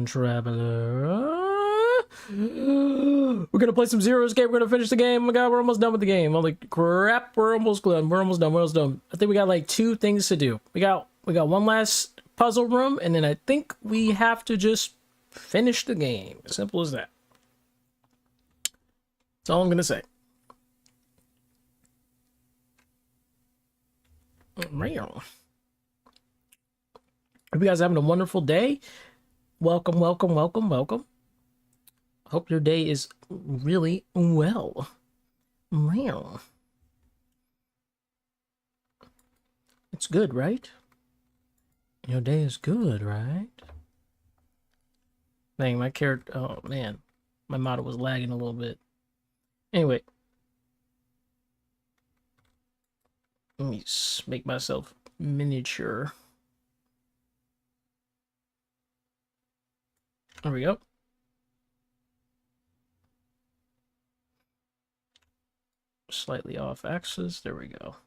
time traveler. We're gonna play some Zero Escape. We're gonna finish the game. Oh my god, we're almost done with the game. Holy crap, we're almost done. We're almost done. We're almost done. I think we got like 2 things to do. We got one last puzzle room, and then I think we have to just finish the game. Simple as that. That's all I'm gonna say. Real. Hope you guys are having a wonderful day. Welcome, welcome, welcome, welcome. Hope your day is really well. Well. It's good, right? Your day is good, right? Dang, my character... Oh, man. My model was lagging a little bit. Anyway. Let me make myself miniature. There we go. Slightly off axis. There we go.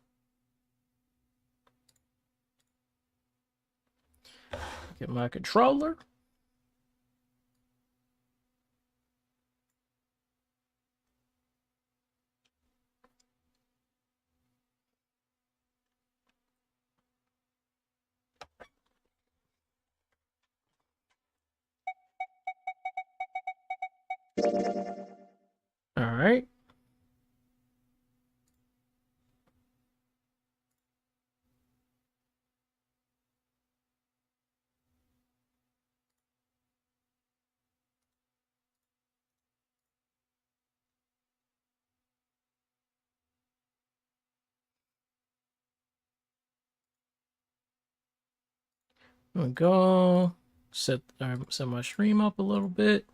Get my controller. All right. I'm gonna go set my stream up a little bit.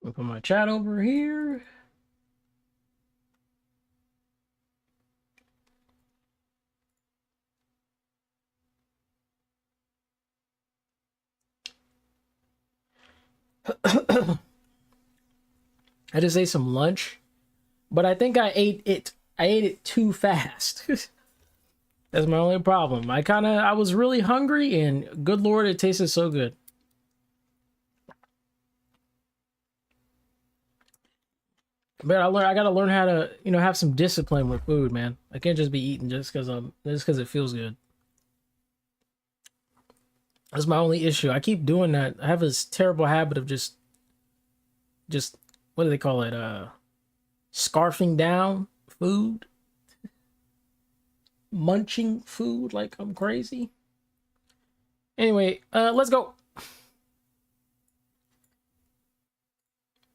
I'll put my chat over here. I just ate some lunch, but I think I ate it too fast. That's my only problem. I was really hungry, and good lord, it tasted so good. But I gotta learn how to, have some discipline with food, man. I can't just be eating just because it feels good. That's my only issue. I keep doing that. I have this terrible habit of just what do they call it? Scarfing down food, munching food like I'm crazy. Anyway, let's go.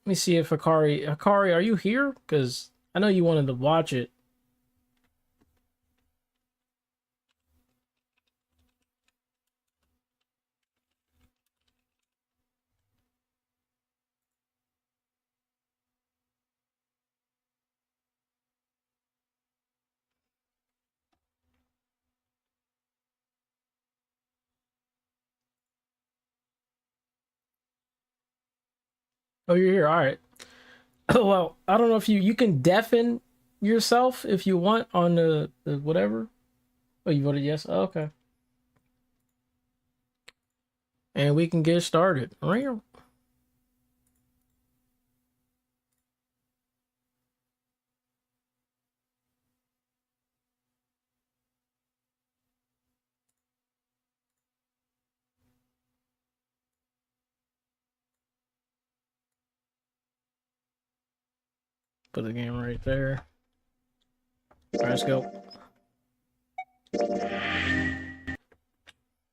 Let me see if Akari, are you here? Because I know you wanted to watch it. Oh, you're here. All right. Well, I don't know if you can deafen yourself if you want on the whatever. Oh, you voted yes? Oh, okay. And we can get started. Put the game right there. All right, let's go.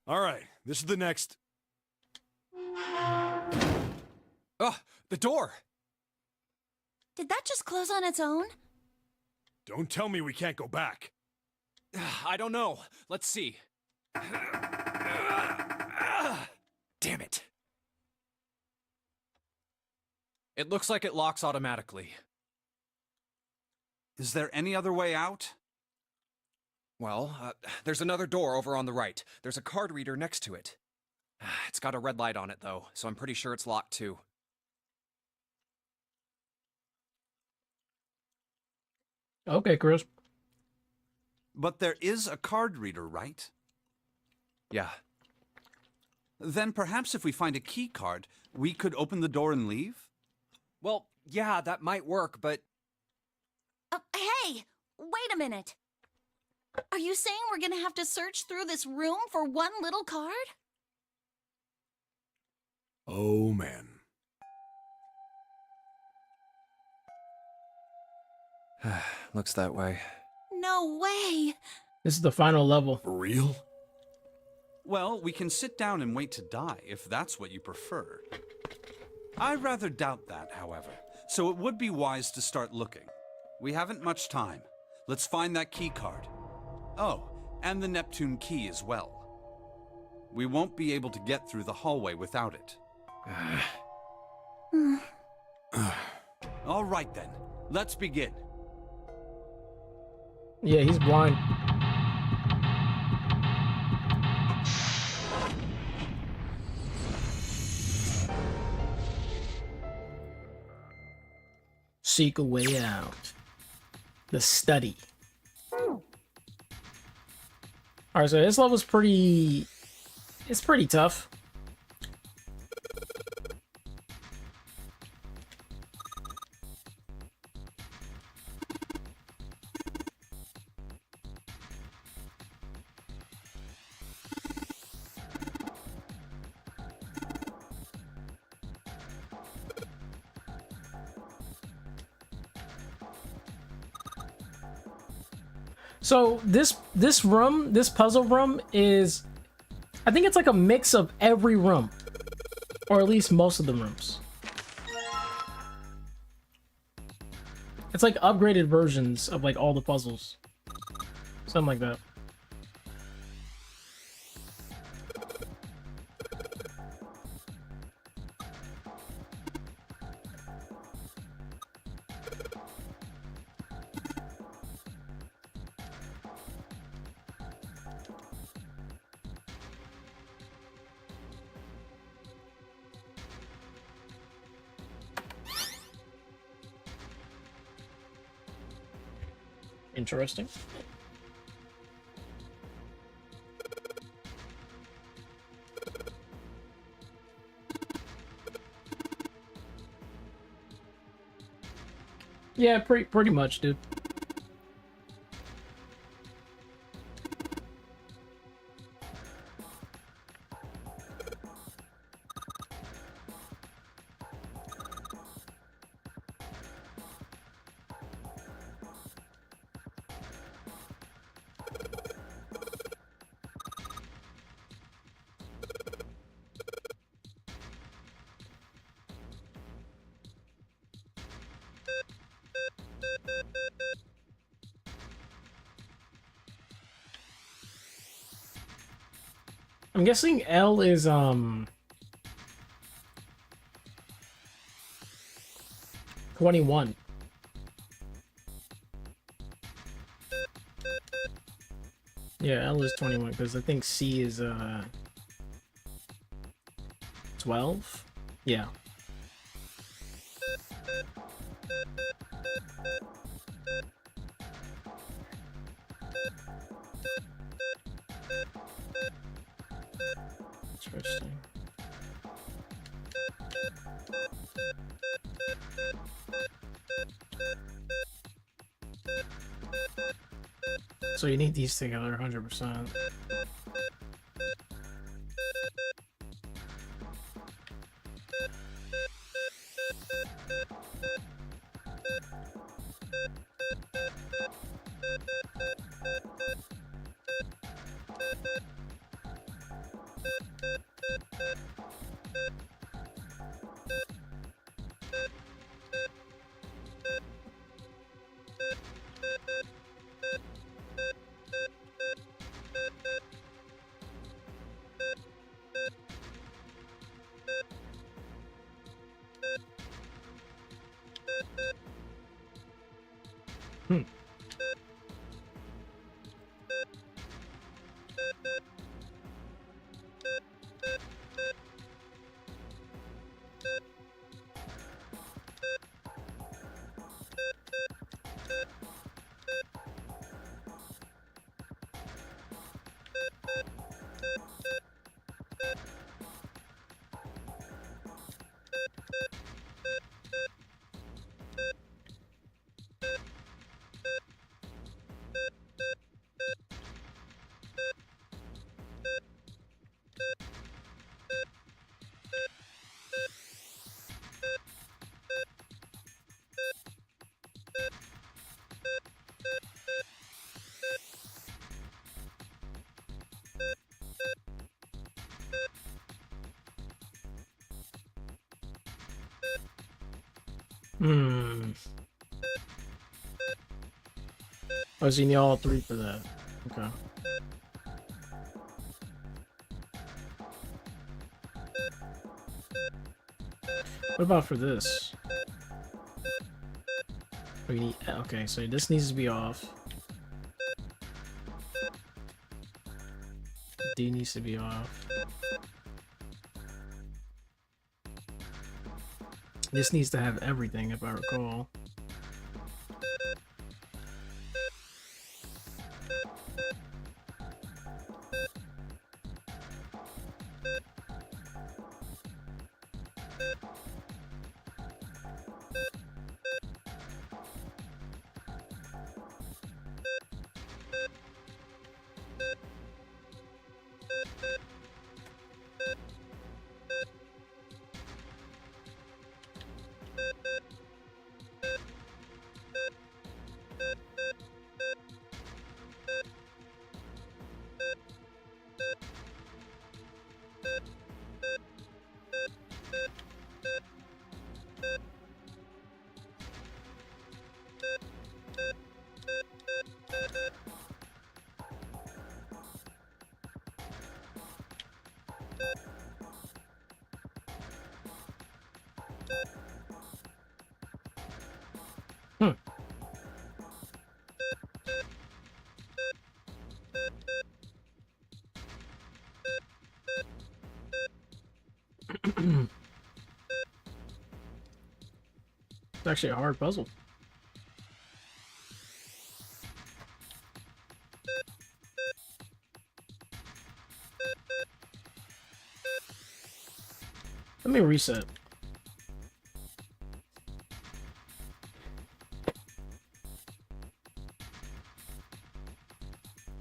All right, this is the next... Oh, the door! Did that just close on its own? Don't tell me we can't go back. I don't know. Let's see. Damn it. It looks like it locks automatically. Is there any other way out? Well, there's another door over on the right. There's a card reader next to it. It's got a red light on it, though, so I'm pretty sure it's locked, too. Okay, Chris. But there is a card reader, right? Yeah. Then perhaps if we find a key card, we could open the door and leave? Well, yeah, that might work, but... Hey! Wait a minute. Are you saying we're gonna have to search through this room for one little card? Oh, man. Looks that way. No way! This is the final level. For real? Well, we can sit down and wait to die, if that's what you prefer. I rather doubt that, however, so it would be wise to start looking. We haven't much time. Let's find that key card. Oh, and the Neptune key as well. We won't be able to get through the hallway without it. All right then, let's begin. Yeah, he's blind. Seek a way out. The study. Alright, so this level's pretty... It's pretty tough. So this puzzle room is, I think it's like a mix of every room, or at least most of the rooms. It's like upgraded versions of like all the puzzles, something like that. Interesting. Yeah, pretty much, dude. I'm guessing L is 21. Yeah, L is 21 because I think C is 12. Yeah. Interesting. So you need these together 100%. Hmm. Oh, so you need all three for that. Okay. What about for this? Oh, you need, okay, so this needs to be off. D needs to be off. This needs to have everything, if I recall. Hmm. It's actually a hard puzzle. Let me reset.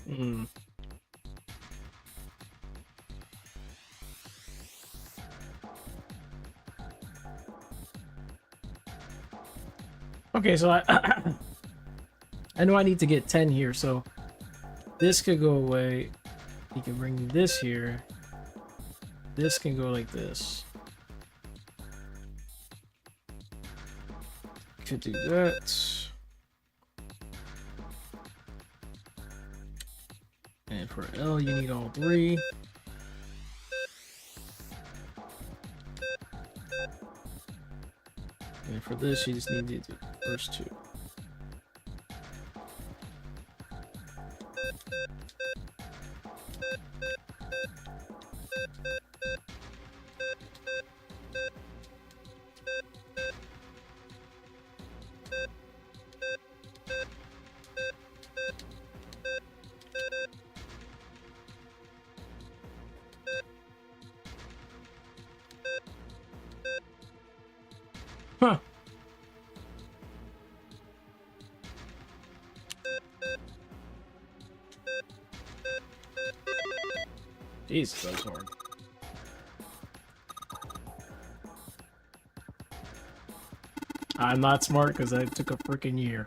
Hmm. Okay, so I I know I need to get 10 here, so this could go away. You can bring this here. This can go like this. Could do that. And for L, you need all three. And for this, you just need to do the first two. Huh. Jesus, that's hard. I'm not smart because I took a freaking year.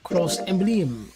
Cross emblem.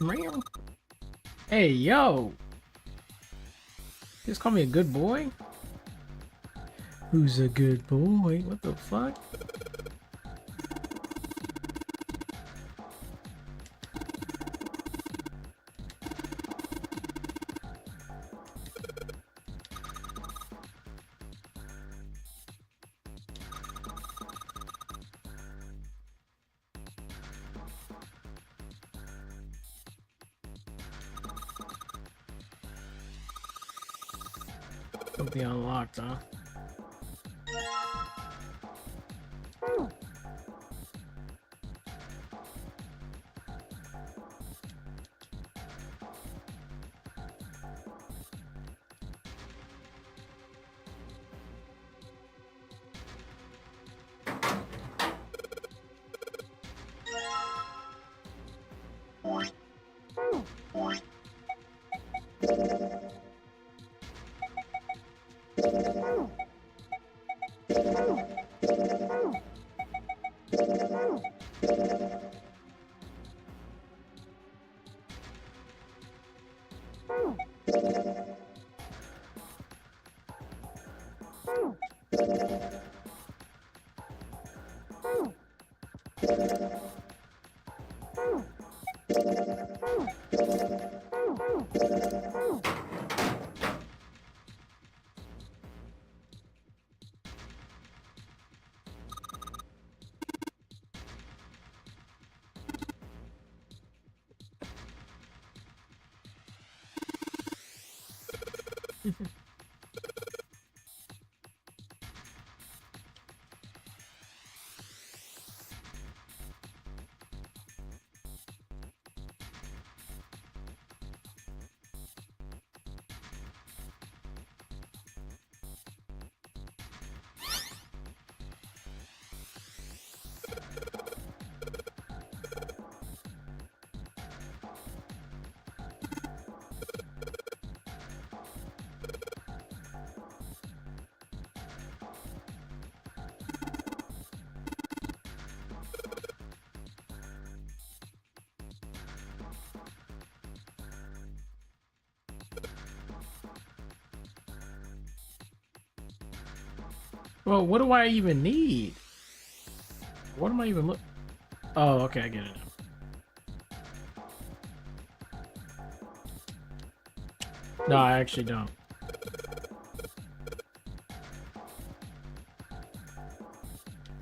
Meow. Hey, yo! Just call me a good boy? Who's a good boy? What the fuck? Something unlocked, huh? Well, what do I even need? What am I even look? Oh, okay, I get it now. No, I actually don't.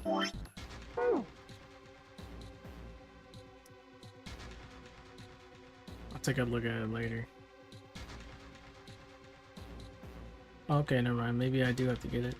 I'll take a look at it later. Okay, never mind. Maybe I do have to get it.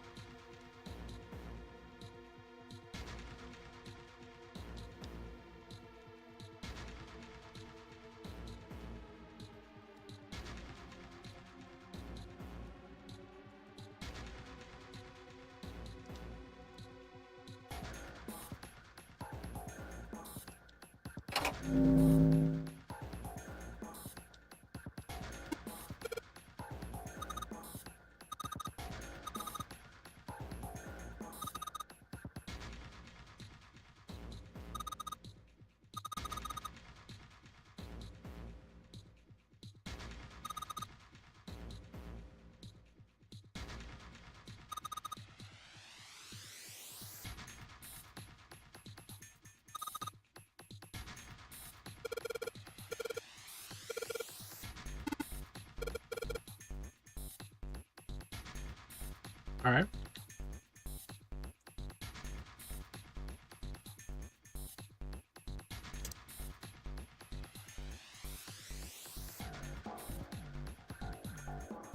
All right.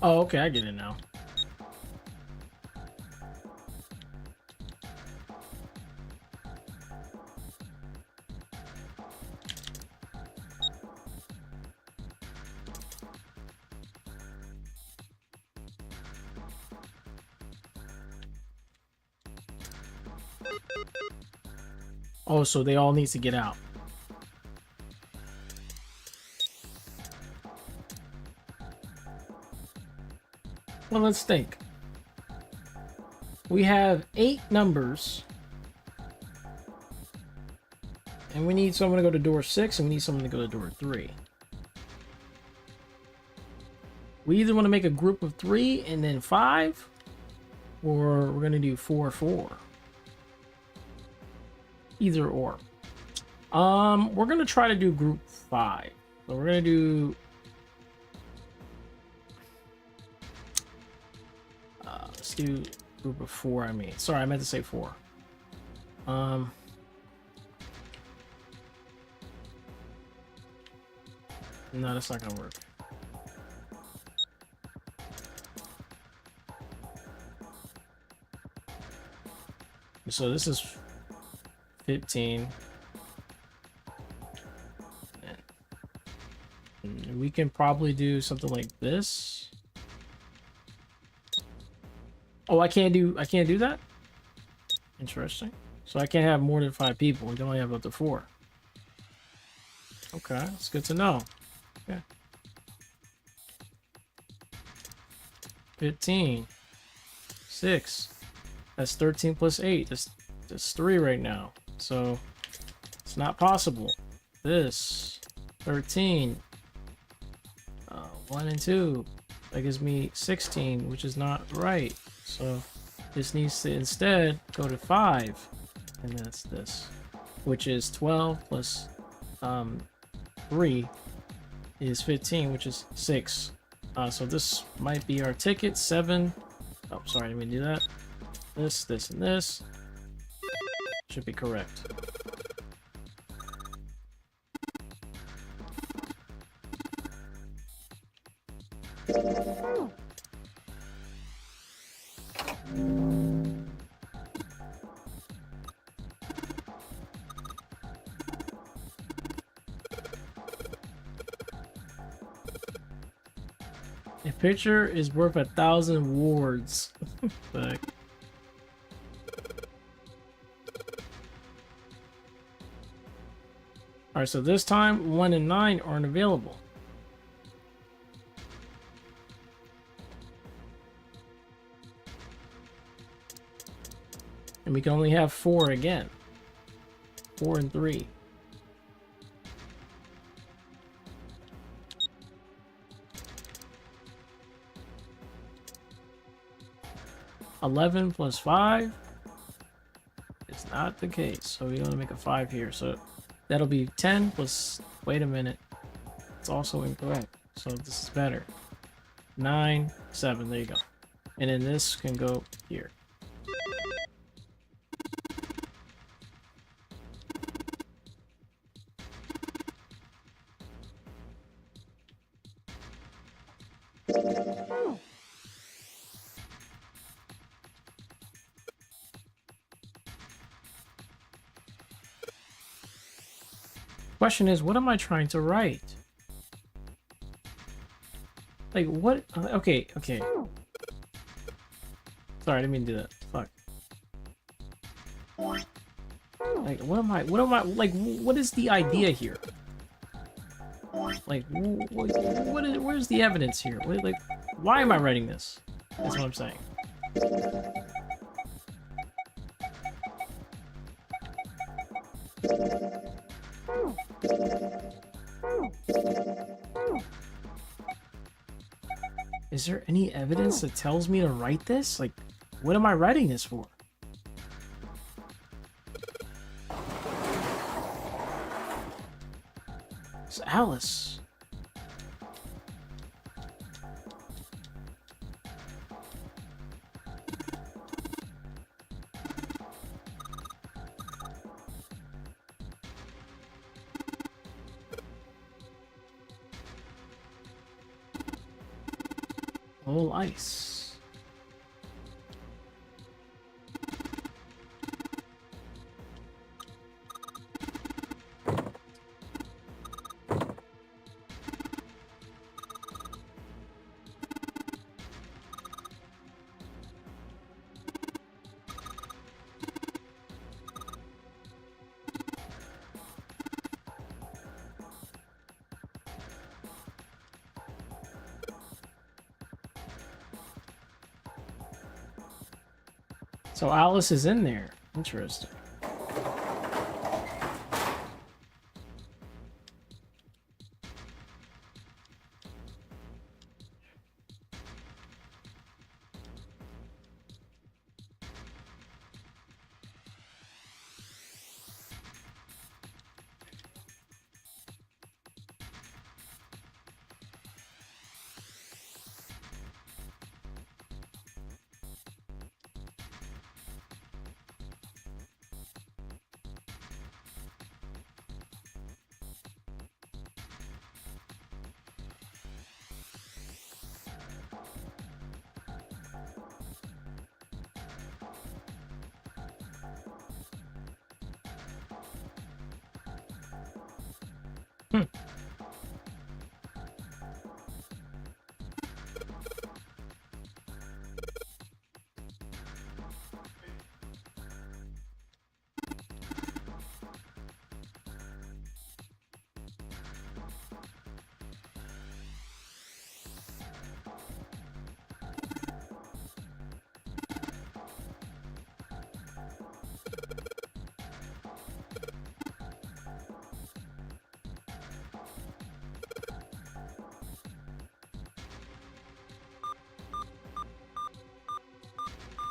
Oh, okay, I get it now. Oh, so they all need to get out. Well, let's think. We have 8 numbers. And we need someone to go to door 6, and we need someone to go to door 3. We either want to make a group of 3 and then 5, or we're gonna do 4-4. Either or. We're gonna try to do group 5. So we're gonna do. Let's do group of 4. I mean, sorry, I meant to say 4. No, that's not gonna work. So this is 15. And we can probably do something like this. Oh, I can't do that? Interesting. So I can't have more than 5 people. We can only have up to 4. Okay, it's good to know. Okay. 15. 6. That's 13 plus 8. That's 3 right now. So it's not possible. This 13. 1 and 2. That gives me 16, which is not right. So this needs to instead go to 5. And that's this. Which is 12 plus 3 is 15, which is 6. So this might be our ticket. 7. Oh, sorry, I didn't mean to do that. This, and this. Should be correct. A picture is worth 1,000 words. Fuck. Alright, so this time 1 and 9 aren't available. And we can only have 4 again. 4 and 3. $11 plus 5 is not the case. So we want to make a 5 here. So that'll be 10 plus. Wait a minute. It's also incorrect. So this is better. 9, 7. There you go. And then this can go here. Question is, what am I trying to write? Like, what? Okay. Sorry, I didn't mean to do that. Fuck. Like, what am I, like, what is the idea here? Like, where's the evidence here? Like, why am I writing this? That's what I'm saying. Is there any evidence that tells me to write this? Like, what am I writing this for? It's Alice. All ice. So Alice is in there. Interesting.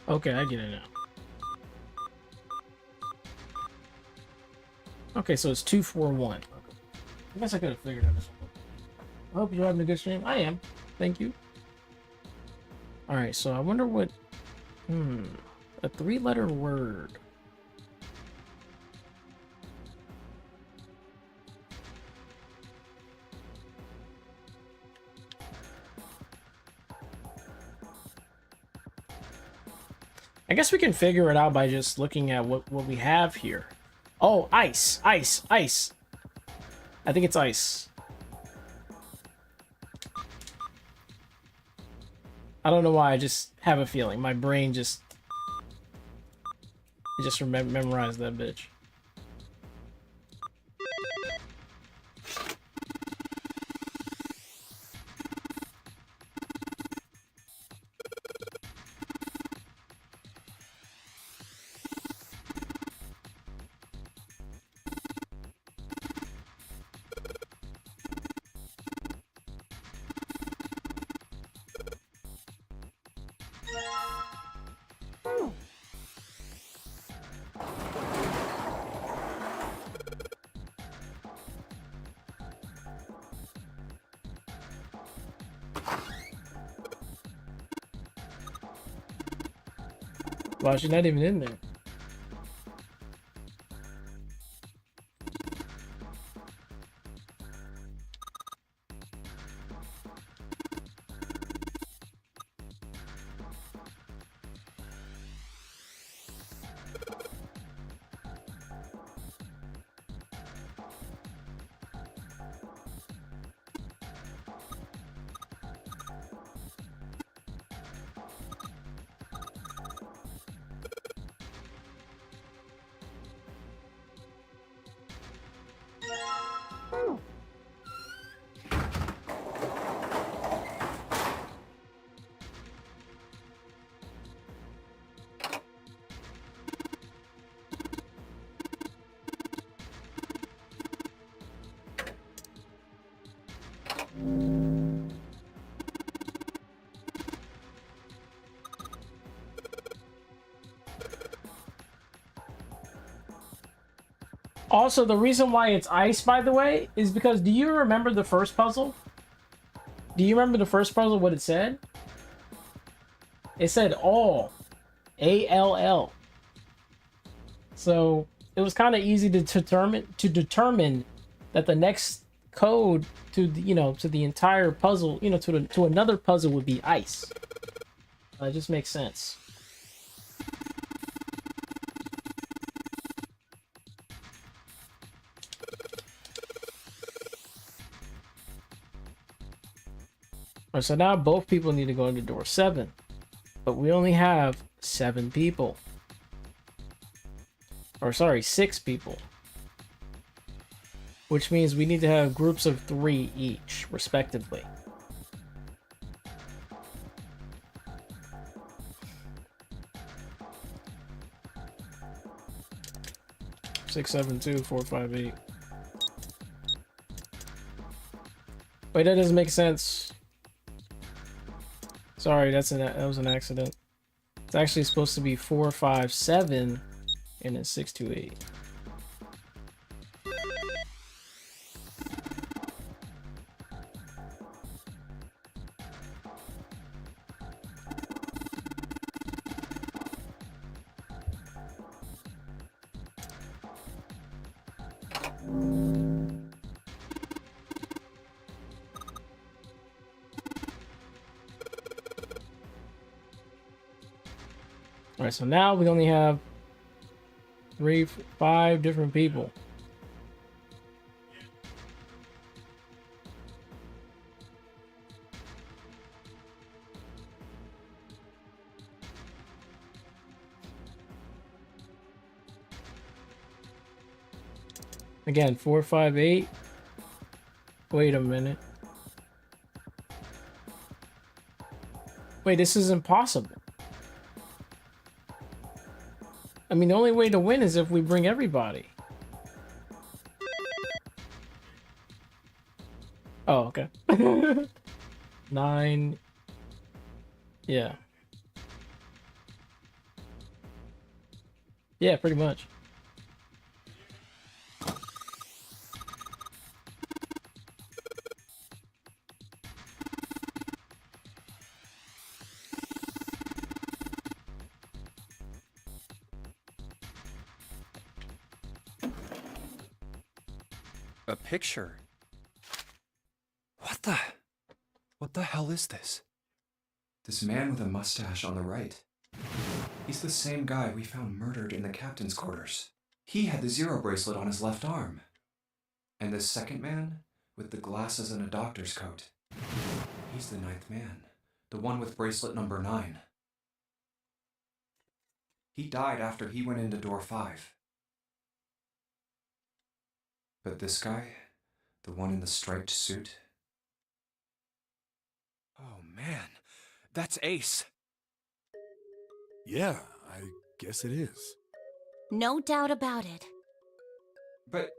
Okay, I get it now. Okay, so it's 241. Okay. I guess I could have figured out this one. I hope you're having a good stream. I am. Thank you. Alright, so I wonder what... A 3-letter word. I guess we can figure it out by just looking at what we have here. Oh, ice, ice, ice. I think it's ice. I don't know why, I just have a feeling. My brain just... It just memorized that bitch. Wow, she's not even in there. Also, the reason why it's ice, by the way, is because do you remember the first puzzle? Do you remember the first puzzle, what it said? It said all. A-L-L. So, it was kind of easy to determine that the next code to the, to the entire puzzle, to another puzzle would be ice. It just makes sense. Alright, so now both people need to go into door 7. But we only have 7 people. Or sorry, 6 people. Which means we need to have groups of 3 each, respectively. Six, 7, 2, 4, 5, 8. Wait, that doesn't make sense. Sorry, that was an accident. It's actually supposed to be 4, 5, 7, and then 6, 2, 8. Alright, so now we only have 5 different people. Again, 458. Wait a minute. Wait, this is impossible. I mean, the only way to win is if we bring everybody. Oh, okay. 9. Yeah. Yeah, pretty much. A picture? What the hell is this? This man with a mustache on the right. He's the same guy we found murdered in the captain's quarters. He had the zero bracelet on his left arm. And this second man, with the glasses and a doctor's coat. He's the 9th man. The one with bracelet number 9. He died after he went into door 5. But this guy, the one in the striped suit. Oh man, that's Ace. Yeah, I guess it is. No doubt about it. But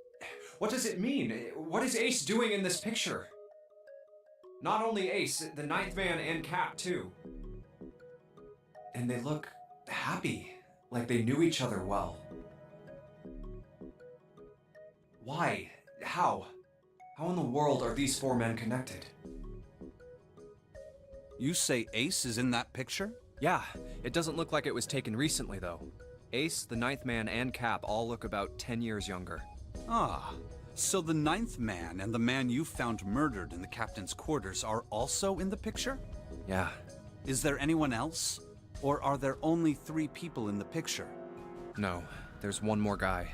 what does it mean? What is Ace doing in this picture? Not only Ace, the 9th man and Cap too. And they look happy, like they knew each other well. Why? How? How in the world are these 4 men connected? You say Ace is in that picture? Yeah, it doesn't look like it was taken recently though. Ace, the 9th man, and Cap all look about 10 years younger. Ah, so the 9th man and the man you found murdered in the captain's quarters are also in the picture? Yeah. Is there anyone else? Or are there only 3 people in the picture? No, there's one more guy.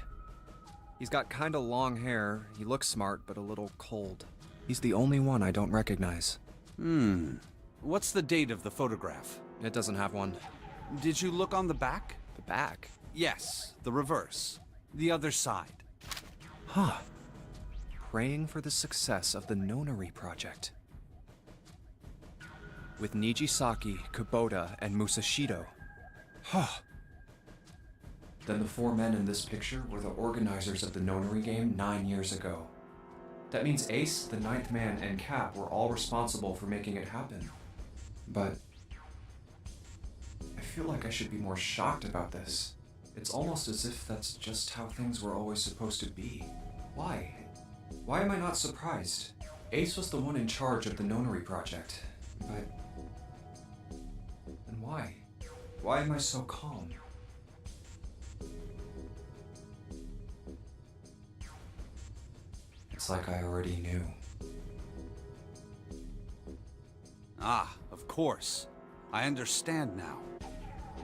He's got kinda long hair, he looks smart but a little cold. He's the only one I don't recognize. What's the date of the photograph? It doesn't have one. Did you look on the back? The back? Yes, the reverse. The other side. Huh. Praying for the success of the Nonary project. With Nijisaki, Kubota, and Musashido. Huh. Then the 4 men in this picture were the organizers of the Nonary game 9 years ago. That means Ace, the 9th man, and Cap were all responsible for making it happen. But I feel like I should be more shocked about this. It's almost as if that's just how things were always supposed to be. Why? Why am I not surprised? Ace was the one in charge of the Nonary project, but... then why? Why am I so calm? It's like I already knew. Ah, of course. I understand now.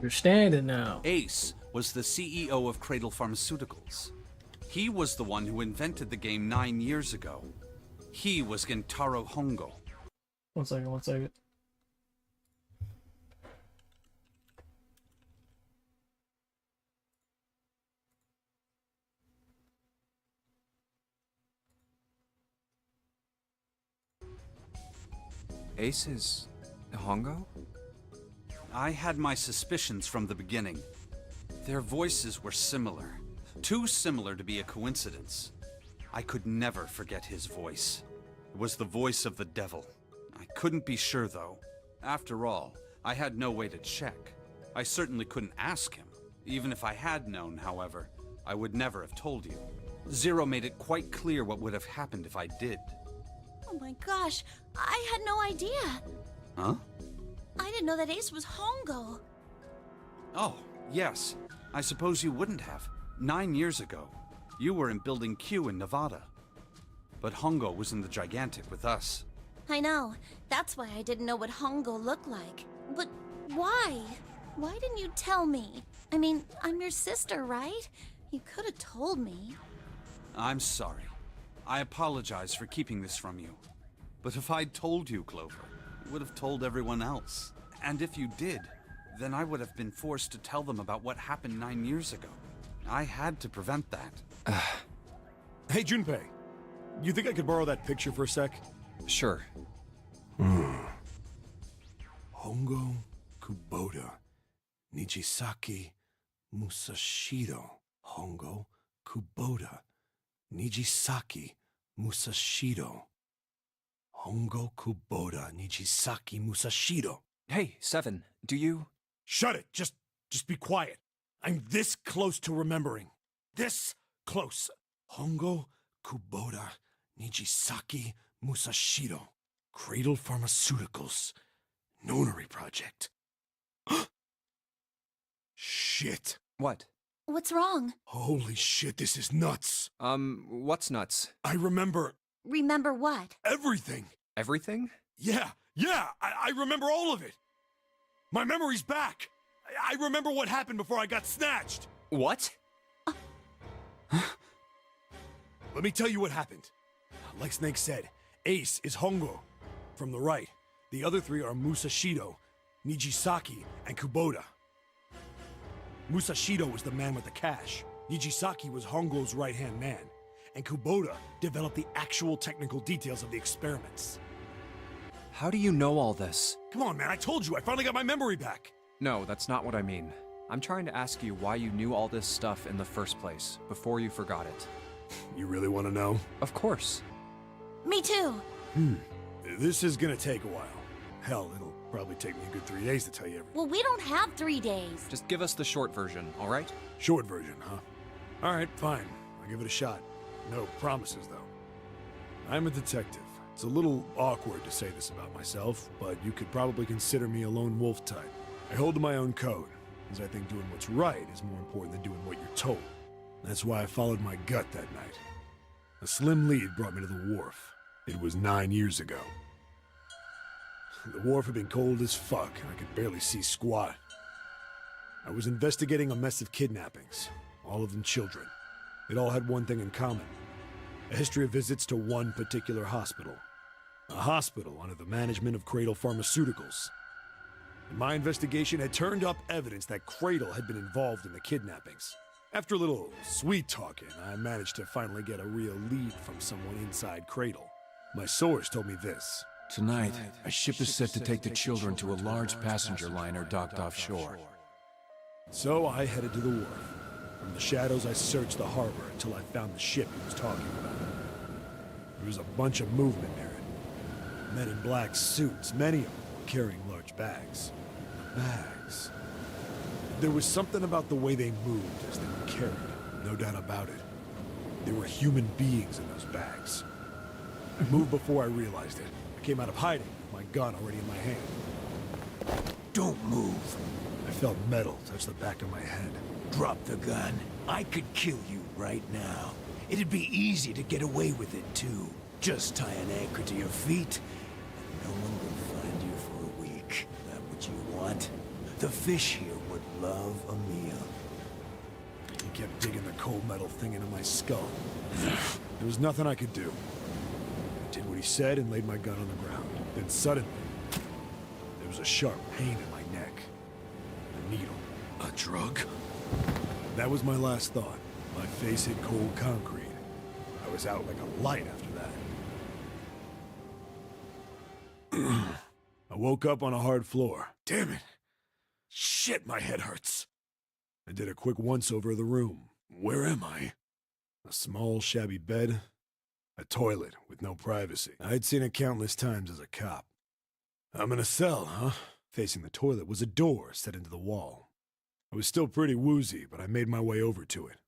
You're standing now. Ace was the CEO of Cradle Pharmaceuticals. He was the one who invented the game 9 years ago. He was Gentaro Hongo. One second. Ace is... Hongo? I had my suspicions from the beginning. Their voices were similar. Too similar to be a coincidence. I could never forget his voice. It was the voice of the devil. I couldn't be sure, though. After all, I had no way to check. I certainly couldn't ask him. Even if I had known, however, I would never have told you. Zero made it quite clear what would have happened if I did. Oh my gosh, I had no idea. Huh? I didn't know that Ace was Hongo. Oh, yes. I suppose you wouldn't have. 9 years ago, you were in Building Q in Nevada. But Hongo was in the Gigantic with us. I know. That's why I didn't know what Hongo looked like. But why? Why didn't you tell me? I mean, I'm your sister, right? You could have told me. I'm sorry. I apologize for keeping this from you. But if I'd told you, Clover, I would have told everyone else. And if you did, then I would have been forced to tell them about what happened 9 years ago. I had to prevent that. Hey, Junpei. You think I could borrow that picture for a sec? Sure. Hongo Kubota. Nijisaki Musashido. Hongo Kubota. Nijisaki Musashido. Hongo Kubota. Nijisaki Musashido. Hey, Seven, do you... Shut it! Just be quiet. I'm this close to remembering. This close. Hongo Kubota Nijisaki Musashido. Cradle Pharmaceuticals. Nonary project. Shit. What? What's wrong? Holy shit, this is nuts. What's nuts? I remember Remember what? everything. Everything? Yeah, I remember all of it. My memory's back. I remember what happened before I got snatched. What? Let me tell you what happened. Like Snake said, Ace is Hongo from the right. The other three are Musashido, Nijisaki, and Kubota. Musashido was the man with the cash. Nijisaki was Hongo's right-hand man. And Kubota developed the actual technical details of the experiments. How do you know all this? Come on, man, I told you, I finally got my memory back. No, that's not what I mean. I'm trying to ask you why you knew all this stuff in the first place, before you forgot it. You really want to know? Of course. Me too. This is gonna take a while. Hell, it'll probably take me a good 3 days to tell you everything. Well, we don't have 3 days. Just give us the short version, all right? Short version, huh? Alright, fine. I'll give it a shot. No promises, though. I'm a detective. It's a little awkward to say this about myself, but you could probably consider me a lone wolf type. I hold to my own code, as I think doing what's right is more important than doing what you're told. That's why I followed my gut that night. A slim lead brought me to the wharf. It was 9 years ago. The wharf had been cold as fuck, and I could barely see squat. I was investigating a mess of kidnappings, all of them children. It all had one thing in common: a history of visits to one particular hospital. A hospital under the management of Cradle Pharmaceuticals. And my investigation had turned up evidence that Cradle had been involved in the kidnappings. After a little sweet talking, I managed to finally get a real lead from someone inside Cradle. My source told me this. Tonight, a ship is set to take the children to a large passenger liner docked offshore. So I headed to the wharf. From the shadows, I searched the harbor until I found the ship he was talking about. There was a bunch of movement near it. Men in black suits, many of them were carrying large bags. Bags. There was something about the way they moved as they were carried, no doubt about it. There were human beings in those bags. I moved before I realized it. I came out of hiding with my gun already in my hand. Don't move. I felt metal touch the back of my head. Drop the gun. I could kill you right now. It'd be easy to get away with it, too. Just tie an anchor to your feet, and no one will find you for a week. That what you want? The fish here would love a meal. He kept digging the cold metal thing into my skull. There was nothing I could do. I did what he said and laid my gun on the ground. Then suddenly, there was a sharp pain in my neck. A needle. A drug? That was my last thought. My face hit cold concrete. I was out like a light after that. I woke up on a hard floor. Damn it! Shit, my head hurts. I did a quick once-over of the room. Where am I? A small, shabby bed. A toilet with no privacy. I'd seen it countless times as a cop. I'm in a cell, huh? Facing the toilet was a door set into the wall. I was still pretty woozy, but I made my way over to it.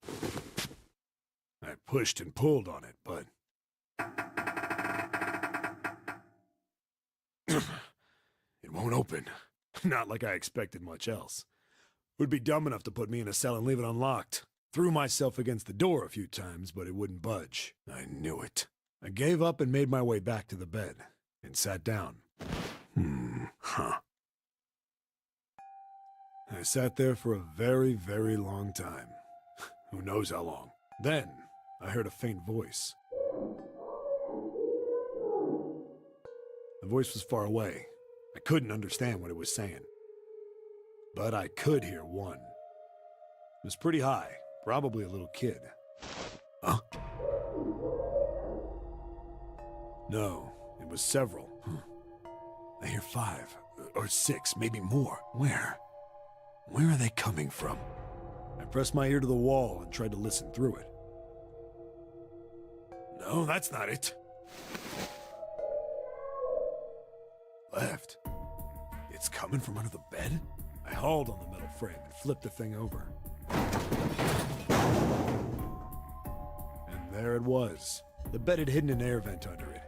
I pushed and pulled on it, but... it won't open. Not like I expected much else. Would be dumb enough to put me in a cell and leave it unlocked. Threw myself against the door a few times, but it wouldn't budge. I knew it. I gave up and made my way back to the bed, and sat down. I sat there for a very, very long time. Who knows how long. Then, I heard a faint voice. The voice was far away. I couldn't understand what it was saying. But I could hear one. It was pretty high, probably a little kid. Huh? No, it was several. I hear 5, or 6, maybe more. Where? Where are they coming from? I pressed my ear to the wall and tried to listen through it. No, that's not it. Left. It's coming from under the bed? I hauled on the metal frame and flipped the thing over. And there it was. The bed had hidden an air vent under it.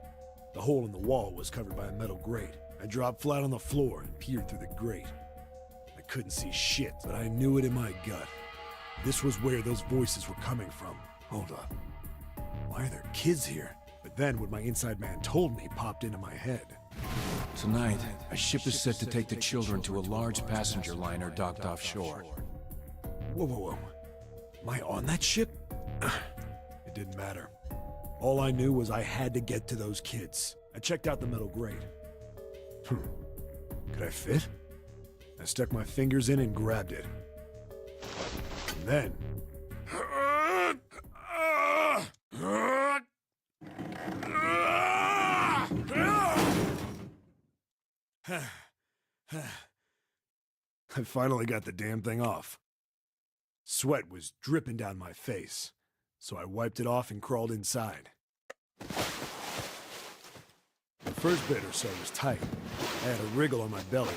The hole in the wall was covered by a metal grate. I dropped flat on the floor and peered through the grate. I couldn't see shit, but I knew it in my gut. This was where those voices were coming from. Hold up. Why are there kids here? But then what my inside man told me popped into my head. Tonight, a ship is set to take the children to a large passenger liner docked offshore. Whoa, whoa, whoa. Am I on that ship? It didn't matter. All I knew was I had to get to those kids. I checked out the metal grate. Could I fit? I stuck my fingers in and grabbed it. And then... I finally got the damn thing off. Sweat was dripping down my face, so I wiped it off and crawled inside. The first bit or so was tight. I had a wriggle on my belly.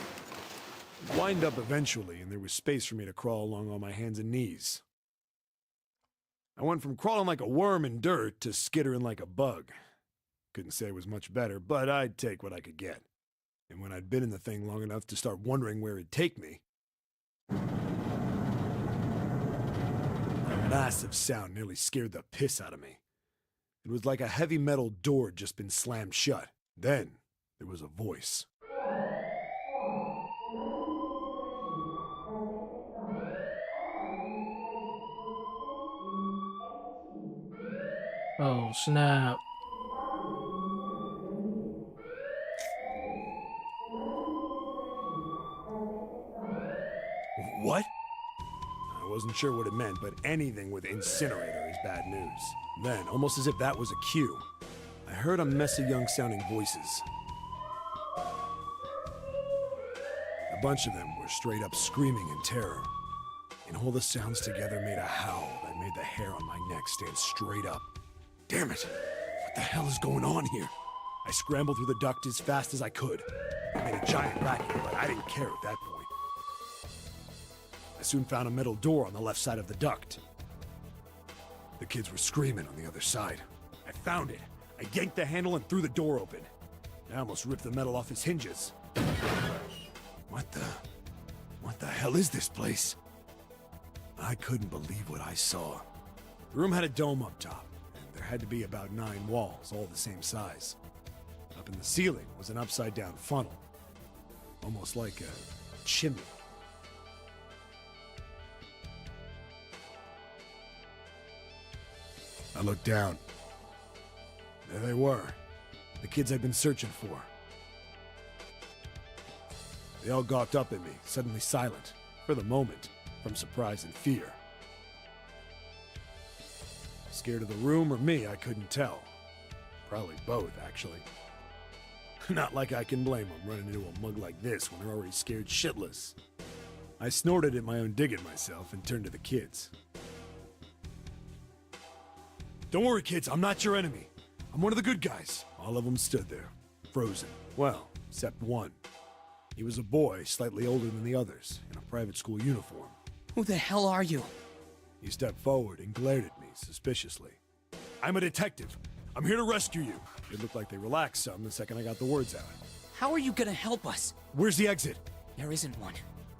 It wind up eventually, and there was space for me to crawl along on my hands and knees. I went from crawling like a worm in dirt to skittering like a bug. Couldn't say it was much better, but I'd take what I could get. And when I'd been in the thing long enough to start wondering where it'd take me, a massive sound nearly scared the piss out of me. It was like a heavy metal door had just been slammed shut. Then, there was a voice. Oh, snap. What? I wasn't sure what it meant, but anything with incinerator is bad news. Then, almost as if that was a cue, I heard a mess of young-sounding voices. A bunch of them were straight up screaming in terror. And all the sounds together made a howl that made the hair on my neck stand straight up. Damn it! What the hell is going on here? I scrambled through the duct as fast as I could. I made a giant racket, but I didn't care at that point. I soon found a metal door on the left side of the duct. The kids were screaming on the other side. I found it. I yanked the handle and threw the door open. I almost ripped the metal off its hinges. What the hell is this place? I couldn't believe what I saw. The room had a dome up top, and there had to be about 9 walls, all the same size. Up in the ceiling was an upside-down funnel, almost like a chimney. I looked down. There they were, the kids I'd been searching for. They all gawked up at me, suddenly silent, for the moment, from surprise and fear. Scared of the room or me, I couldn't tell. Probably both, actually. Not like I can blame them running into a mug like this when they're already scared shitless. I snorted at my own dig at myself and turned to the kids. Don't worry, kids, I'm not your enemy. I'm one of the good guys. All of them stood there, frozen. Well, except one. He was a boy, slightly older than the others, in a private school uniform. Who the hell are you? He stepped forward and glared at me suspiciously. I'm a detective. I'm here to rescue you. It looked like they relaxed some the second I got the words out. How are you gonna help us? Where's the exit? There isn't one.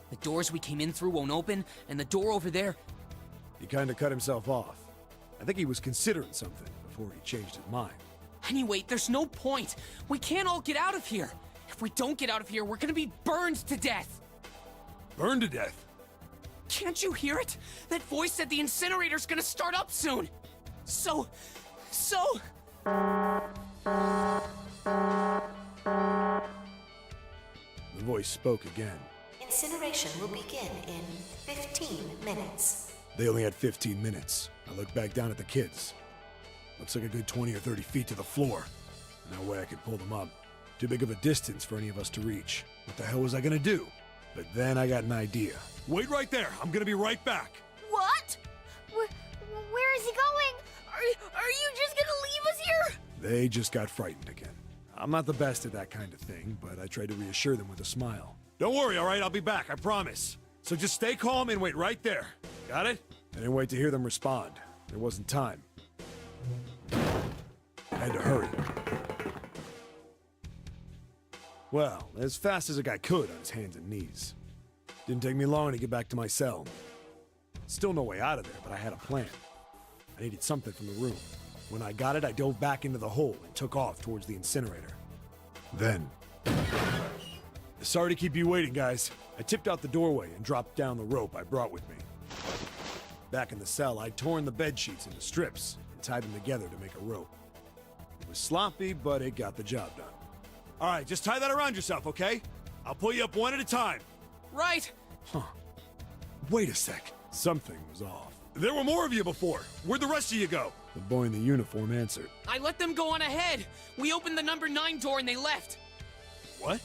The doors we came in through won't open, and the door over there... He kinda cut himself off. I think he was considering something before he changed his mind. Anyway, there's no point. We can't all get out of here. If we don't get out of here, we're gonna be burned to death. Burned to death? Can't you hear it? That voice said the incinerator's gonna start up soon. So... The voice spoke again. Incineration will begin in 15 minutes. They only had 15 minutes. I looked back down at the kids. Looks like a good 20 or 30 feet to the floor. No way I could pull them up. Too big of a distance for any of us to reach. What the hell was I gonna do? But then I got an idea. Wait right there. I'm gonna be right back. What? Where is he going? Are you just gonna leave us here? They just got frightened again. I'm not the best at that kind of thing, but I tried to reassure them with a smile. Don't worry, all right? I'll be back, I promise. So just stay calm and wait right there. Got it? I didn't wait to hear them respond. There wasn't time. I had to hurry. Well, as fast as a guy could on his hands and knees. Didn't take me long to get back to my cell. Still no way out of there, but I had a plan. I needed something from the room. When I got it, I dove back into the hole and took off towards the incinerator. Then... Sorry to keep you waiting, guys. I tipped out the doorway and dropped down the rope I brought with me. Back in the cell, I'd torn the bed sheets into strips and tied them together to make a rope. It was sloppy, but it got the job done. All right, just tie that around yourself, okay? I'll pull you up one at a time. Right. Huh. Wait a sec. Something was off. There were more of you before. Where'd the rest of you go? The boy in the uniform answered. I let them go on ahead. We opened the number 9 door and they left. What?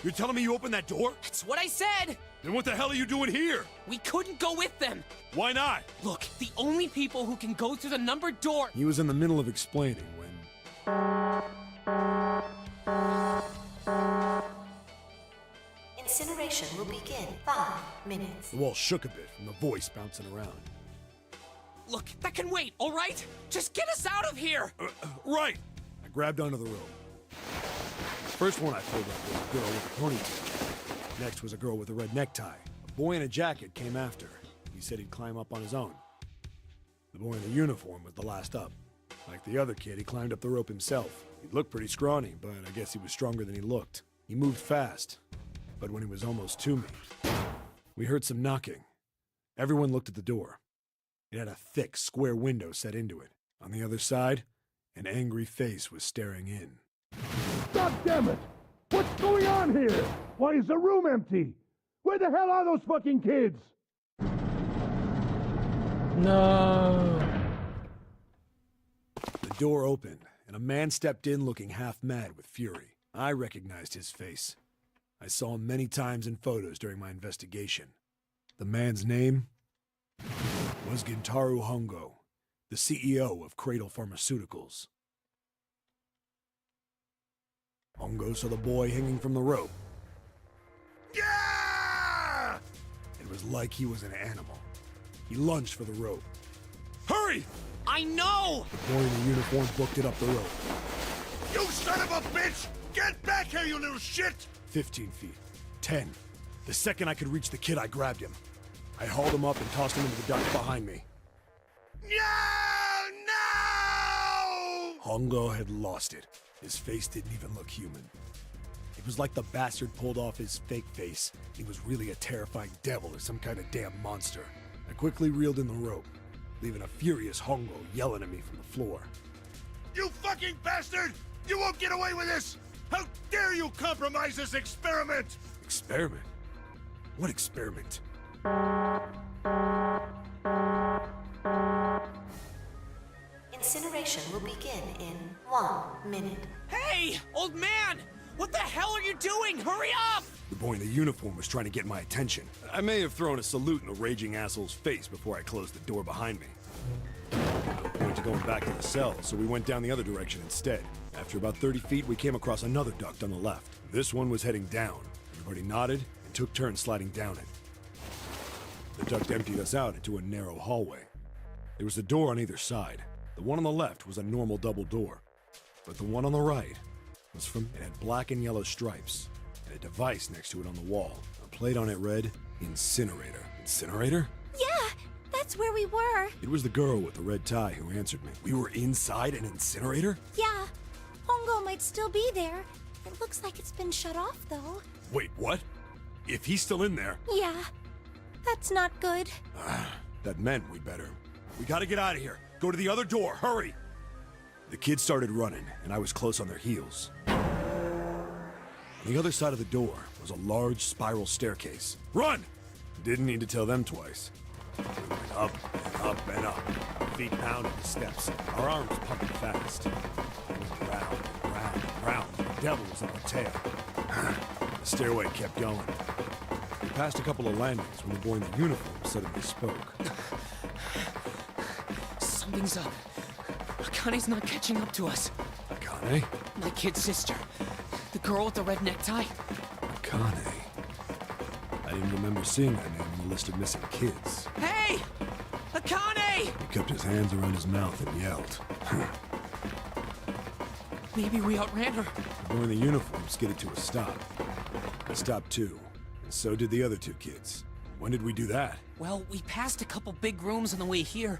You're telling me you opened that door? That's what I said. Then what the hell are you doing here? We couldn't go with them. Why not? Look, the only people who can go through the numbered door... He was in the middle of explaining when... Incineration will begin 5 minutes. The wall shook a bit from the voice bouncing around. Look, that can wait, all right? Just get us out of here! Right! I grabbed onto the rope. First one I pulled up was a girl with a ponytail. Next was a girl with a red necktie. A boy in a jacket came after. He said he'd climb up on his own. The boy in the uniform was the last up. Like the other kid, he climbed up the rope himself. He looked pretty scrawny, but I guess he was stronger than he looked. He moved fast, but when he was almost to me, we heard some knocking. Everyone looked at the door. It had a thick, square window set into it. On the other side, an angry face was staring in. God damn it! What's going on here? Why is the room empty? Where the hell are those fucking kids? No. The door opened, and a man stepped in looking half mad with fury. I recognized his face. I saw him many times in photos during my investigation. The man's name was Gintaro Hongo, the CEO of Cradle Pharmaceuticals. Hongo saw the boy hanging from the rope. Yeah! It was like he was an animal. He lunged for the rope. Hurry! I know! The boy in the uniform booked it up the rope. You son of a bitch! Get back here, you little shit! 15 feet. 10. The second I could reach the kid, I grabbed him. I hauled him up and tossed him into the duct behind me. No! No! Hongo had lost it. His face didn't even look human. It was like the bastard pulled off his fake face. He was really a terrifying devil or some kind of damn monster. I quickly reeled in the rope, leaving a furious Hongo yelling at me from the floor. You fucking bastard! You won't get away with this! How dare you compromise this experiment! Experiment? What experiment? Incineration will begin in 1 minute. Hey, old man! What the hell are you doing? Hurry up! The boy in the uniform was trying to get my attention. I may have thrown a salute in the raging asshole's face before I closed the door behind me. No point to going back to the cell, so we went down the other direction instead. After about 30 feet, we came across another duct on the left. This one was heading down. Everybody nodded and took turns sliding down it. The duct emptied us out into a narrow hallway. There was a door on either side. The one on the left was a normal double door, but the one on the right was from... It had black and yellow stripes, and a device next to it on the wall. A plate on it read, Incinerator. Incinerator? Yeah, that's where we were. It was the girl with the red tie who answered me. We were inside an incinerator? Yeah, Hongo might still be there. It looks like it's been shut off, though. Wait, what? If he's still in there... Yeah, that's not good. That meant we better... We gotta get out of here. Go to the other door, hurry! The kids started running, and I was close on their heels. On the other side of the door was a large spiral staircase. Run! Didn't need to tell them twice. We went up and up and up. Our feet pounded the steps. Our arms pumping fast. We went round and round. devil was on our tail. The stairway kept going. We passed a couple of landings when the boy in the uniform suddenly spoke. Something's up. Akane's not catching up to us. Akane? My kid's sister. The girl with the red necktie. Akane. I didn't remember seeing that name on the list of missing kids. Hey! Akane! He kept his hands around his mouth and yelled. Maybe we outran her. The boy in the uniform skidded to a stop. I stopped too, and so did the other two kids. When did we do that? Well, we passed a couple big rooms on the way here.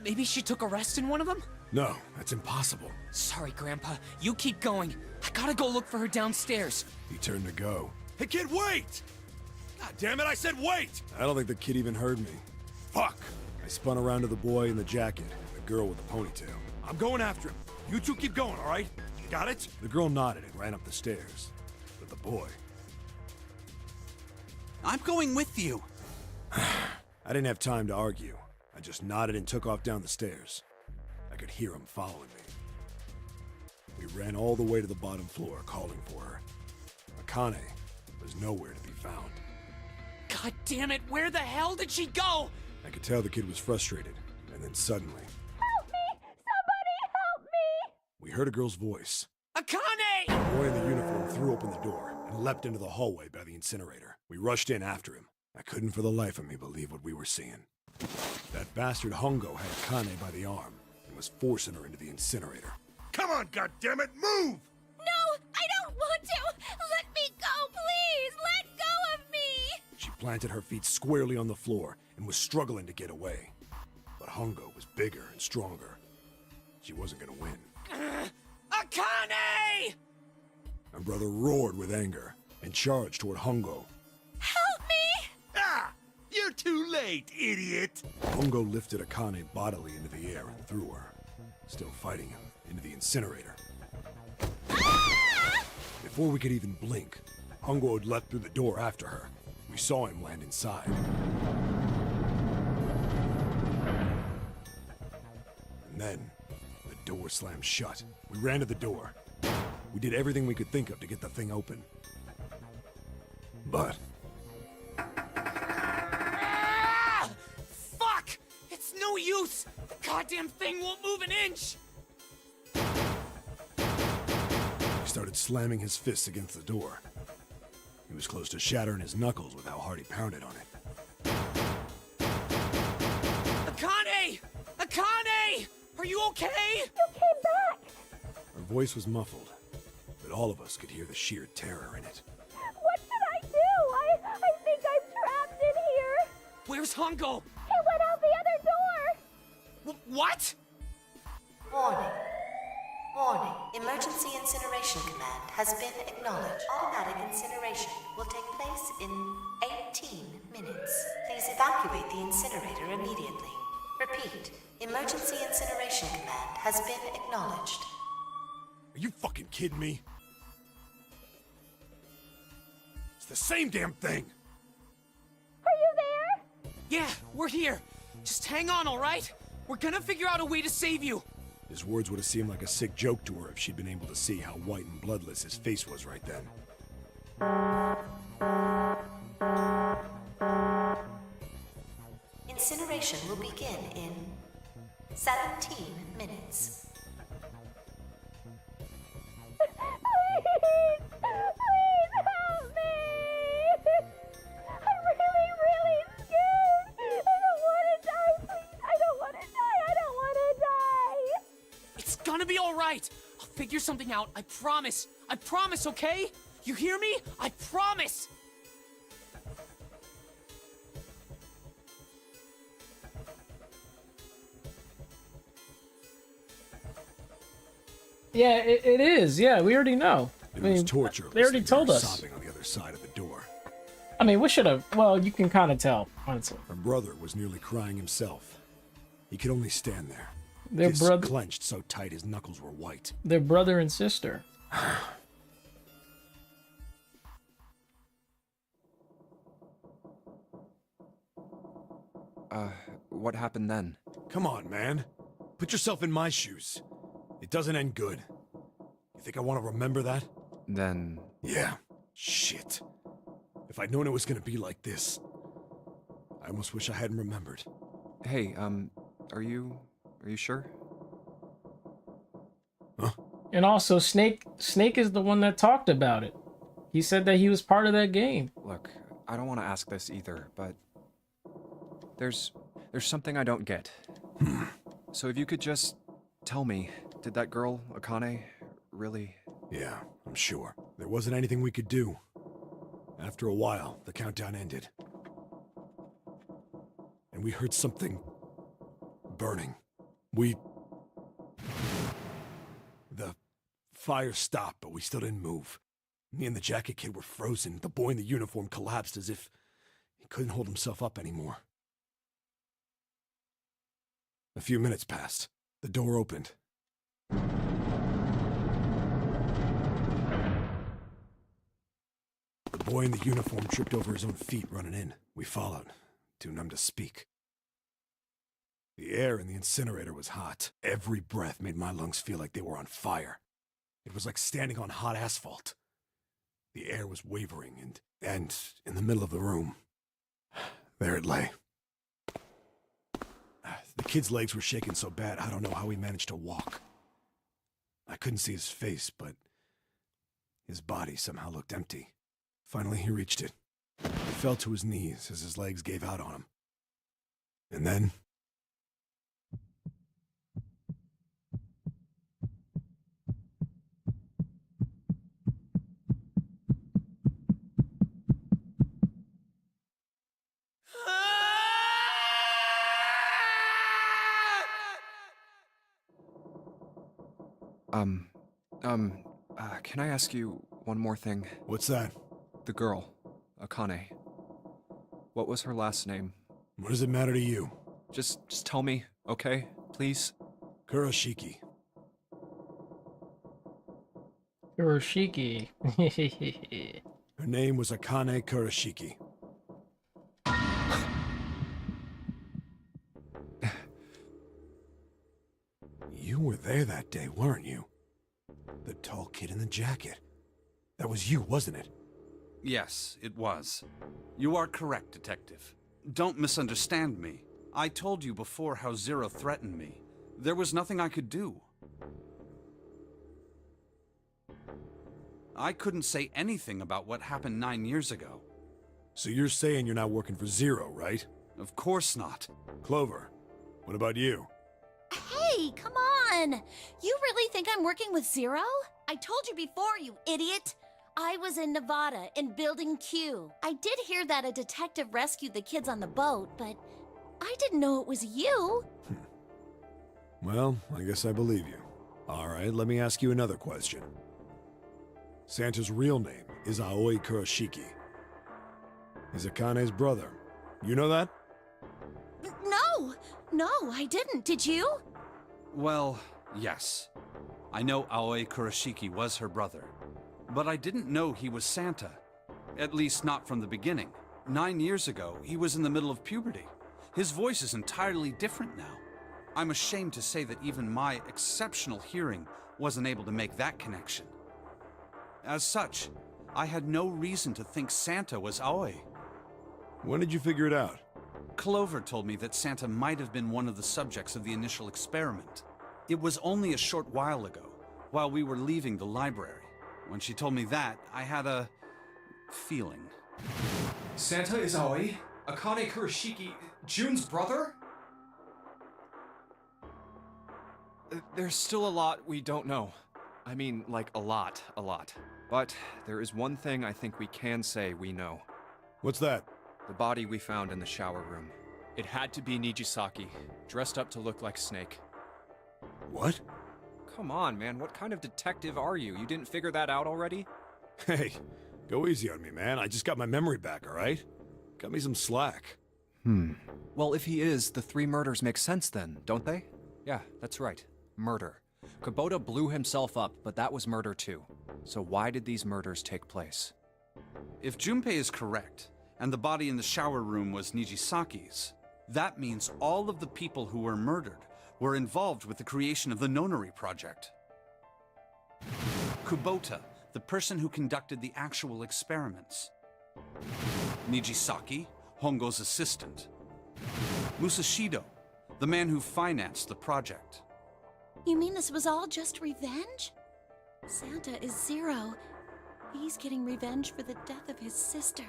Maybe she took a rest in one of them? No, that's impossible. Sorry, Grandpa. You keep going. I gotta go look for her downstairs. He turned to go. Hey, kid, wait! God damn it, I said wait! I don't think the kid even heard me. Fuck! I spun around to the boy in the jacket and the girl with the ponytail. I'm going after him. You two keep going, all right? You got it? The girl nodded and ran up the stairs. But the boy... I'm going with you. I didn't have time to argue. I just nodded and took off down the stairs. I could hear him following me. We ran all the way to the bottom floor, calling for her. Akane was nowhere to be found. God damn it, where the hell did she go? I could tell the kid was frustrated, and then suddenly... Help me! Somebody help me! We heard a girl's voice. Akane! The boy in the uniform threw open the door and leapt into the hallway by the incinerator. We rushed in after him. I couldn't for the life of me believe what we were seeing. That bastard Hongo had Akane by the arm and was forcing her into the incinerator. Come on, goddammit, move! No, I don't want to! Let me go, please! Let go of me! She planted her feet squarely on the floor and was struggling to get away. But Hongo was bigger and stronger. She wasn't gonna win. Akane! My brother roared with anger and charged toward Hongo. Help me! Ah! You're too late, idiot! Hongo lifted Akane bodily into the air and threw her, still fighting him, into the incinerator. Ah! Before we could even blink, Hongo had leapt through the door after her. We saw him land inside. And then, the door slammed shut. We ran to the door. We did everything we could think of to get the thing open. But... Ah! Fuck! It's no use! The goddamn thing won't move an inch! he started slamming his fists against the door. He was close to shattering his knuckles with how hard he pounded on it. Akane! Akane! Are you okay? You came back! Her voice was muffled, but all of us could hear the sheer terror in it. What should I do? I think I'm trapped in here! Where's Hongo? He went out the other door! What? Warning. Warning. Emergency incineration command has been acknowledged. Automatic incineration will take place in 18 minutes. Please evacuate the incinerator immediately. Repeat. Emergency incineration command has been acknowledged. Are you fucking kidding me? It's the same damn thing! Are you there? Yeah, we're here. Just hang on, all right? We're gonna figure out a way to save you. His words would have seemed like a sick joke to her if she'd been able to see how white and bloodless his face was right then. Incineration will begin in 17 minutes. Please! Please help me! I'm really scared! I don't want to die, please! I don't want to die! I don't want to die! It's gonna be all right. I'll figure something out. I promise. I promise, okay? You hear me? I promise! Yeah, it is. Yeah, we already know. It was torture. They already told us. Sobbing on the other side of the door. I mean, we should have. Well, you can kind of tell, honestly. Her brother was nearly crying himself. He could only stand there. Their Fists brother, clenched so tight his knuckles were white. their brother and sister. What happened then? Come on, man. Put yourself in my shoes. It doesn't end good. You think I want to remember that? Then... Yeah. Shit. If I'd known it was gonna be like this, I almost wish I hadn't remembered. Hey, are you sure? Huh? And also, Snake is the one that talked about it. He said that he was part of that game. Look, I don't want to ask this either, but there's something I don't get. So if you could just tell me, did that girl, Akane, really... Yeah, I'm sure. There wasn't anything we could do. After a while, the countdown ended. And we heard something... burning. The fire stopped, but we still didn't move. Me and the jacket kid were frozen. The boy in the uniform collapsed as if he couldn't hold himself up anymore. A few minutes passed. The door opened. The boy in the uniform tripped over his own feet running in. We followed, too numb to speak. The air in the incinerator was hot. Every breath made my lungs feel like they were on fire. It was like standing on hot asphalt. The air was wavering, and in the middle of the room, there it lay. The kid's legs were shaking so bad, I don't know how he managed to walk. I couldn't see his face, but his body somehow looked empty. Finally, he reached it. He fell to his knees as his legs gave out on him. And then... Can I ask you one more thing? What's that? The girl, Akane. What was her last name? What does it matter to you? Just tell me, okay? Please? Kurashiki. Kuroshiki. Her name was Akane Kurashiki. You were there that day, weren't you? The tall kid in the jacket. That was you, wasn't it? Yes, it was. You are correct, Detective. Don't misunderstand me. I told you before how Zero threatened me. There was nothing I could do. I couldn't say anything about what happened 9 years ago. So you're saying you're not working for Zero, right? Of course not. Clover, what about you? Hey, come on! You really think I'm working with Zero? I told you before, you idiot! I was in Nevada, in Building Q. I did hear that a detective rescued the kids on the boat, but I didn't know it was you. Well, I guess I believe you. Alright, let me ask you another question. Santa's real name is Aoi Kurashiki. He's Akane's brother. You know that? No, I didn't. Did you? Well, yes. I know Aoi Kurashiki was her brother. But I didn't know he was Santa. At least not from the beginning. 9 years ago, he was in the middle of puberty. His voice is entirely different now. I'm ashamed to say that even my exceptional hearing wasn't able to make that connection. As such, I had no reason to think Santa was Aoi. When did you figure it out? Clover told me that Santa might have been one of the subjects of the initial experiment. It was only a short while ago, while we were leaving the library. When she told me that, I had a feeling. Santa is Aoi? Akane Kurashiki, June's brother? There's still a lot we don't know. I mean, like, a lot. But there is one thing I think we can say we know. What's that? The body we found in the shower room. It had to be Nijisaki, dressed up to look like Snake. What? Come on, man, what kind of detective are you? You didn't figure that out already? Hey, go easy on me, man. I just got my memory back, alright? Cut me some slack. Well, if he is, the 3 murders make sense then, don't they? Yeah, that's right. Murder. Kubota blew himself up, but that was murder too. So why did these murders take place? If Junpei is correct, and the body in the shower room was Nijisaki's, that means all of the people who were murdered were involved with the creation of the Nonary project. Kubota, the the person who conducted the actual experiments. Nijisaki, Hongo's assistant. Musashido, the man who financed the project. You mean this was all just revenge? Santa is Zero. He's getting revenge for the death of his sister.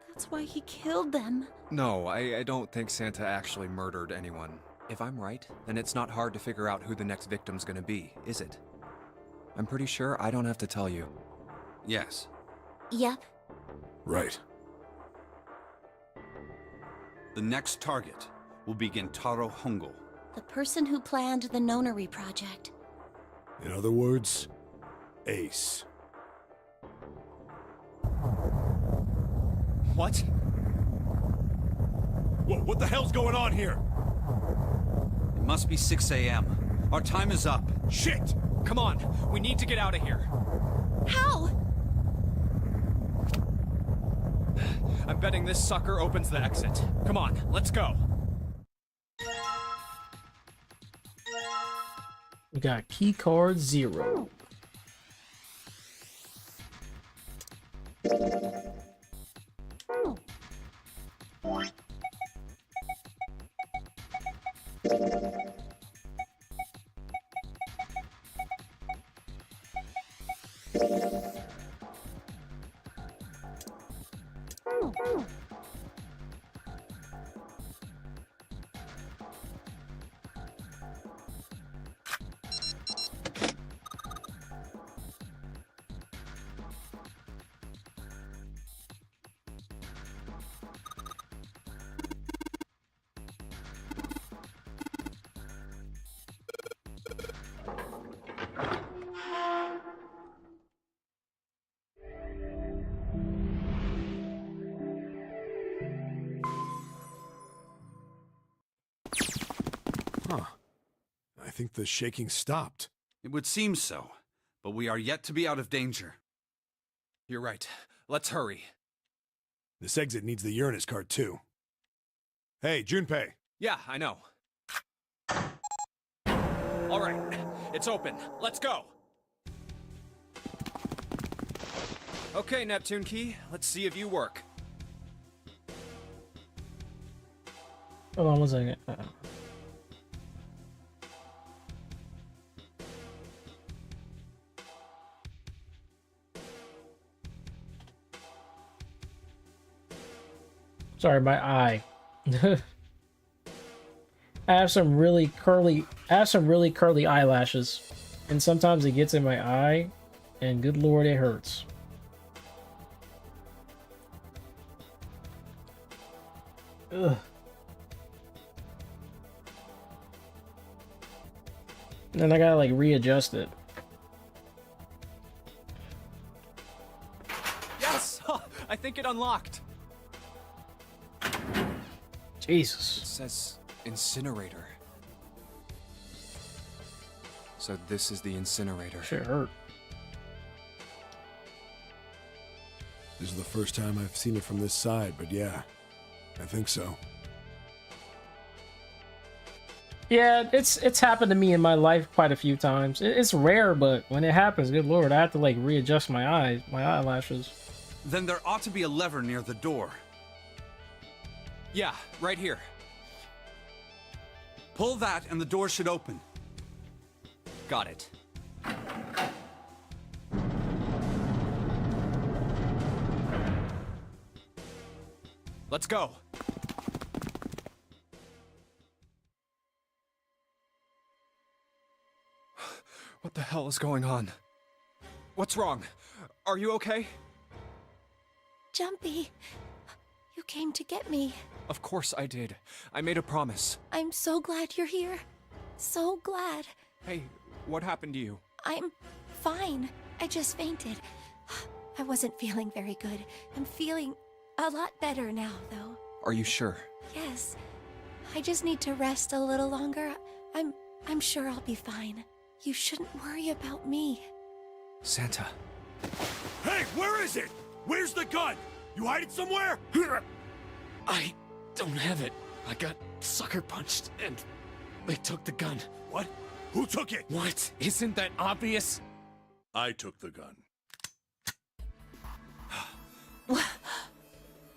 That's why he killed them. No, I don't think Santa actually murdered anyone. If I'm right, then it's not hard to figure out who the next victim's gonna be, is it? I'm pretty sure I don't have to tell you. Yes. Yep. Right. The next target will be Gentaro Hongo. The person who planned the Nonary project. In other words, Ace. What? Whoa, what the hell's going on here? It must be 6 a.m. Our time is up. Shit! Come on, we need to get out of here. How? I'm betting this sucker opens the exit. Come on, let's go. We got key card 0. Huh. I think the shaking stopped. It would seem so, but we are yet to be out of danger. You're right. Let's hurry. This exit needs the Uranus card, too. Hey, Junpei. Yeah, I know. All right, it's open. Let's go. Okay, Neptune Key, let's see if you work. Hold on one second. Sorry, my eye. I have some really curly eyelashes, and sometimes it gets in my eye, and good lord, it hurts. Ugh. And then I gotta like readjust it. Yes! I think it unlocked. Jesus. It says incinerator. So this is the incinerator. Shit hurt. This is the first time I've seen it from this side, but yeah, I think so. Yeah, it's happened to me in my life quite a few times. It's rare, but when it happens, good lord, I have to like readjust my eyes, my eyelashes. Then there ought to be a lever near the door. Yeah, right here. Pull that and the door should open. Got it. Let's go. What the hell is going on? What's wrong? Are you okay? Jumpy, you came to get me. Of course I did. I made a promise. I'm so glad you're here. So glad. Hey, what happened to you? I'm fine. I just fainted. I wasn't feeling very good. I'm feeling a lot better now, though. Are you sure? Yes. I just need to rest a little longer. I'm sure I'll be fine. You shouldn't worry about me. Santa. Hey, where is it? Where's the gun? You hide it somewhere? I don't have it. I got sucker punched and they took the gun. What? Who took it? What? Isn't that obvious? I took the gun.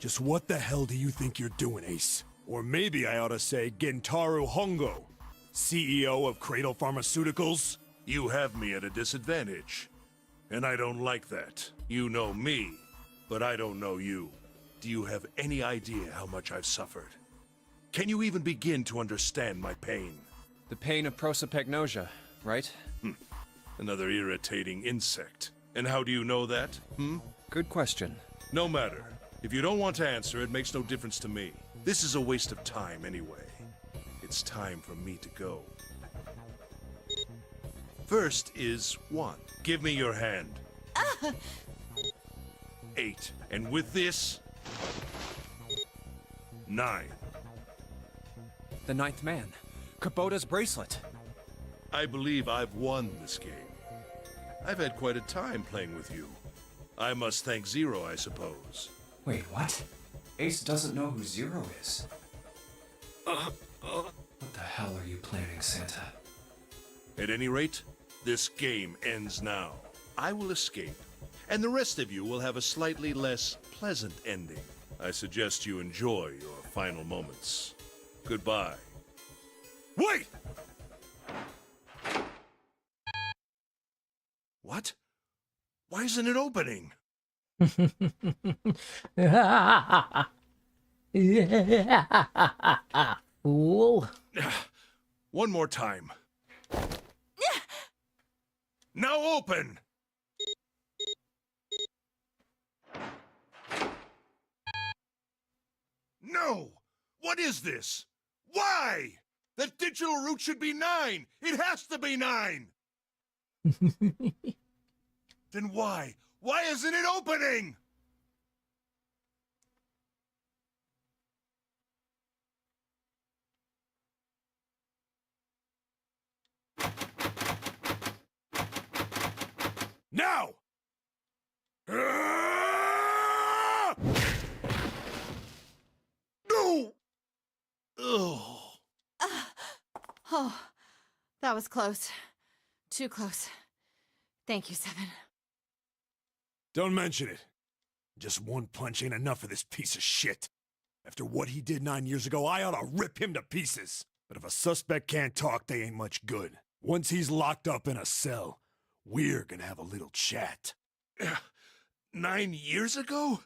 Just what the hell do you think you're doing, Ace? Or maybe I ought to say Gentaro Hongo, CEO of Cradle Pharmaceuticals? You have me at a disadvantage. And I don't like that. You know me, but I don't know you. Do you have any idea how much I've suffered? Can you even begin to understand my pain? The pain of prosopagnosia, right? Another irritating insect. And how do you know that? Good question. No matter. If you don't want to answer, it makes no difference to me. This is a waste of time anyway. It's time for me to go. First is 1. Give me your hand. 8. And with this... 9. The 9th man. Kubota's bracelet. I believe I've won this game. I've had quite a time playing with you. I must thank Zero, I suppose. Wait, what? Ace doesn't know who Zero is. What the hell are you planning, Santa? At any rate, this game ends now. I will escape, and the rest of you will have a slightly less pleasant ending. I suggest you enjoy your final moments. Goodbye. Wait! What? Why isn't it opening? Fool. One more time. Now open! No! What is this? Why? That digital route should be 9! It has to be 9! Then why? Why isn't it opening? Now! No! Oh. Oh, that was close. Too close. Thank you, Seven. Don't mention it. Just one punch ain't enough for this piece of shit. After what he did 9 years ago, I ought to rip him to pieces. But if a suspect can't talk, they ain't much good. Once he's locked up in a cell, we're gonna have a little chat. 9 years ago?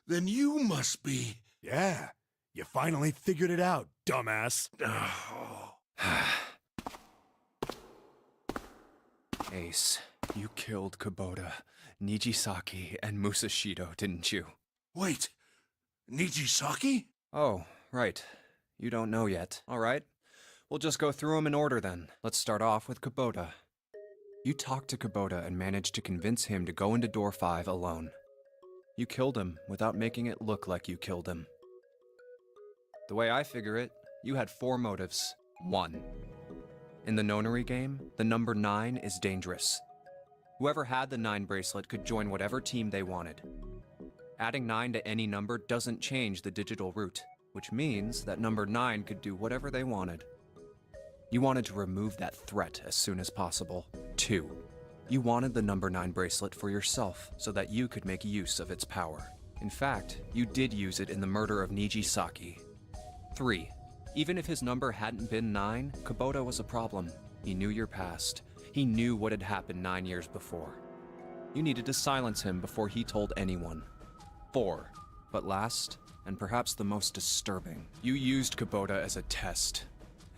Then you must be... Yeah, you finally figured it out, dumbass. Ace, you killed Kubota, Nijisaki, and Musashido, didn't you? Wait, Nijisaki? Oh, right. You don't know yet. All right. We'll just go through them in order then. Let's start off with Kubota. You talked to Kubota and managed to convince him to go into door 5 alone. You killed him without making it look like you killed him. The way I figure it, you had 4 motives. 1. In the Nonary game, the number 9 is dangerous. Whoever had the 9 bracelet could join whatever team they wanted. Adding 9 to any number doesn't change the digital route, which means that number 9 could do whatever they wanted. You wanted to remove that threat as soon as possible. 2. You wanted the number 9 bracelet for yourself so that you could make use of its power. In fact, you did use it in the murder of Nijisaki. 3. Even if his number hadn't been 9, Kubota was a problem. He knew your past. He knew what had happened 9 years before. You needed to silence him before he told anyone. 4. But last, and perhaps the most disturbing, you used Kubota as a test.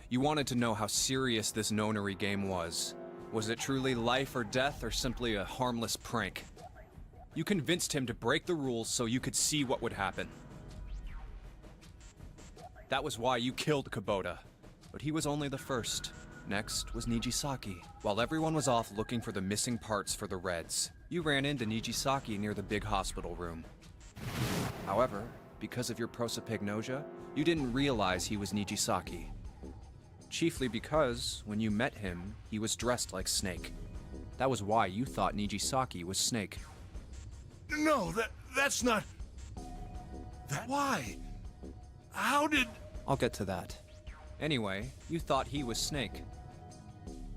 You wanted to know how serious this Nonary game was. Was it truly life or death, or simply a harmless prank? You convinced him to break the rules so you could see what would happen. That was why you killed Kubota. But he was only the first. Next was Nijisaki. While everyone was off looking for the missing parts for the Reds, you ran into Nijisaki near the big hospital room. However, because of your prosopagnosia, you didn't realize he was Nijisaki. Chiefly because, when you met him, he was dressed like Snake. That was why you thought Nijisaki was Snake. No, that's not... Why? How did... I'll get to that. Anyway, you thought he was Snake.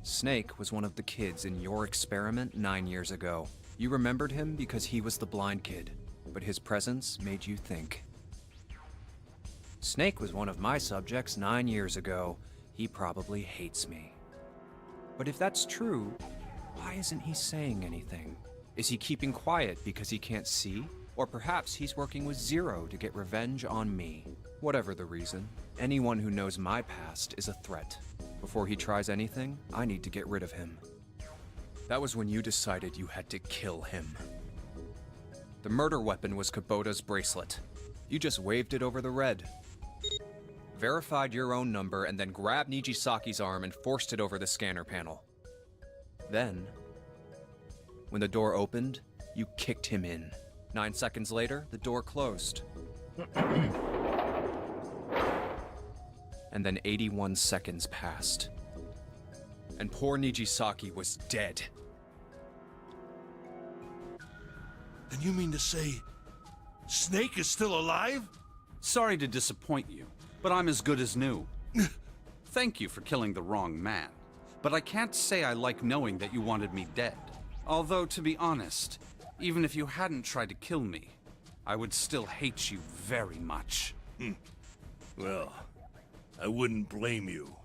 Snake was one of the kids in your experiment 9 years ago. You remembered him because he was the blind kid, but his presence made you think. Snake was one of my subjects 9 years ago. He probably hates me. But if that's true, why isn't he saying anything? Is he keeping quiet because he can't see? Or perhaps he's working with Zero to get revenge on me. Whatever the reason, anyone who knows my past is a threat. Before he tries anything, I need to get rid of him. That was when you decided you had to kill him. The murder weapon was Kubota's bracelet. You just waved it over the red. Verified your own number and then grabbed Nijisaki's arm and forced it over the scanner panel. Then, when the door opened, you kicked him in. 9 seconds later, the door closed. And then 81 seconds passed. And poor Nijisaki was dead. Then you mean to say Snake is still alive? Sorry to disappoint you, but I'm as good as new. Thank you for killing the wrong man, but I can't say I like knowing that you wanted me dead. Although, to be honest, even if you hadn't tried to kill me, I would still hate you very much. Well, I wouldn't blame you.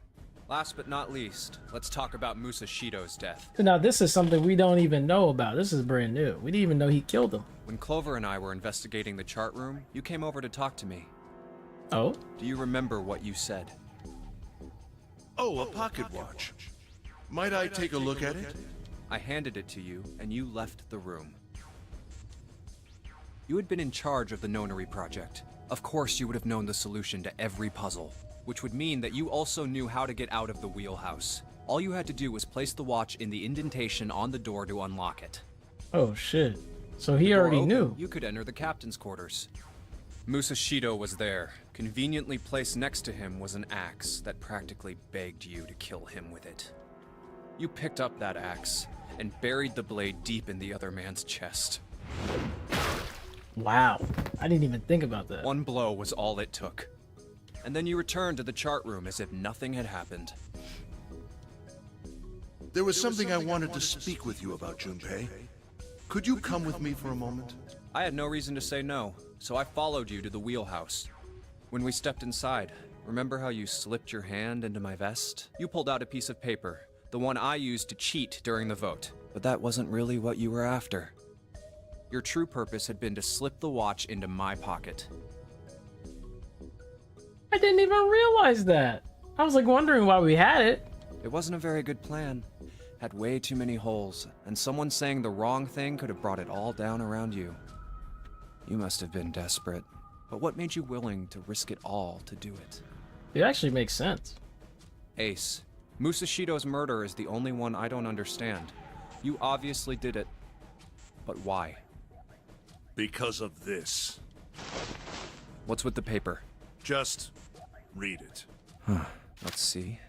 Last but not least, let's talk about Musashido's death. Now this is something we don't even know about. This is brand new. We didn't even know he killed him. When Clover and I were investigating the chart room, you came over to talk to me. Oh? Do you remember what you said? Oh, a pocket watch. Might I take a look at it? I handed it to you, and you left the room. You had been in charge of the Nonary project. Of course you would have known the solution to every puzzle, which would mean that you also knew how to get out of the wheelhouse. All you had to do was place the watch in the indentation on the door to unlock it. Oh shit. So he already knew. You could enter the captain's quarters. Musashido was there. Conveniently placed next to him was an axe that practically begged you to kill him with it. You picked up that axe and buried the blade deep in the other man's chest. Wow. I didn't even think about that. One blow was all it took. And then you returned to the chart room as if nothing had happened. There was something I wanted to speak with you about, Junpei. Could you come with me for a moment? I had no reason to say no, so I followed you to the wheelhouse. When we stepped inside, remember how you slipped your hand into my vest? You pulled out a piece of paper, the one I used to cheat during the vote. But that wasn't really what you were after. Your true purpose had been to slip the watch into my pocket. I didn't even realize that. I was like wondering why we had it. It wasn't a very good plan. Had way too many holes, and someone saying the wrong thing could have brought it all down around you. You must have been desperate. But what made you willing to risk it all to do it? It actually makes sense. Ace, Musashido's murder is the only one I don't understand. You obviously did it. But why? Because of this. What's with the paper? Just read it. Let's see.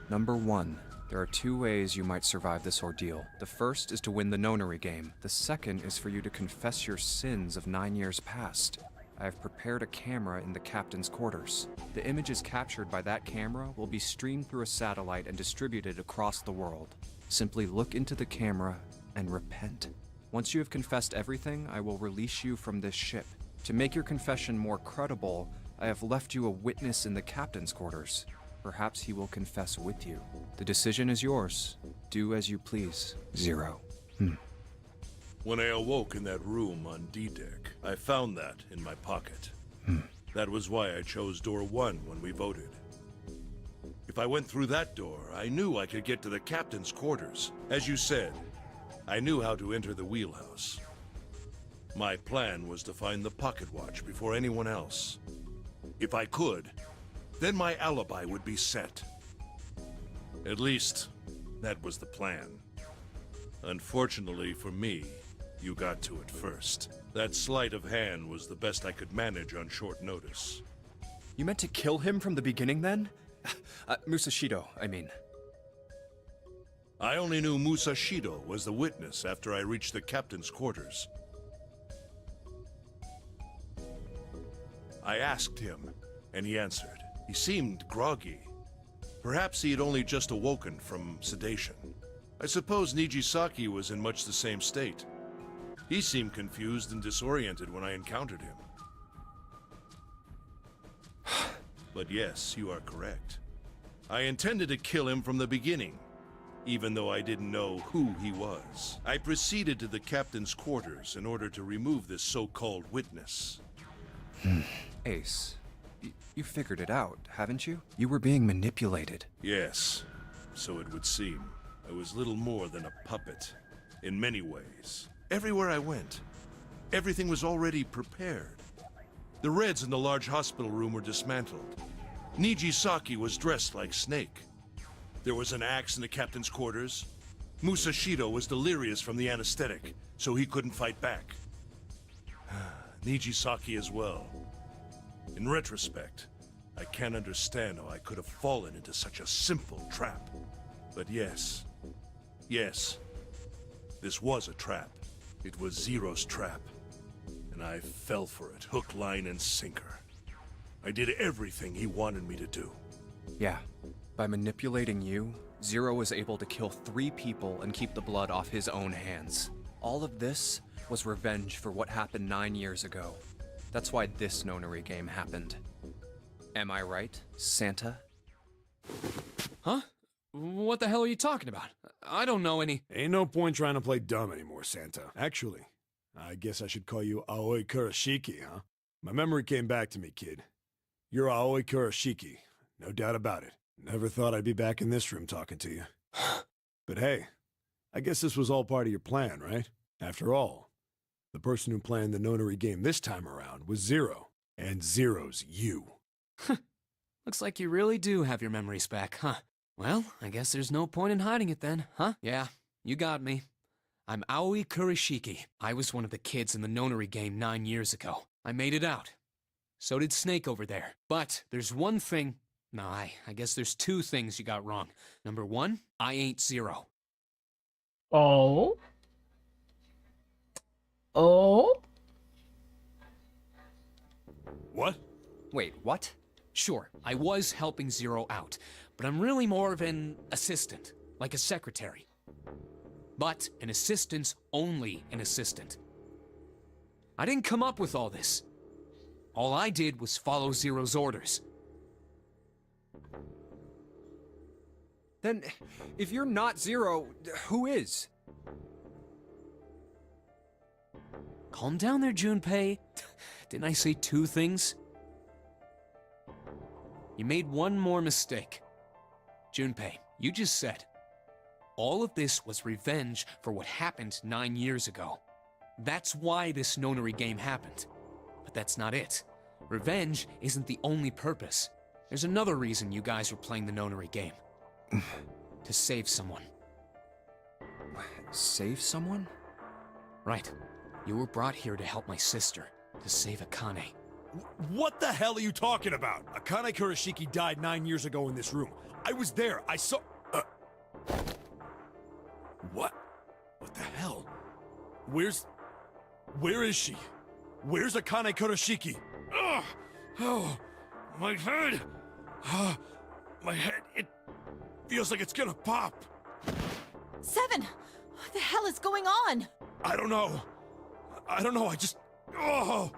Number 1. There are 2 ways you might survive this ordeal. The first is to win the Nonary game. The second is for you to confess your sins of 9 years past. I have prepared a camera in the captain's quarters. The images captured by that camera will be streamed through a satellite and distributed across the world. Simply look into the camera and repent. Once you have confessed everything, I will release you from this ship. To make your confession more credible, I have left you a witness in the captain's quarters. Perhaps he will confess with you. The decision is yours. Do as you please. Zero. When I awoke in that room on D-Deck, I found that in my pocket. That was why I chose door 1 when we voted. If I went through that door, I knew I could get to the captain's quarters. As you said, I knew how to enter the wheelhouse. My plan was to find the pocket watch before anyone else. If I could, then my alibi would be set. At least, that was the plan. Unfortunately for me, you got to it first. That sleight of hand was the best I could manage on short notice. You meant to kill him from the beginning then? Musashido, I mean. I only knew Musashido was the witness after I reached the captain's quarters. I asked him, and he answered. He seemed groggy. Perhaps he had only just awoken from sedation. I suppose Nijisaki was in much the same state. He seemed confused and disoriented when I encountered him. But yes, you are correct. I intended to kill him from the beginning, even though I didn't know who he was. I proceeded to the captain's quarters in order to remove this so-called witness. Ace, you figured it out, haven't you? You were being manipulated. Yes, so it would seem. I was little more than a puppet, in many ways. Everywhere I went, everything was already prepared. The Reds in the large hospital room were dismantled. Nijisaki was dressed like Snake. There was an axe in the captain's quarters. Musashido was delirious from the anesthetic, so he couldn't fight back. Nijisaki as well. In retrospect, I can't understand how I could have fallen into such a simple trap. But yes, this was a trap. It was Zero's trap. And I fell for it, hook, line, and sinker. I did everything he wanted me to do. Yeah. By manipulating you, Zero was able to kill 3 people and keep the blood off his own hands. All of this was revenge for what happened 9 years ago. That's why this Nonary game happened. Am I right, Santa? Huh? What the hell are you talking about? I don't know any... Ain't no point trying to play dumb anymore, Santa. Actually, I guess I should call you Aoi Kurashiki, huh? My memory came back to me, kid. You're Aoi Kurashiki, no doubt about it. Never thought I'd be back in this room talking to you. But hey, I guess this was all part of your plan, right? After all, the person who planned the Nonary game this time around was Zero, and Zero's you. Looks like you really do have your memories back, huh? Well, I guess there's no point in hiding it then, huh? Yeah, you got me. I'm Aoi Kurashiki. I was one of the kids in the Nonary game 9 years ago. I made it out. So did Snake over there. But there's one thing... No, I guess there's 2 things you got wrong. Number 1, I ain't Zero. Oh? Oh? What? Wait, what? Sure, I was helping Zero out, but I'm really more of an assistant, like a secretary. But an assistant's only an assistant. I didn't come up with all this. All I did was follow Zero's orders. Then, if you're not Zero, who is? Calm down there, Junpei. Didn't I say 2 things? You made one more mistake. Junpei, you just said, all of this was revenge for what happened 9 years ago. That's why this Nonary game happened. But that's not it. Revenge isn't the only purpose. There's another reason you guys were playing the Nonary game. To save someone. Save someone? Right. You were brought here to help my sister, to save Akane. What the hell are you talking about? Akane Kurashiki died 9 years ago in this room. I was there. I saw... What? What the hell? Where is she? Where's Akane Kurashiki? Ugh! Oh, my head! My head, it feels like it's gonna pop. 7! What the hell is going on? I don't know. I just... Oh!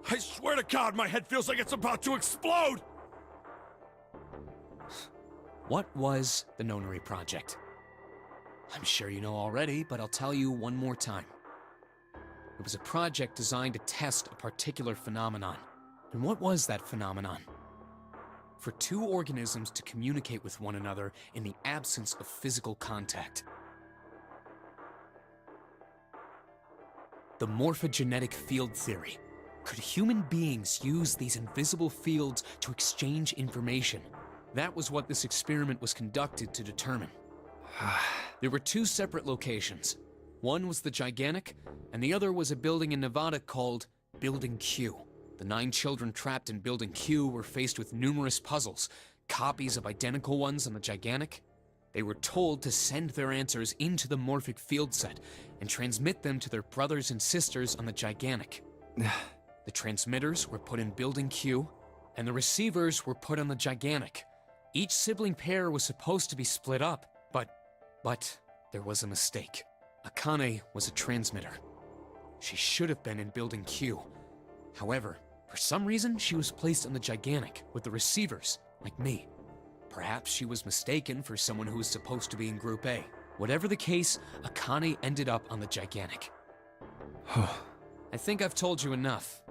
I swear to God, my head feels like it's about to explode! What was the Nonary Project? I'm sure you know already, but I'll tell you one more time. It was a project designed to test a particular phenomenon. And what was that phenomenon? For 2 organisms to communicate with one another in the absence of physical contact. The morphogenetic field theory. Could human beings use these invisible fields to exchange information? That was what this experiment was conducted to determine. There were 2 separate locations. One was the Gigantic, and the other was a building in Nevada called Building Q. The 9 children trapped in Building Q were faced with numerous puzzles, copies of identical ones on the Gigantic. They were told to send their answers into the morphic field set and transmit them to their brothers and sisters on the Gigantic. The transmitters were put in Building Q, and the receivers were put on the Gigantic. Each sibling pair was supposed to be split up, but there was a mistake. Akane was a transmitter. She should have been in Building Q. However, for some reason, she was placed on the Gigantic with the receivers, like me. Perhaps she was mistaken for someone who was supposed to be in Group A. Whatever the case, Akane ended up on the Gigantic. I think I've told you enough.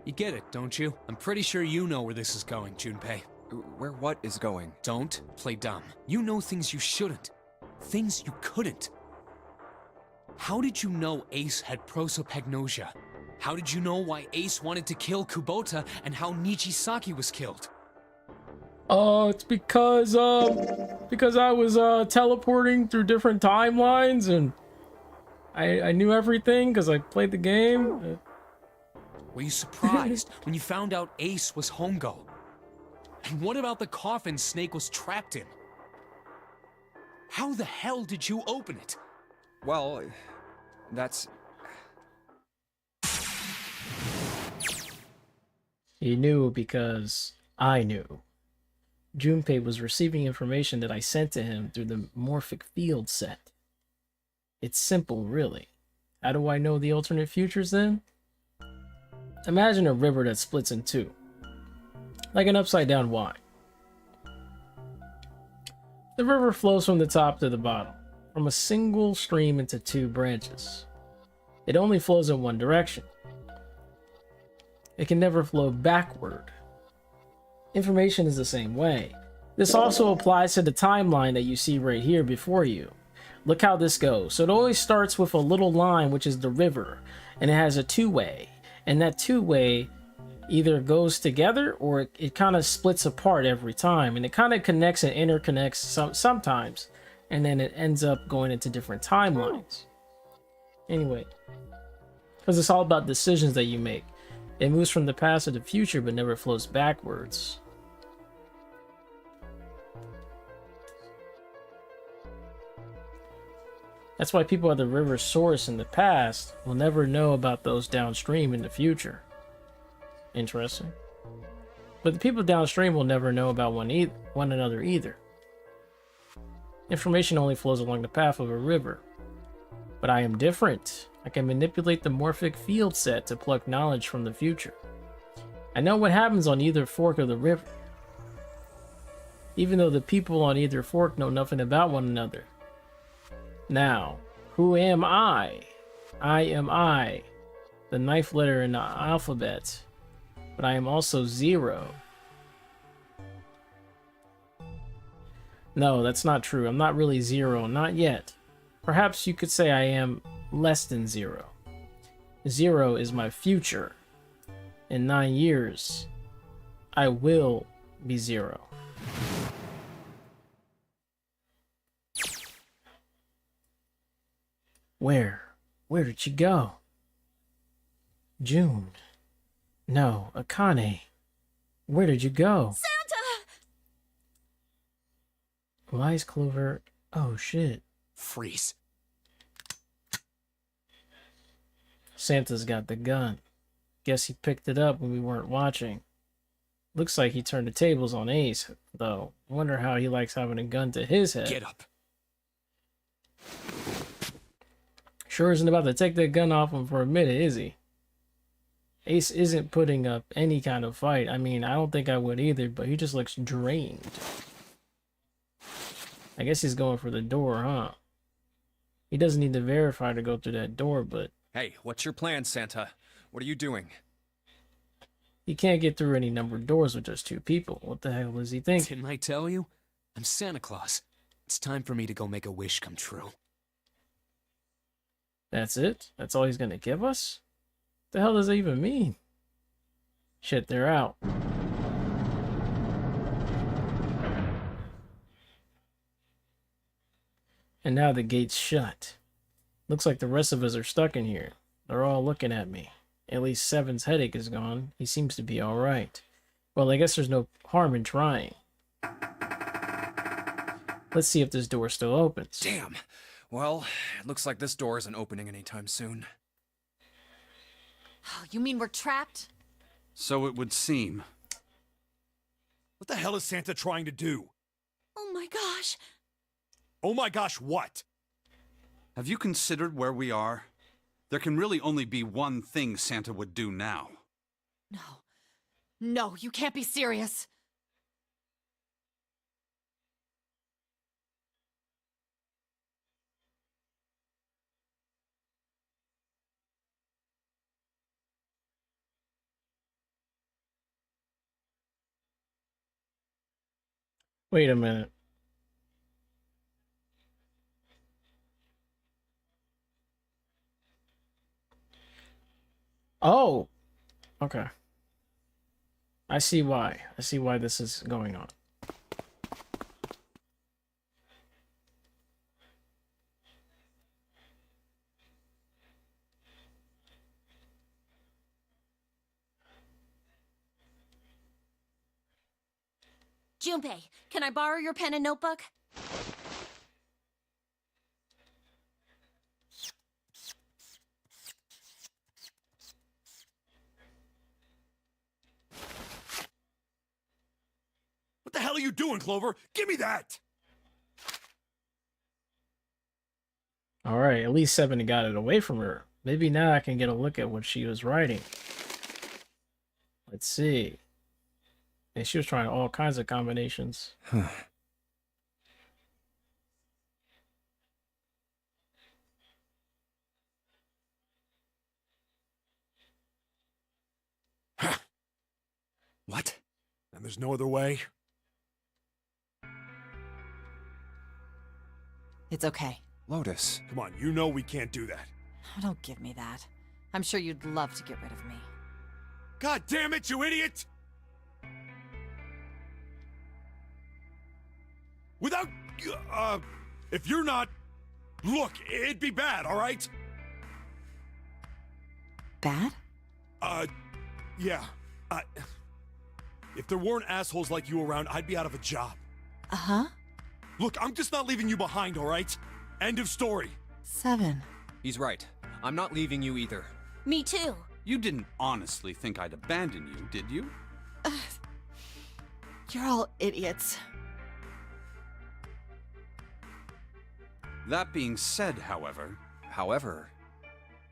You get it, don't you? I'm pretty sure you know where this is going, Junpei. Where what is going? Don't play dumb. You know things you shouldn't. Things you couldn't. How did you know Ace had prosopagnosia? How did you know why Ace wanted to kill Kubota and how Nijisaki was killed? It's because I was teleporting through different timelines and I knew everything because I played the game. Were you surprised when you found out Ace was Hongo? And what about the coffin Snake was trapped in? How the hell did you open it? Well, that's... He knew because I knew. Junpei was receiving information that I sent to him through the morphic field set. It's simple, really. How do I know the alternate futures then? Imagine a river that splits in two, like an upside down Y. The river flows from the top to the bottom, from a single stream into two branches. It only flows in one direction. It can never flow backward. Information is the same way. This also applies to the timeline that you see right here before you. Look how this goes. So it always starts with a little line, which is the river, and it has a two-way. And that two-way either goes together or it kind of splits apart every time. And it kind of connects and interconnects sometimes. And then it ends up going into different timelines. Anyway, because it's all about decisions that you make. It moves from the past to the future, but never flows backwards. That's why people at the river's source in the past will never know about those downstream in the future. Interesting. But the people downstream will never know about one another either. Information only flows along the path of a river. But I am different. I can manipulate the morphic field set to pluck knowledge from the future. I know what happens on either fork of the river. Even though the people on either fork know nothing about one another. Now, who am I? I am I, the ninth letter in the alphabet. But I am also 0. No, that's not true. I'm not really 0, not yet. Perhaps you could say I am less than 0. 0 is my future. In 9 years, I will be 0. Where? Where did she go? June. No, Akane. Where did you go? Santa! Wise Clover. Oh shit. Freeze. Santa's got the gun. Guess he picked it up when we weren't watching. Looks like he turned the tables on Ace, though. Wonder how he likes having a gun to his head. Get up. Sure isn't about to take that gun off him for a minute, is he? Ace isn't putting up any kind of fight. I mean, I don't think I would either, but he just looks drained. I guess he's going for the door, huh? He doesn't need to verify to go through that door, but... Hey, what's your plan, Santa? What are you doing? He can't get through any numbered doors with just 2 people. What the hell is he thinking? Didn't I tell you? I'm Santa Claus. It's time for me to go make a wish come true. That's it? That's all he's gonna give us? What the hell does that even mean? Shit, they're out. And now the gate's shut. Looks like the rest of us are stuck in here. They're all looking at me. At least Seven's headache is gone. He seems to be alright. Well, I guess there's no harm in trying. Let's see if this door still opens. Damn. Well, it looks like this door isn't opening anytime soon. Oh, you mean we're trapped? So it would seem. What the hell is Santa trying to do? Oh my gosh. Oh my gosh, what? Have you considered where we are? There can really only be one thing Santa would do now. No. No, you can't be serious. Wait a minute. Oh, okay. I see why. I see why this is going on. Junpei, can I borrow your pen and notebook? What the hell are you doing, Clover? Give me that! All right, at least 70 got it away from her. Maybe now I can get a look at what she was writing. Let's see. And she was trying all kinds of combinations. What? And there's no other way? It's okay. Lotus. Come on, you know we can't do that. Oh, don't give me that. I'm sure you'd love to get rid of me. God damn it, you idiot! Without... if you're not... Look, it'd be bad, all right? Bad? Yeah. If there weren't assholes like you around, I'd be out of a job. Uh-huh. Look, I'm just not leaving you behind, all right? End of story. 7. He's right. I'm not leaving you either. Me too. You didn't honestly think I'd abandon you, did you? You're all idiots. That being said, however,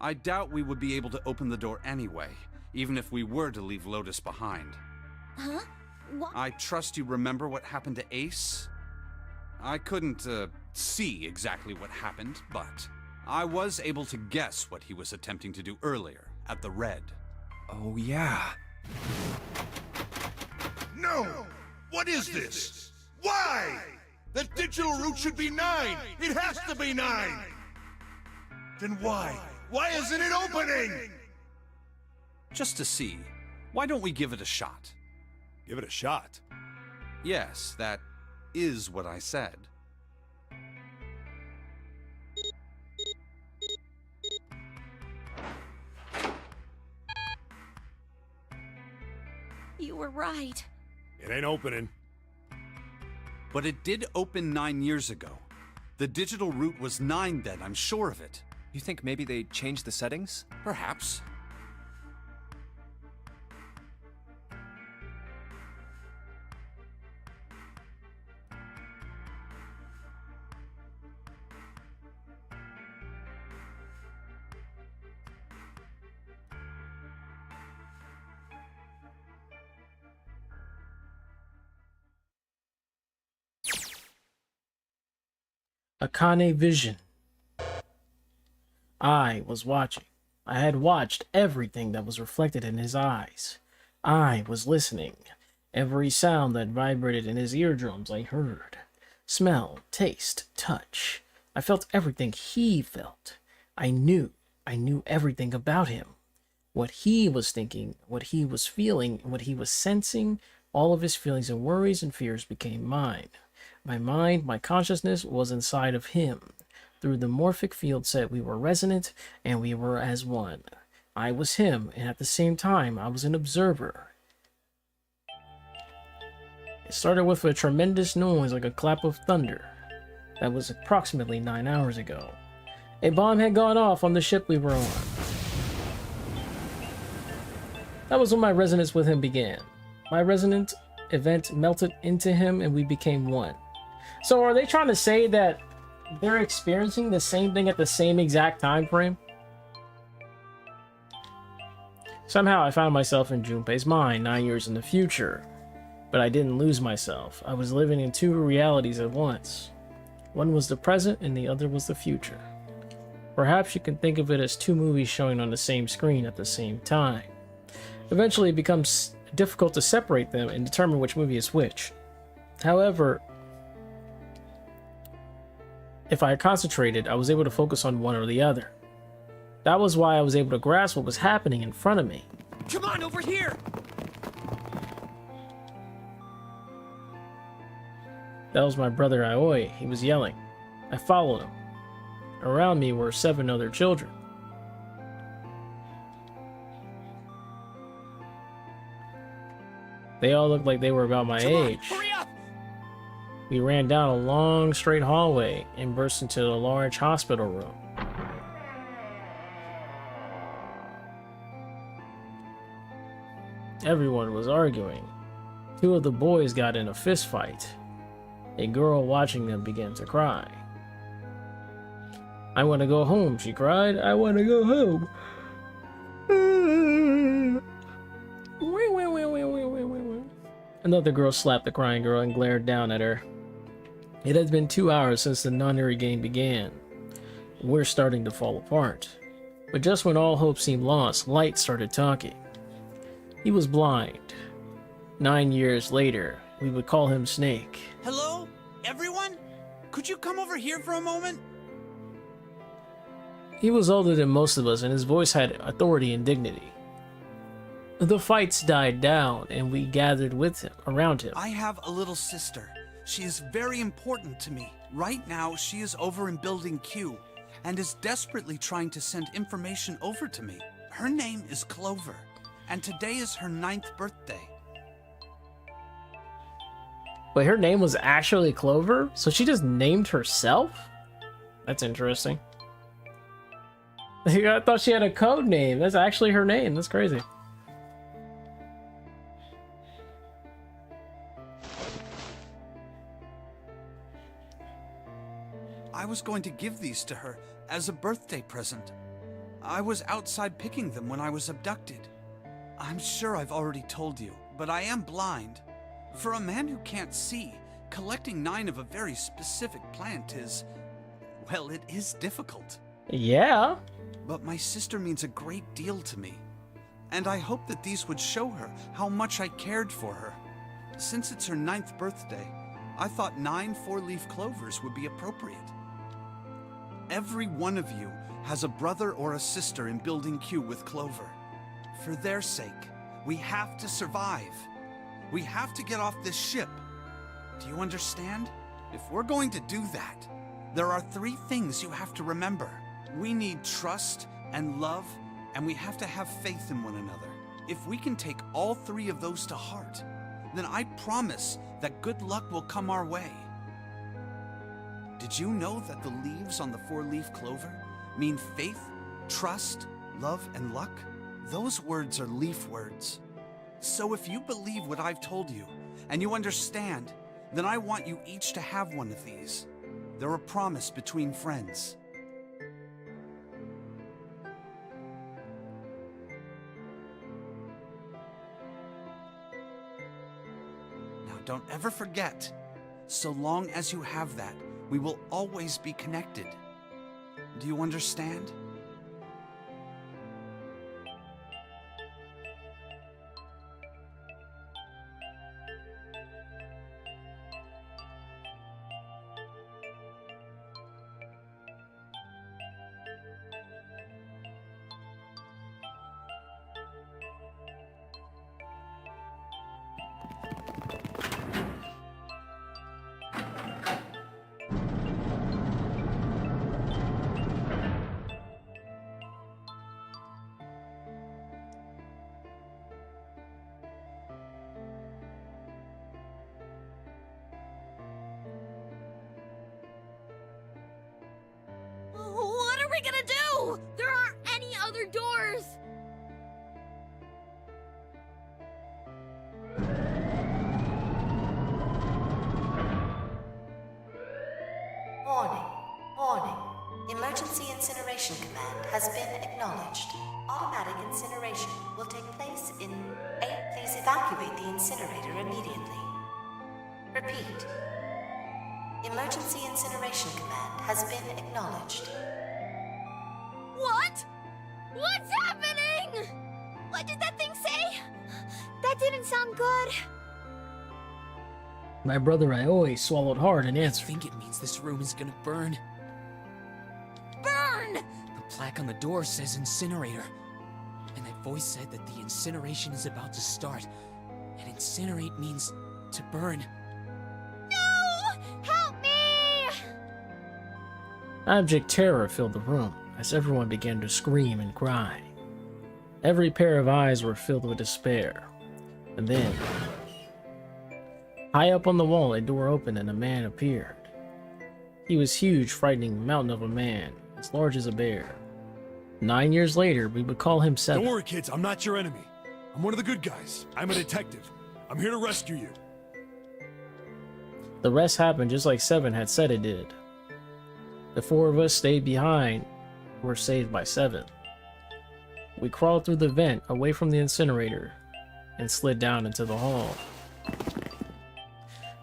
I doubt we would be able to open the door anyway, even if we were to leave Lotus behind. Huh? What? I trust you remember what happened to Ace? I couldn't, see exactly what happened, but I was able to guess what he was attempting to do earlier at the Red. Oh, yeah. No! What is this? Why? The digital route should be 9! It has to be 9! Then why? Why isn't it opening? Just to see, why don't we give it a shot? Give it a shot. Yes, that is what I said. You were right. It ain't opening. But it did open 9 years ago. The digital route was 9 then, I'm sure of it. You think maybe they changed the settings? Perhaps. Akane vision. I was watching. I had watched everything that was reflected in his eyes. I was listening. Every sound that vibrated in his eardrums I heard. Smell, taste, touch. I felt everything he felt. I knew everything about him. What he was thinking, what he was feeling, what he was sensing, all of his feelings and worries and fears became mine. My mind, my consciousness was inside of him. Through the morphic field set, we were resonant and we were as one. I was him, and at the same time, I was an observer. It started with a tremendous noise like a clap of thunder. That was approximately 9 hours ago. A bomb had gone off on the ship we were on. That was when my resonance with him began. My resonant event melted into him and we became one. So are they trying to say that they're experiencing the same thing at the same exact time frame? Somehow I found myself in Junpei's mind 9 years in the future. But I didn't lose myself. I was living in two realities at once. One was the present and the other was the future. Perhaps you can think of it as two movies showing on the same screen at the same time. Eventually it becomes difficult to separate them and determine which movie is which. However, if I concentrated, I was able to focus on one or the other. That was why I was able to grasp what was happening in front of me. Come on, over here! That was my brother Aoi. He was yelling. I followed him. Around me were 7 other children. They all looked like they were about my age. Hurry up! We ran down a long, straight hallway and burst into a large hospital room. Everyone was arguing. 2 of the boys got in a fist fight. A girl watching them began to cry. I want to go home, she cried. I want to go home. Another girl slapped the crying girl and glared down at her. It had been 2 hours since the Nonary game began. We're starting to fall apart. But just when all hope seemed lost, Light started talking. He was blind. 9 years later, we would call him Snake. Hello? Everyone? Could you come over here for a moment? He was older than most of us, and his voice had authority and dignity. The fights died down, and we gathered with him, around him. I have a little sister. She is very important to me. Right now, she is over in Building Q, and is desperately trying to send information over to me. Her name is Clover, and today is her 9th birthday. But her name was actually Clover? So she just named herself? That's interesting. I thought she had a code name. That's actually her name. That's crazy. I was going to give these to her as a birthday present. I was outside picking them when I was abducted. I'm sure I've already told you, but I am blind. For a man who can't see, collecting 9 of a very specific plant is, well, it is difficult. Yeah. But my sister means a great deal to me, and I hope that these would show her how much I cared for her. Since it's her 9th birthday, I thought 9 4-leaf clovers would be appropriate. Every one of you has a brother or a sister in Building Q with Clover. For their sake, we have to survive. We have to get off this ship. Do you understand? If we're going to do that, there are 3 things you have to remember. We need trust and love, and we have to have faith in one another. If we can take all 3 of those to heart, then I promise that good luck will come our way. Did you know that the leaves on the 4-leaf clover mean faith, trust, love, and luck? Those words are leaf words. So if you believe what I've told you, and you understand, then I want you each to have one of these. They're a promise between friends. Now don't ever forget, so long as you have that, we will always be connected. Do you understand? What are we gonna do? There aren't any other doors. Warning. Warning. Emergency Incineration Command has been acknowledged. Automatic incineration will take place in 8. Please evacuate the incinerator immediately. Repeat. Emergency incineration command has been acknowledged. What? What's happening? What did that thing say? That didn't sound good. My brother, I always swallowed hard and I answered. think it means this room is gonna burn. Burn! The plaque on the door says incinerator. And that voice said that the incineration is about to start. And incinerate means to burn. No! Help me! Abject terror filled the room as everyone began to scream and cry. Every pair of eyes were filled with despair. And then, high up on the wall, a door opened and a man appeared. He was huge, frightening mountain of a man, as large as a bear. 9 years later, we would call him Seven. Don't worry, kids. I'm not your enemy. I'm one of the good guys. I'm a detective. I'm here to rescue you. The rest happened just like Seven had said it did. The 4 of us stayed behind, were saved by Seven. We crawled through the vent away from the incinerator and slid down into the hall.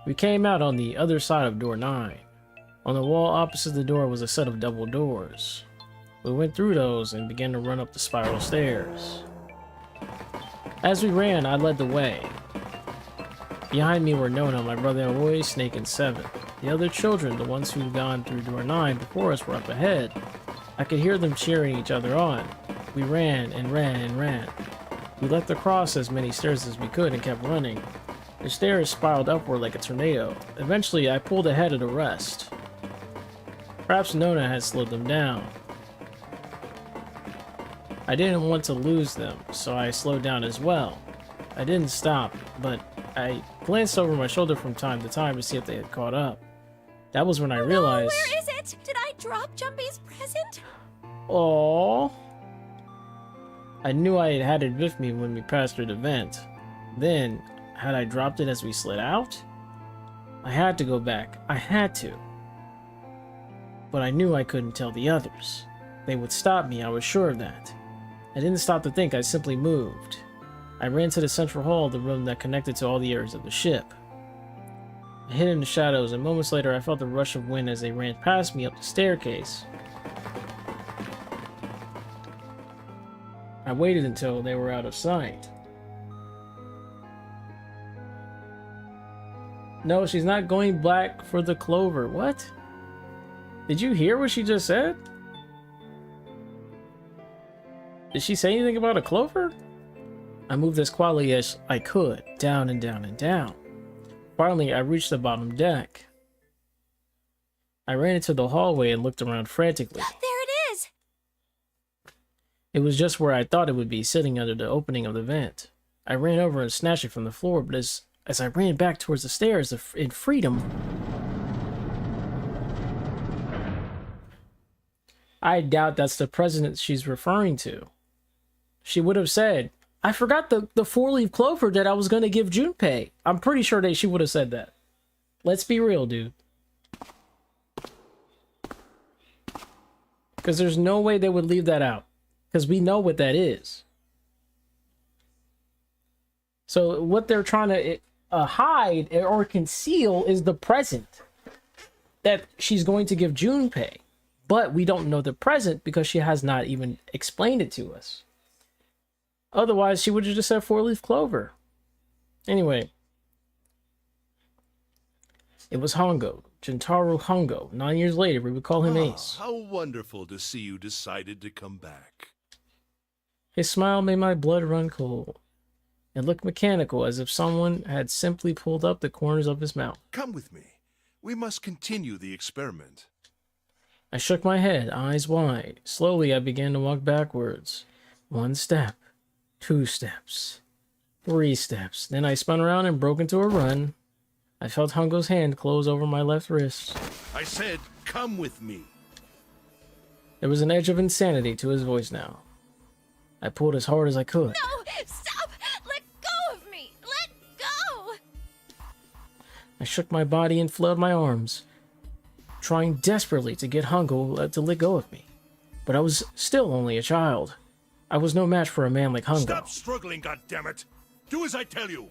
We came out on the other side of door 9. On the wall opposite the door was a set of double doors. We went through those and began to run up the spiral stairs. As we ran, I led the way. Behind me were Nona, my brother Aloy, Snake, and Seven. The other children, the ones who'd gone through door 9 before us, were up ahead. I could hear them cheering each other on. We ran and ran and ran. We leapt across as many stairs as we could and kept running. The stairs spiraled upward like a tornado. Eventually, I pulled ahead of the rest. Perhaps Nona had slowed them down. I didn't want to lose them, so I slowed down as well. I didn't stop, but I glanced over my shoulder from time to time to see if they had caught up. That was when I realized... Where is it? Did I drop Jumpy's present? Aww. I knew I had had it with me when we passed through the vent. Then, had I dropped it as we slid out? I had to go back. I had to. But I knew I couldn't tell the others. They would stop me, I was sure of that. I didn't stop to think, I simply moved. I ran to the central hall of the room that connected to all the areas of the ship. I hid in the shadows, and moments later I felt the rush of wind as they ran past me up the staircase. I waited until they were out of sight. No, she's not going back for the clover. What? Did you hear what she just said? Did she say anything about a clover? I moved as quietly as I could, down and down and down. Finally, I reached the bottom deck. I ran into the hallway and looked around frantically. There it is! It was just where I thought it would be, sitting under the opening of the vent. I ran over and snatched it from the floor, but as I ran back towards the stairs in freedom, I doubt that's the president she's referring to. She would have said, I forgot the 4-leaf clover that I was going to give Junpei. I'm pretty sure she would have said that. Let's be real, dude. Because there's no way they would leave that out. Because we know what that is. So what they're trying to hide or conceal is the present that she's going to give Junpei. But we don't know the present because she has not even explained it to us. Otherwise, she would have just said 4-leaf clover. Anyway. It was Hongo. Jintaro Hongo. 9 years later, we would call him Ace. How wonderful to see you decided to come back. His smile made my blood run cold. It looked mechanical, as if someone had simply pulled up the corners of his mouth. Come with me. We must continue the experiment. I shook my head, eyes wide. Slowly, I began to walk backwards. 1 step. 2 steps. 3 steps. Then I spun around and broke into a run. I felt Hongo's hand close over my left wrist. I said, come with me. There was an edge of insanity to his voice now. I pulled as hard as I could. No! Stop! Let go of me! Let go! I shook my body and flailed my arms, trying desperately to get Hongo to let go of me. But I was still only a child. I was no match for a man like Hungo. Stop struggling, goddammit! Do as I tell you!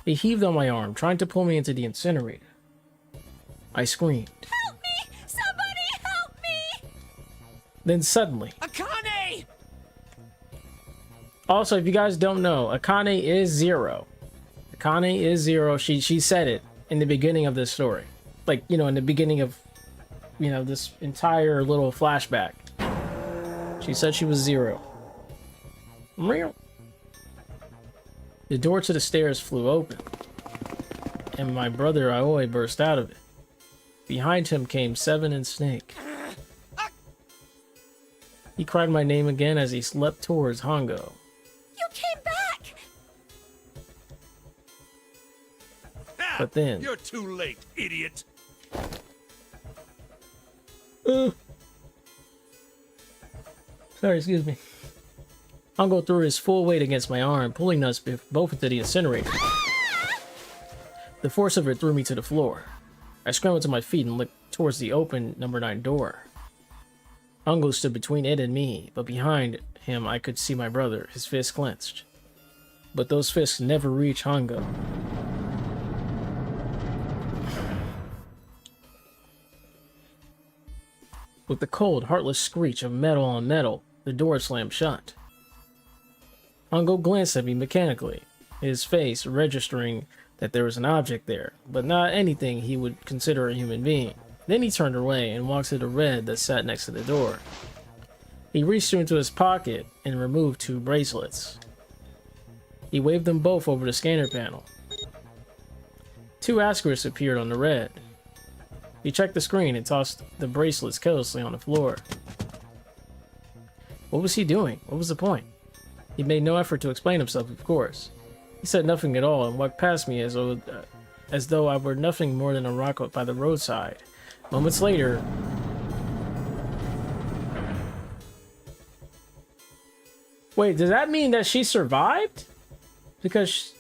He heaved on my arm, trying to pull me into the incinerator. I screamed. Help me! Somebody help me! Then suddenly... Akane! Also, if you guys don't know, Akane is Zero. Akane is Zero. She said it in the beginning of this story. Like, you know, in the beginning of, you know, this entire little flashback. She said she was Zero. Meow. The door to the stairs flew open, and my brother Aoi burst out of it. Behind him came Seven and Snake. He cried my name again as he leapt towards Hongo. You came back! But then... You're too late, idiot! Sorry, excuse me. Hongo threw his full weight against my arm, pulling us both into the incinerator. The force of it threw me to the floor. I scrambled to my feet and looked towards the open number 9 door. Hongo stood between it and me, but behind him I could see my brother, his fists clenched. But those fists never reached Hongo. With the cold, heartless screech of metal on metal, the door slammed shut. Hongo glanced at me mechanically, his face registering that there was an object there, but not anything he would consider a human being. Then he turned away and walked to the red that sat next to the door. He reached into his pocket and removed 2 bracelets. He waved them both over the scanner panel. 2 asterisks appeared on the red. He checked the screen and tossed the bracelets carelessly on the floor. What was he doing? What was the point? He made no effort to explain himself, of course. He said nothing at all and walked past me as though I were nothing more than a rock by the roadside. Moments later... Wait, does that mean that she survived? Because...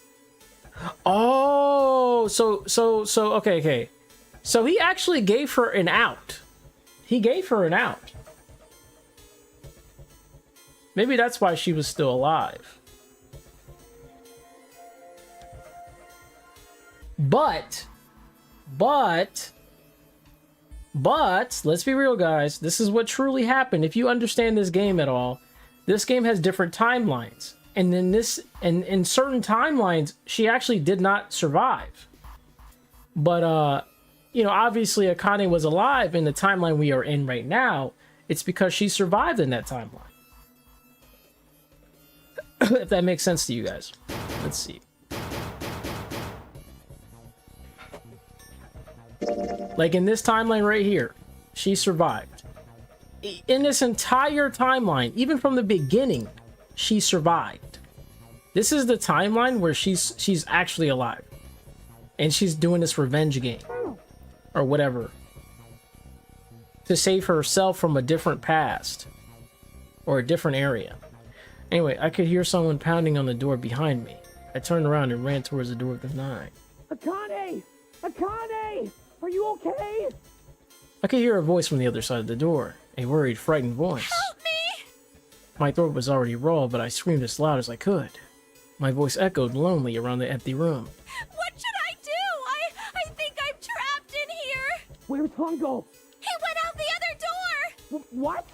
Oh, okay. So he actually gave her an out. He gave her an out. Maybe that's why she was still alive. But, let's be real, guys. This is what truly happened. If you understand this game at all, this game has different timelines. And in certain timelines, she actually did not survive. But, you know, obviously Akane was alive in the timeline we are in right now. It's because she survived in that timeline. If that makes sense to you guys. Let's see. Like in this timeline right here, she survived. In this entire timeline, even from the beginning, she survived. This is the timeline where she's actually alive. And she's doing this revenge game. Or whatever. To save herself from a different past. Or a different area. Anyway, I could hear someone pounding on the door behind me. I turned around and ran towards the door of the 9. Akane! Akane! Are you okay? I could hear a voice from the other side of the door. A worried, frightened voice. Help me! My throat was already raw, but I screamed as loud as I could. My voice echoed lonely around the empty room. What should I do? I think I'm trapped in here! Where's Hongo? He went out the other door! What?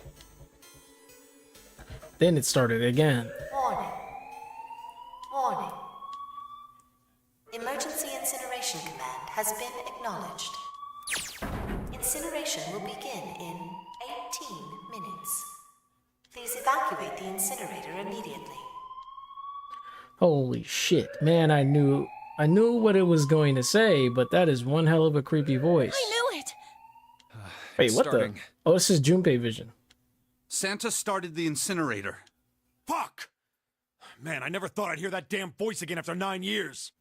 Then it started again. Warning. Warning. Emergency Incineration Command has been acknowledged. Incineration will begin in 18 minutes. Please evacuate the incinerator immediately. Holy shit. Man, I knew what it was going to say, but that is one hell of a creepy voice. I knew it! Wait, what the? Oh, this is Junpei vision. Santa started the incinerator. Fuck! Man, I never thought I'd hear that damn voice again after 9 years.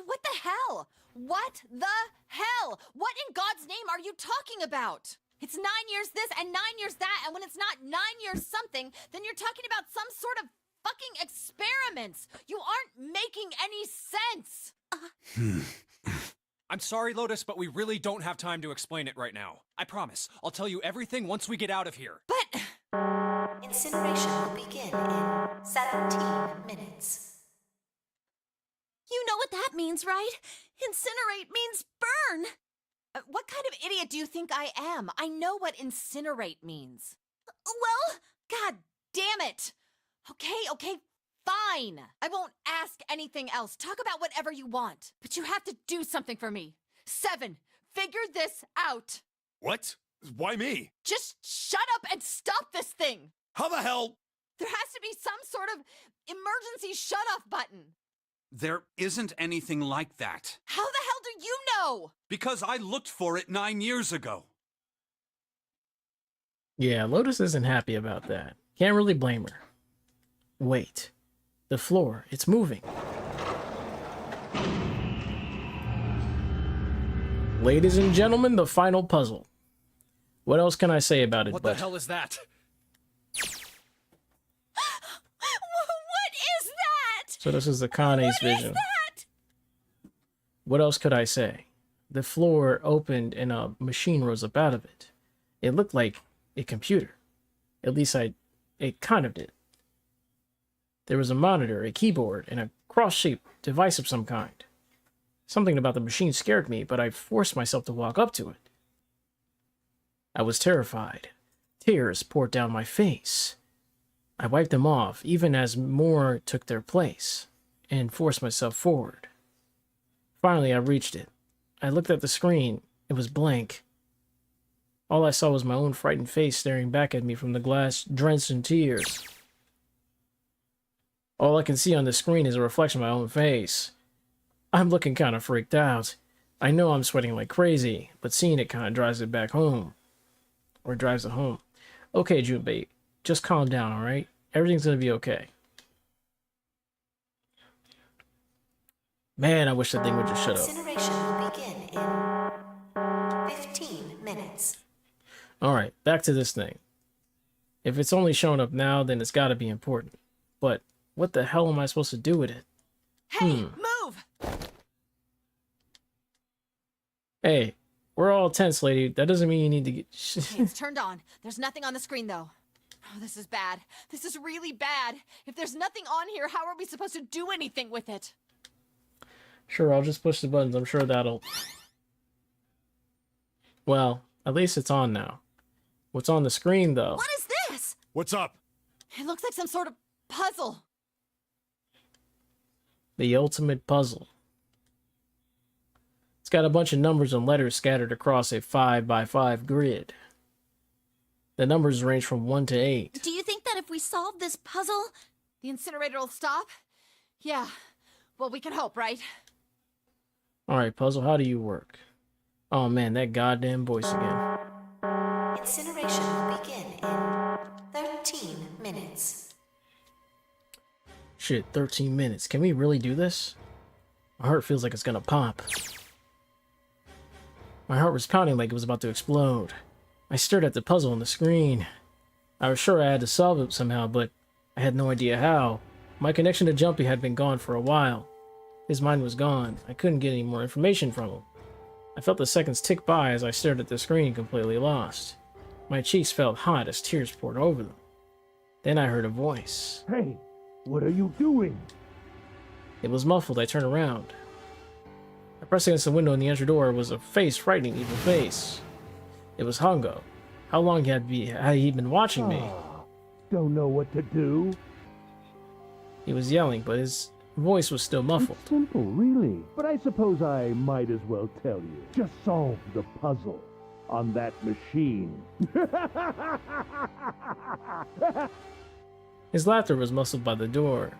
What the hell? What the hell? What in God's name are you talking about? It's 9 years this and 9 years that, and when it's not 9 years something, then you're talking about some sort of fucking experiments. You aren't making any sense. I'm sorry, Lotus, but we really don't have time to explain it right now. I promise. I'll tell you everything once we get out of here. But... Incineration will begin in 17 minutes. You know what that means, right? Incinerate means burn. What kind of idiot do you think I am? I know what incinerate means. Well, God damn it! Okay, fine. I won't ask anything else. Talk about whatever you want. But you have to do something for me. 7, figure this out. What? Why me? Just shut up and stop this thing. How the hell? There has to be some sort of emergency shut-off button. There isn't anything like that. How the hell do you know? Because I looked for it 9 years ago. Yeah, Lotus isn't happy about that. Can't really blame her. Wait. The floor, it's moving. Ladies and gentlemen, the final puzzle. What else can I say about it? What the hell is that? what is that? So this is the Kane's vision. What else could I say? The floor opened and a machine rose up out of it. It looked like a computer. At least it kind of did. There was a monitor, a keyboard, and a cross-shaped device of some kind. Something about the machine scared me, but I forced myself to walk up to it. I was terrified. Tears poured down my face. I wiped them off, even as more took their place, and forced myself forward. Finally, I reached it. I looked at the screen. It was blank. All I saw was my own frightened face staring back at me from the glass, drenched in tears. All I can see on the screen is a reflection of my own face. I'm looking kind of freaked out. I know I'm sweating like crazy, but seeing it kind of drives it back home. Or drives it home. Okay, Junpei, just calm down, alright? Everything's gonna be okay. Man, I wish that thing would just shut up. Incineration will begin in 15 minutes. Alright, back to this thing. If it's only showing up now, then it's gotta be important. But what the hell am I supposed to do with it? Hey, move! Hey, we're all tense, lady. That doesn't mean you need to get... Okay, it's turned on. There's nothing on the screen, though. Oh, this is bad. This is really bad. If there's nothing on here, how are we supposed to do anything with it? Sure, I'll just push the buttons. I'm sure that'll... Well, at least it's on now. What's on the screen, though? What is this? What's up? It looks like some sort of puzzle. The ultimate puzzle. It's got a bunch of numbers and letters scattered across a 5x5 grid. The numbers range from 1 to 8. Do you think that if we solve this puzzle, the incinerator will stop? Yeah. Well, we can hope, right? Alright, puzzle, how do you work? Oh man, that goddamn voice again. Incineration will begin in 13 minutes. Shit, 13 minutes. Can we really do this? My heart feels like it's gonna pop. My heart was pounding like it was about to explode. I stared at the puzzle on the screen. I was sure I had to solve it somehow, but I had no idea how. My connection to Jumpy had been gone for a while. His mind was gone. I couldn't get any more information from him. I felt the seconds tick by as I stared at the screen, completely lost. My cheeks felt hot as tears poured over them. Then I heard a voice. Hey, what are you doing? It was muffled. I turned around. I pressed against the window in the entry door was a face, frightening, evil face. It was Hongo. How long had he been watching me? Don't know what to do. He was yelling, but his voice was still muffled. It's simple, really. But I suppose I might as well tell you. Just solve the puzzle on that machine. His laughter was muffled by the door,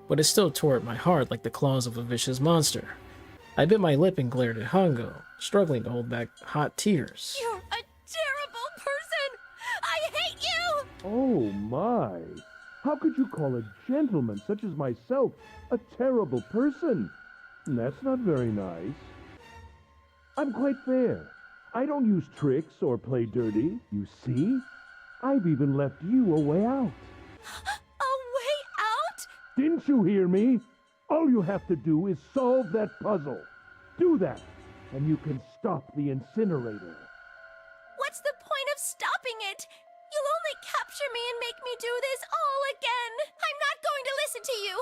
but it still tore at my heart like the claws of a vicious monster. I bit my lip and glared at Hongo, struggling to hold back hot tears. you're a terrible person! I hate you! Oh my! How could you call a gentleman such as myself a terrible person? That's not very nice. I'm quite fair. I don't use tricks or play dirty, you see? I've even left you a way out. A way out? Didn't you hear me? All you have to do is solve that puzzle. Do that, and you can stop the incinerator. What's the point of stopping it? You'll only capture me and make make me do this all again. I'm not going to listen to you.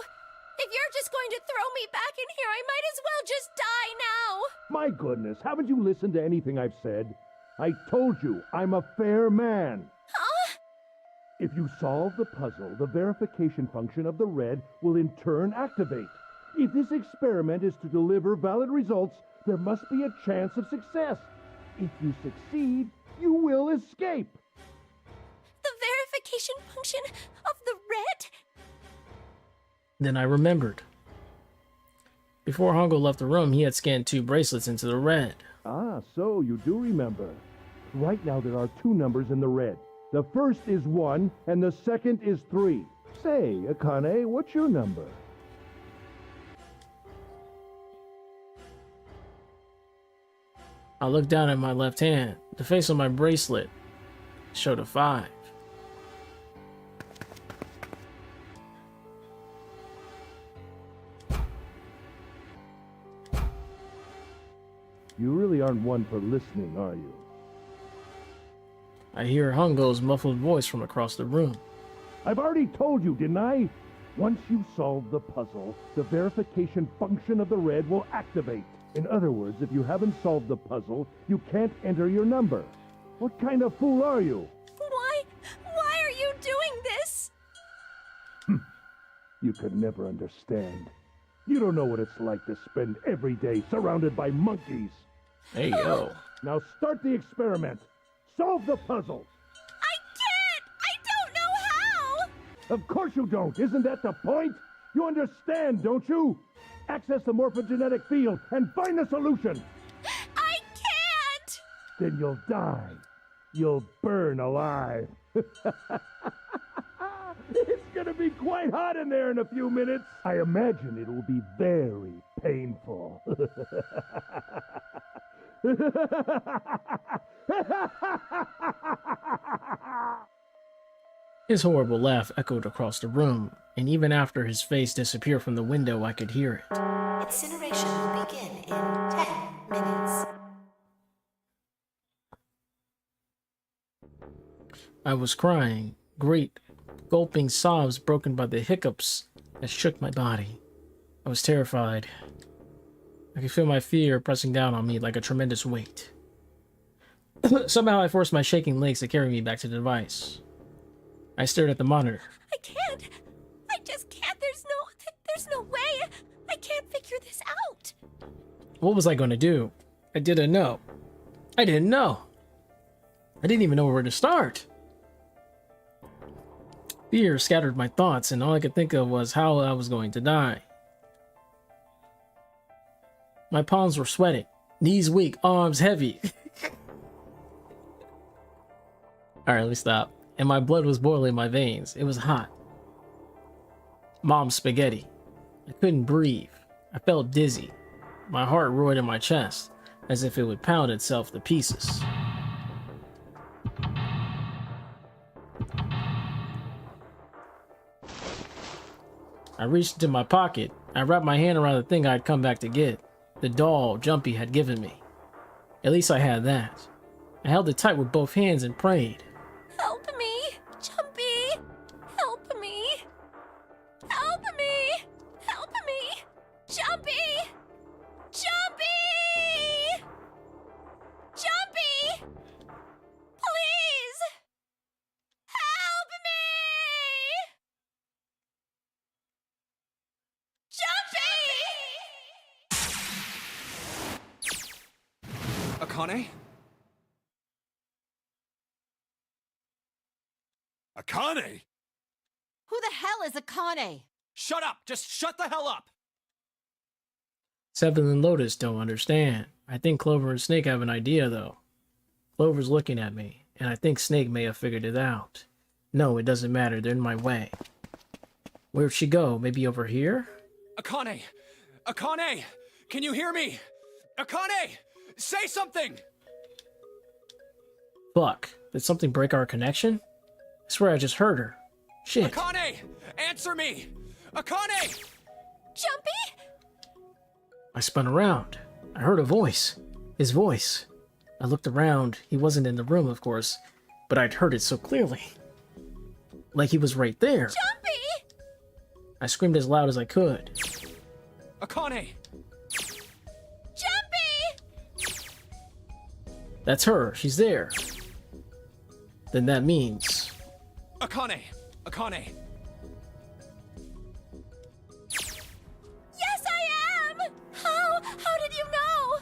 If you're just going to throw me back in here, I might as well just die now. My goodness, haven't you listened to anything I've said? I told you, I'm a fair man. Huh? If you solve the puzzle, the verification function of the red will in turn activate. If this experiment is to deliver valid results, there must be a chance of success. If you succeed, you will escape. The verification function of the red? Then I remembered. Before Hongo left the room, he had scanned 2 bracelets into the red. Ah, so you do remember. Right now there are 2 numbers in the red. The first is 1, and the second is 3. Say, Akane, what's your number? I looked down at my left hand. The face on my bracelet showed a 5. You really aren't one for listening, are you? I hear Hongo's muffled voice from across the room. I've already told you, didn't I? Once you solve the puzzle, the verification function of the red will activate. In other words, if you haven't solved the puzzle, you can't enter your number. What kind of fool are you? Why are you doing this? You could never understand. You don't know what it's like to spend every day surrounded by monkeys. Hey, yo. Now start the experiment. Solve the puzzle. I can't! I don't know how! Of course you don't. Isn't that the point? You understand, don't you? Access the morphogenetic field and find the solution. I can't! Then you'll die. You'll burn alive. It's gonna be quite hot in there in a few minutes. I imagine it will be very painful. His horrible laugh echoed across the room, and even after his face disappeared from the window, I could hear it. Incineration will begin in 10 minutes. I was crying, great gulping sobs broken by the hiccups that shook my body. I was terrified. I could feel my fear pressing down on me like a tremendous weight. Somehow I forced my shaking legs to carry me back to the device. I stared at the monitor. I can't. I just can't. There's no way. I can't figure this out. What was I going to do? I didn't know. I didn't know. I didn't even know where to start. Fear scattered my thoughts, and all I could think of was how I was going to die. My palms were sweating, knees weak, arms heavy. Alright, let me stop. And my blood was boiling in my veins. It was hot. Mom's spaghetti. I couldn't breathe. I felt dizzy. My heart roared in my chest, as if it would pound itself to pieces. I reached into my pocket. I wrapped my hand around the thing I'd come back to get. The doll Jumpy had given me. At least I had that. I held it tight with both hands and prayed. Help me, Jumpy. Help me. Help me. Help me. Jumpy. Jumpy. Jumpy. Please. Help me. Jumpy. Akane? Akane? Who the hell is Akane? Shut up! Just shut the hell up! Seven and Lotus don't understand. I think Clover and Snake have an idea, though. Clover's looking at me, and I think Snake may have figured it out. No, it doesn't matter. They're in my way. Where'd she go? Maybe over here? Akane! Akane! Can you hear me? Akane! Say something! Fuck. Did something break our connection? I swear I just heard her. Shit. Akane! Answer me! Akane! Jumpy? I spun around. I heard a voice. His voice. I looked around. He wasn't in the room, of course, but I'd heard it so clearly. like he was right there. Jumpy! I screamed as loud as I could. Akane! Jumpy! That's her. She's there. Then that means... Akane! Akane! Yes, I am! How? How did you know?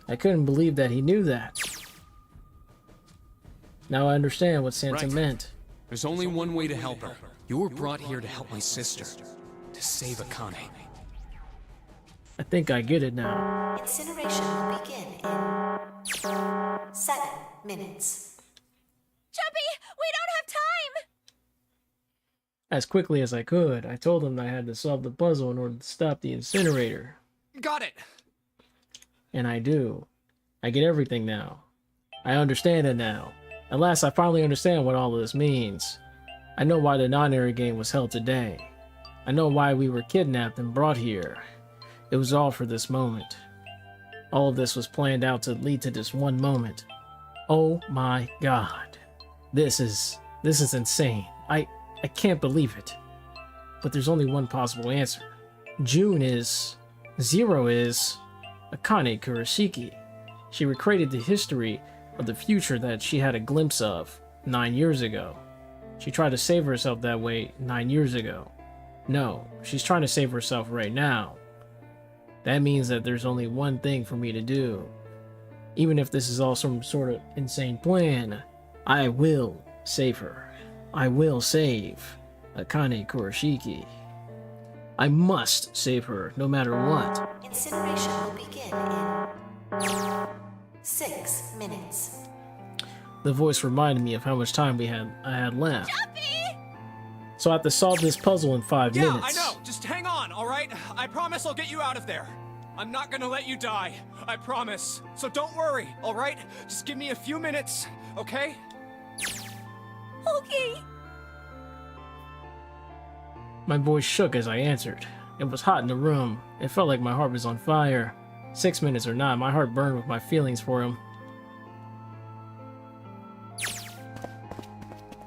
I couldn't believe that he knew that. Now I understand what Santa meant. There's only one way to help her. You were brought here to help my sister. To save Akane. I think I get it now. Incineration will begin in 7 minutes. Jumpy, we don't have time! As quickly as I could, I told him that I had to solve the puzzle in order to stop the incinerator. Got it! And I do. I get everything now. I understand it now. At last, I finally understand what all of this means. I know why the Nonary game was held today. I know why we were kidnapped and brought here. It was all for this moment. All of this was planned out to lead to this one moment. Oh my god. This is insane. I can't believe it. But there's only one possible answer. June is... Zero is... Akane Kurashiki. She recreated the history of the future that she had a glimpse of 9 years ago. She tried to save herself that way 9 years ago. No, she's trying to save herself right now. That means that there's only one thing for me to do. Even if this is all some sort of insane plan, I will save her. I will save Akane Kurashiki. I must save her, no matter what. Incineration will begin in 6 minutes. The voice reminded me of how much time I had left. Jumpy! So I have to solve this puzzle in 5 minutes. Yeah, I know. Just hang on, all right? I promise I'll get you out of there. I'm not gonna let you die. I promise. So don't worry, all right? Just give me a few minutes, okay? Okay. My voice shook as I answered. It was hot in the room. It felt like my heart was on fire. 6 minutes or not, my heart burned with my feelings for him.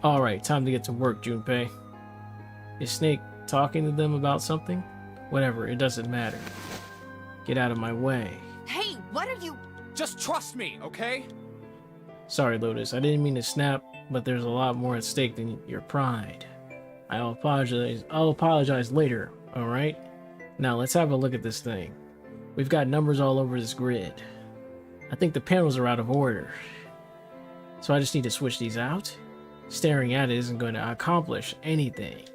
Alright, time to get to work, Junpei. Is Snake talking to them about something? Whatever, it doesn't matter. Get out of my way. Hey, what are you... Just trust me, okay? Sorry, Lotus, I didn't mean to snap, but there's a lot more at stake than your pride. I'll apologize later, alright? Now let's have a look at this thing. We've got numbers all over this grid. I think the panels are out of order. So I just need to switch these out? Staring at it isn't going to accomplish anything.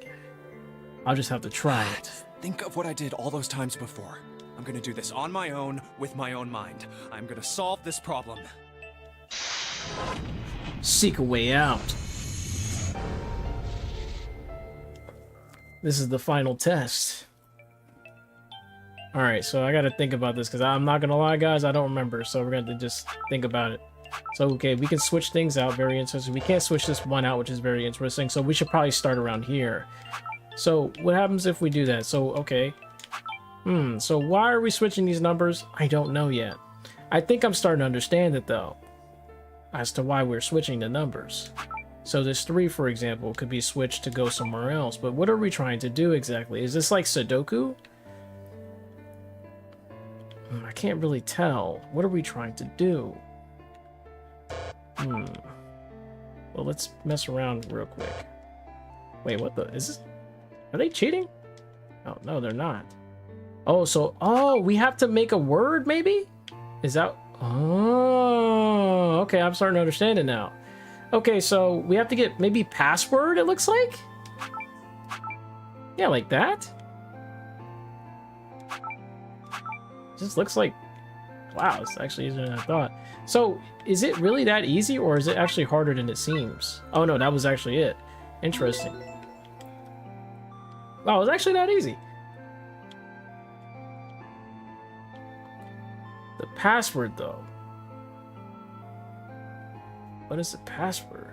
I'll just have to try it. Think of what I did all those times before. I'm gonna do this on my own, with my own mind. I'm gonna solve this problem. Seek a way out. This is the final test. Alright, so I gotta think about this, because I'm not gonna lie, guys, I don't remember, so we're gonna just think about it. So, okay, we can switch things out, very interesting. We can't switch this one out, which is very interesting, so we should probably start around here. So, what happens if we do that? So, okay. So why are we switching these numbers? I don't know yet. I think I'm starting to understand it, though, as to why we're switching the numbers. So this 3, for example, could be switched to go somewhere else, but what are we trying to do exactly? Is this like Sudoku? I can't really tell. What are we trying to do? Well, let's mess around real quick. Wait, what the... Is this... Are they cheating? Oh, no, they're not. Oh, so... Oh, we have to make a word, maybe? Is that... Oh, okay, I'm starting to understand it now. Okay, so we have to get maybe password, it looks like? Yeah, like that? Just looks like... Wow, it's actually easier than I thought. So, is it really that easy, or is it actually harder than it seems? Oh no, that was actually it. Interesting. Wow, it was actually that easy. The password, though. What is the password?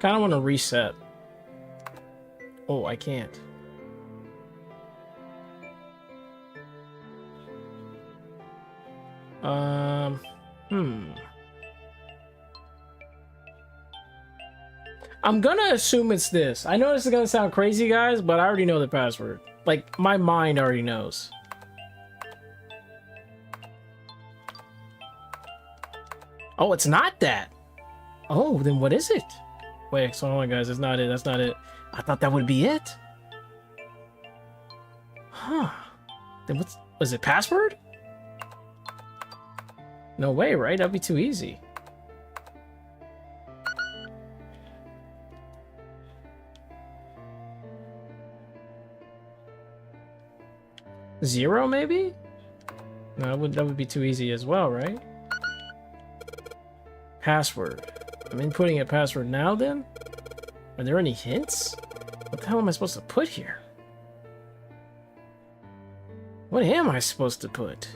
Kind of want to reset. Oh, I can't. I'm gonna assume it's this. I know this is gonna sound crazy, guys, but I already know the password. Like, my mind already knows. Oh, it's not that. Oh, then what is it? Wait, so hold on, guys. It's not it. That's not it. I thought that would be it. Huh. Then was it password? No way, right? That'd be too easy. Zero, maybe? No, that would be too easy as well, right? Password. I'm inputting a password now, then? Are there any hints? What the hell am I supposed to put here? What am I supposed to put?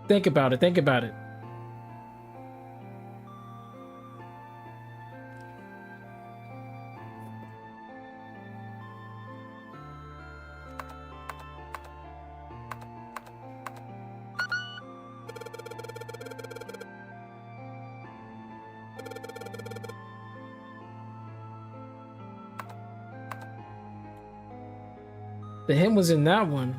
Think about it, think about it. The hint was in that one.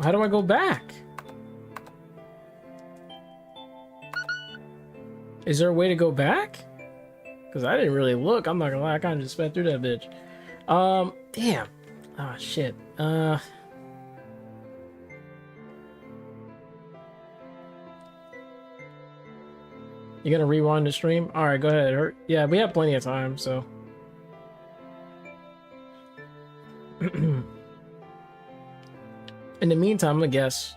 How do I go back? Is there a way to go back? Because I didn't really look. I'm not gonna lie. I kind of just sped through that bitch. Damn. Ah, shit. You gonna rewind the stream? All right, go ahead. Yeah, we have plenty of time, so. In the meantime, I'm gonna guess.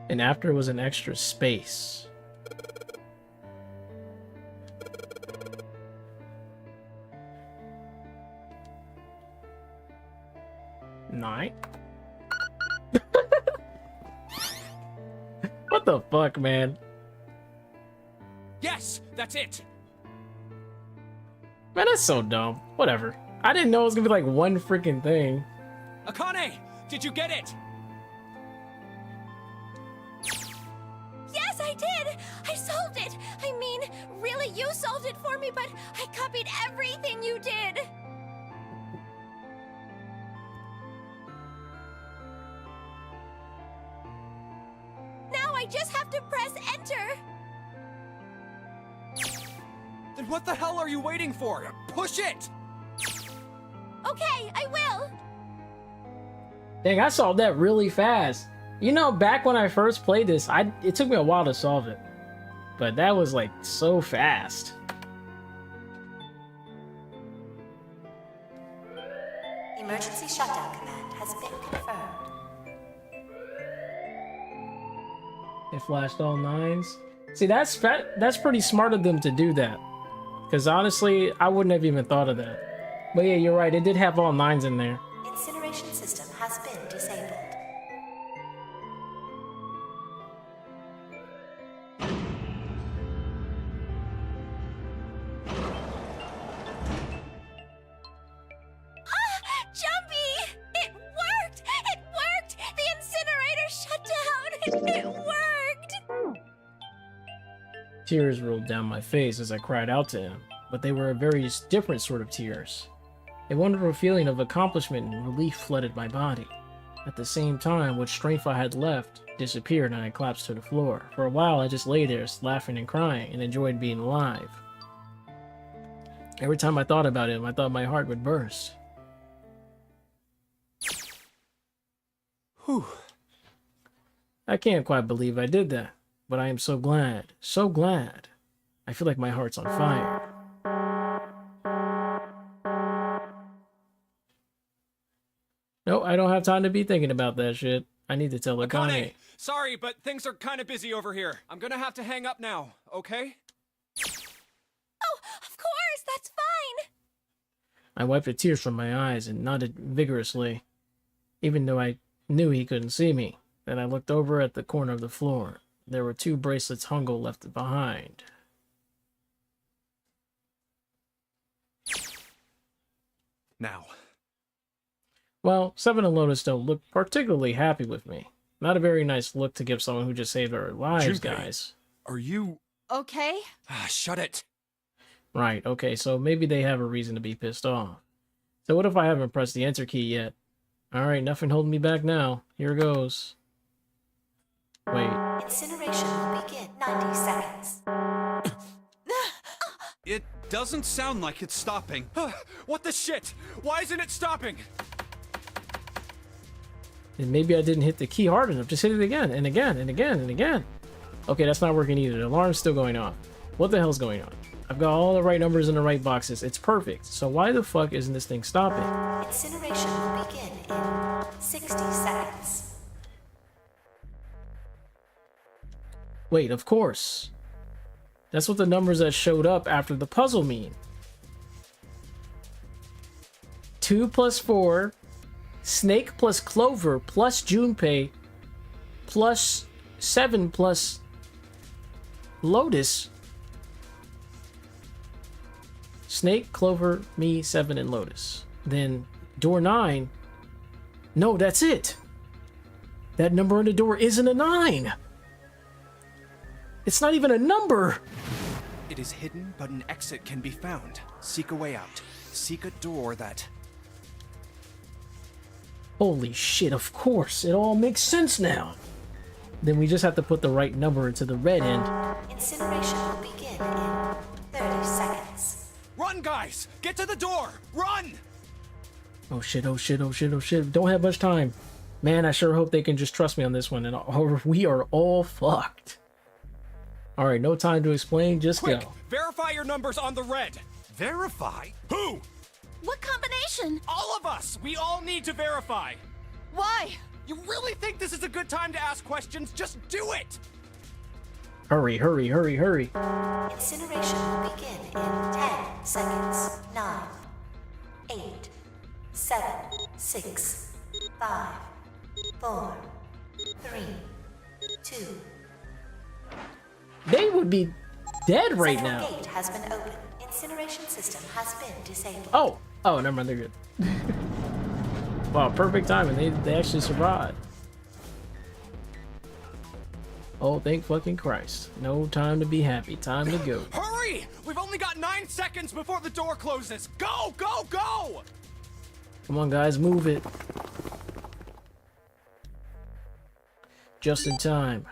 And after was an extra space. Nine? What the fuck, man? Yes, that's it. Man, that's so dumb. Whatever. I didn't know it was gonna be like one freaking thing. Akane, did you get it? Yes, I did! I solved it! I mean, really, you solved it for me, but I copied everything you did! Now I just have to press enter! Then what the hell are you waiting for? Push it! Okay, I will! Dang, I solved that really fast. You know, back when I first played this, it took me a while to solve it. But that was like so fast. Emergency shutdown command has been confirmed. It flashed all nines. See, that's pretty smart of them to do that. Because honestly, I wouldn't have even thought of that. But yeah, you're right. It did have all nines in there. Incineration system has been disabled. Jumpy! It worked! It worked! The incinerator shut down! It worked! Tears rolled down my face as I cried out to him, but they were a very different sort of tears. A wonderful feeling of accomplishment and relief flooded my body. At the same time, what strength I had left disappeared and I collapsed to the floor. For a while, I just lay there, laughing and crying, and enjoyed being alive. Every time I thought about him, I thought my heart would burst. Whew. I can't quite believe I did that, but I am so glad, so glad. I feel like my heart's on fire. No, I don't have time to be thinking about that shit. I need to tell Akane. Sorry, but things are kind of busy over here. I'm gonna have to hang up now, okay? Oh, of course, that's fine. I wiped the tears from my eyes and nodded vigorously, even though I knew he couldn't see me. Then I looked over at the corner of the floor. There were 2 bracelets Hungo left behind. Now. Well, Seven and Lotus don't look particularly happy with me. Not a very nice look to give someone who just saved our lives, Junpei, guys. Are you... Okay. Shut it. Right, okay, so maybe they have a reason to be pissed off. So what if I haven't pressed the enter key yet? Alright, nothing holding me back now. Here goes. Wait. Incineration will begin 90 seconds. It doesn't sound like it's stopping. What the shit? Why isn't it stopping? And maybe I didn't hit the key hard enough. Just hit it again, and again, and again, and again. Okay, that's not working either. The alarm's still going off. What the hell's going on? I've got all the right numbers in the right boxes. It's perfect. So why the fuck isn't this thing stopping? Incineration will begin in 60 seconds. Wait, of course. That's what the numbers that showed up after the puzzle mean. 2 plus 4, Snake plus Clover plus Junpei plus 7 plus Lotus. Snake, Clover, me, 7, and Lotus. Then door 9. No, that's it. That number on the door isn't a 9. It's not even a number. It is hidden, but an exit can be found. Seek a way out. Seek a door that... Holy shit, of course. It all makes sense now. Then we just have to put the right number into the red end. Incineration will begin in 30 seconds. Run, guys! Get to the door! Run! Oh shit, oh shit, oh shit, oh shit. Don't have much time. Man, I sure hope they can just trust me on this one, or we are all fucked. Alright, no time to explain, just Quick, go. verify your numbers on the red. Verify? Who? What combination? All of us! We all need to verify! Why? You really think this is a good time to ask questions? Just do it! Hurry, hurry, hurry, hurry. Incineration will begin in 10 seconds. 9, 8, 7, 6, 5, 4, 3, 2. They would be dead right Central now. gate has been opened. Incineration system has been disabled. Oh, never mind, they're good. Wow, perfect timing. They actually survived. Oh, thank fucking Christ. No time to be happy. Time to go. Hurry! We've only got 9 seconds before the door closes. Go, go, go! Come on, guys, move it. Just in time.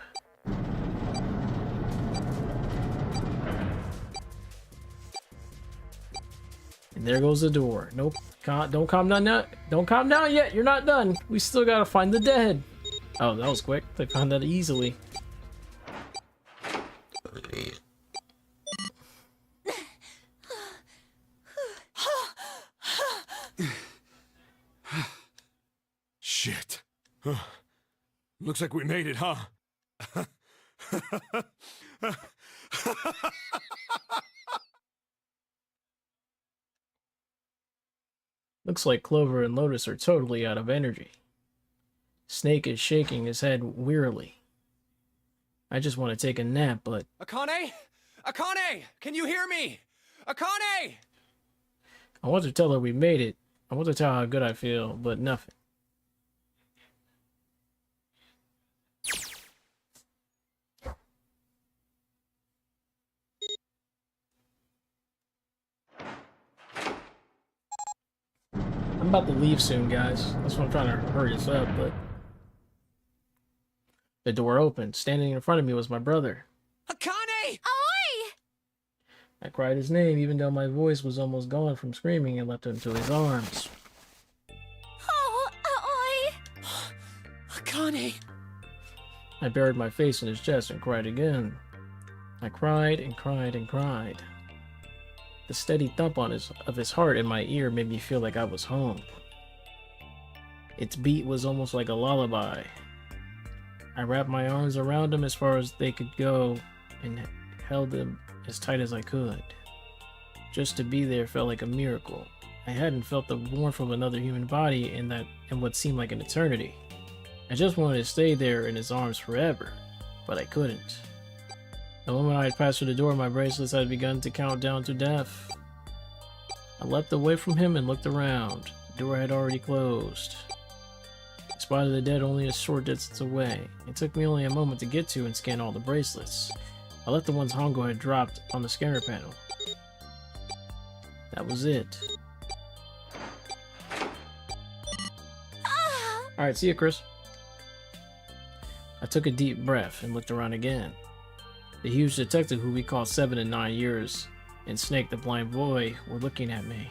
And there goes the door. Nope. Don't calm down yet. Don't calm down yet. You're not done. We still gotta find the dead. Oh, that was quick. They found that easily. Shit. Looks like we made it, huh? Looks like Clover and Lotus are totally out of energy. Snake is shaking his head wearily. I just want to take a nap, but... Akane? Akane! Can you hear me? Akane! I want to tell her we made it. I want to tell her how good I feel, but nothing. about to leave soon, guys. That's why I'm trying to hurry this up, but... The door opened. Standing in front of me was my brother. Akane! Oi! I cried his name, even though my voice was almost gone from screaming, and left him to his arms. Oh, oi! Akane! I buried my face in his chest and cried again. I cried and cried and cried. The steady thump of his heart in my ear made me feel like I was home. Its beat was almost like a lullaby. I wrapped my arms around him as far as they could go and held him as tight as I could. Just to be there felt like a miracle. I hadn't felt the warmth of another human body in what seemed like an eternity. I just wanted to stay there in his arms forever, but I couldn't. The moment I had passed through the door, my bracelets had begun to count down to death. I leapt away from him and looked around. The door had already closed. I spotted the dead only a short distance away. It took me only a moment to get to and scan all the bracelets. I left the ones Hongo had dropped on the scanner panel. That was it. Alright, see ya, Chris. I took a deep breath and looked around again. The huge detective who we call 7 and 9 years and Snake the blind boy were looking at me.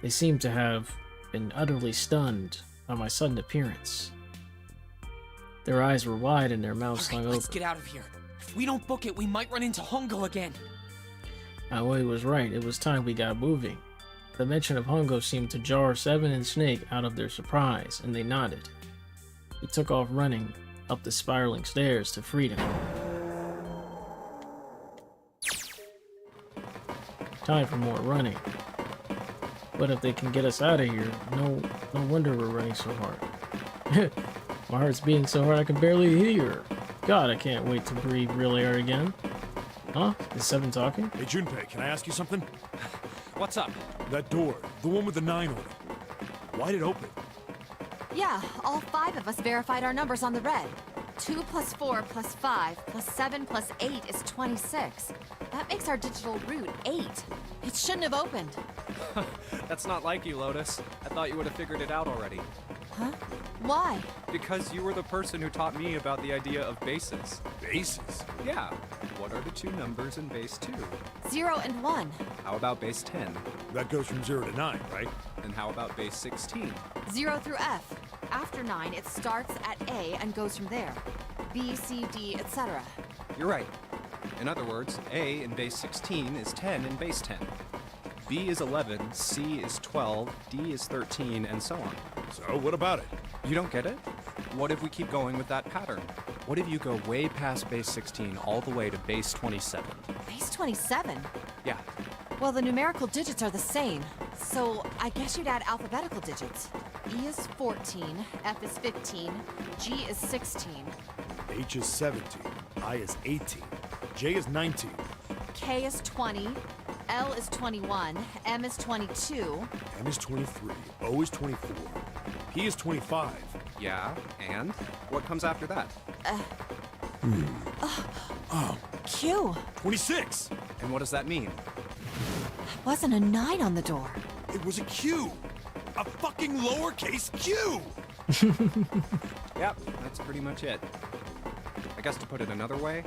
They seemed to have been utterly stunned by my sudden appearance. Their eyes were wide and their mouths slung open. Let's get out of here. If we don't book it, we might run into Hongo again. Aoi was right. It was time we got moving. The mention of Hongo seemed to jar 7 and Snake out of their surprise, and they nodded. We took off running up the spiraling stairs to freedom. Time for more running. But if they can get us out of here, no wonder we're running so hard. My heart's beating so hard I can barely hear. God, I can't wait to breathe real air again. Huh? Is 7 talking? Hey, Junpei, can I ask you something? What's up? That door, the one with the 9 on it. Why'd it open? Yeah, all 5 of us verified our numbers on the red. 2 plus 4 plus 5 plus 7 plus 8 is 26. That makes our digital route 8. It shouldn't have opened. That's not like you, Lotus. I thought you would have figured it out already. Huh? Why? Because you were the person who taught me about the idea of bases. Bases? Yeah. What are the 2 numbers in base 2? 0 and 1. How about base 10? That goes from 0 to 9, right? And how about base 16? 0 through F. After 9, it starts at A and goes from there. B, C, D, etc. You're right. In other words, A in base 16 is 10 in base 10. B is 11, C is 12, D is 13, and so on. So, what about it? You don't get it? What if we keep going with that pattern? What if you go way past base 16 all the way to base 27? Base 27? Yeah. Well, the numerical digits are the same, so I guess you'd add alphabetical digits. E is 14, F is 15, G is 16. H is 17, I is 18, J is 19. K is 20, L is 21, M is 22. N is 23, O is 24, P is 25. Yeah, and? What comes after that? Q. 26! And what does that mean? Wasn't a 9 on the door. It was a Q! A fucking lowercase q! Yep, that's pretty much it. I guess to put it another way,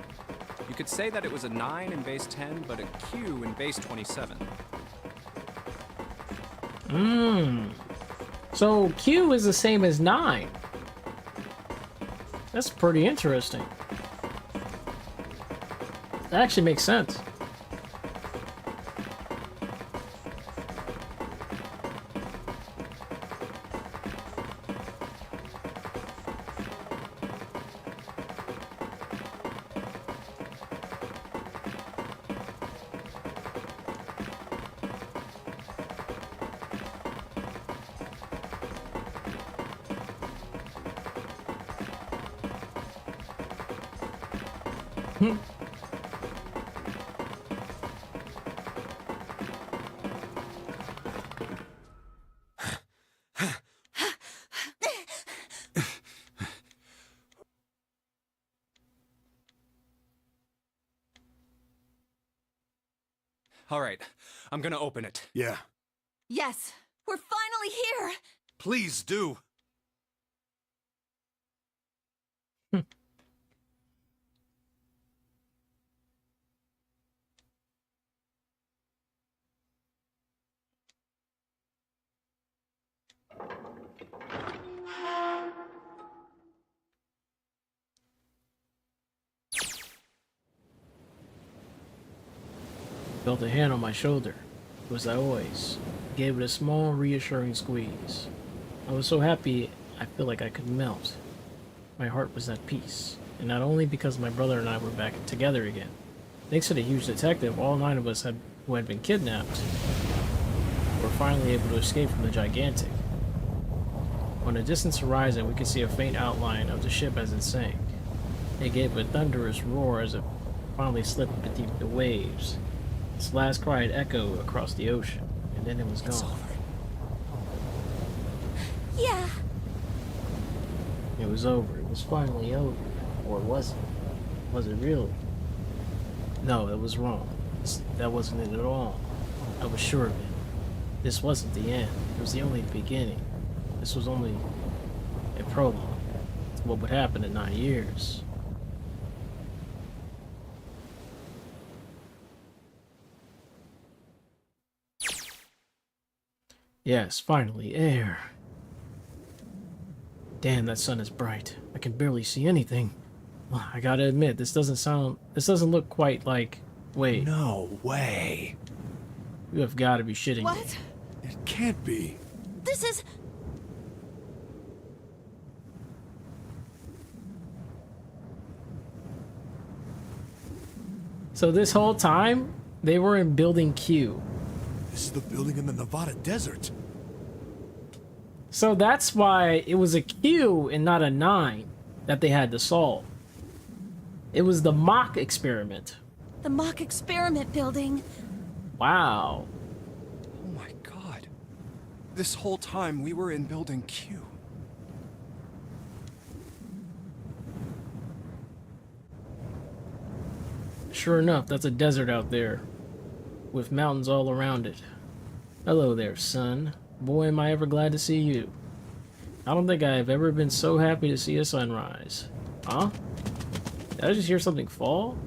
you could say that it was a 9 in base 10, but a Q in base 27. So Q is the same as 9. That's pretty interesting. That actually makes sense. All right, I'm gonna open it. Yeah. Yes, we're finally really here. Please do. Felt a hand on my shoulder. It was I always. Gave it a small, reassuring squeeze. I was so happy, I feel like I could melt. My heart was at peace, and not only because my brother and I were back together again. Thanks to the huge detective, all 9 of us who had been kidnapped were finally able to escape from the gigantic. On the distant horizon, we could see a faint outline of the ship as it sank. It gave a thunderous roar as it finally slipped beneath the waves. Its last cry had echoed across the ocean, and then it was gone. Yeah. It was over. It was finally over. Or was it? Was it really? No, it was wrong. That wasn't it at all. I was sure of it. This wasn't the end. It was the only beginning. This was only a prologue to what would happen in 9 years. Yes, finally, air. Damn, that sun is bright. I can barely see anything. Well, I gotta admit, this doesn't look quite like... Wait. No way. You have gotta be shitting me. What? It can't be. This is... So this whole time, they were in Building Q. This is the building in the Nevada desert. So that's why it was a Q and not a 9 that they had to solve. It was the mock experiment. The mock experiment building. Wow. Oh my god. This whole time we were in Building Q. Sure enough, that's a desert out there, with mountains all around it. Hello there, son. Boy, am I ever glad to see you. I don't think I have ever been so happy to see a sunrise. Huh? Did I just hear something fall?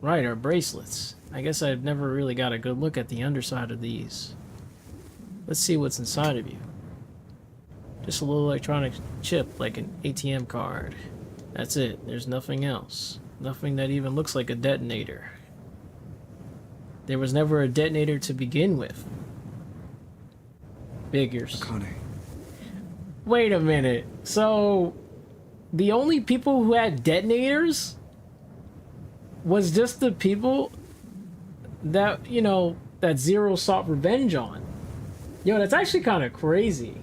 Right, our bracelets. I guess I've never really got a good look at the underside of these. Let's see what's inside of you. Just a little electronic chip like an ATM card. That's it. There's nothing else. Nothing that even looks like a detonator. There was never a detonator to begin with. Figures. Akane. Wait a minute. So, the only people who had detonators was just the people that, you know, that Zero sought revenge on. Yo, that's actually kind of crazy.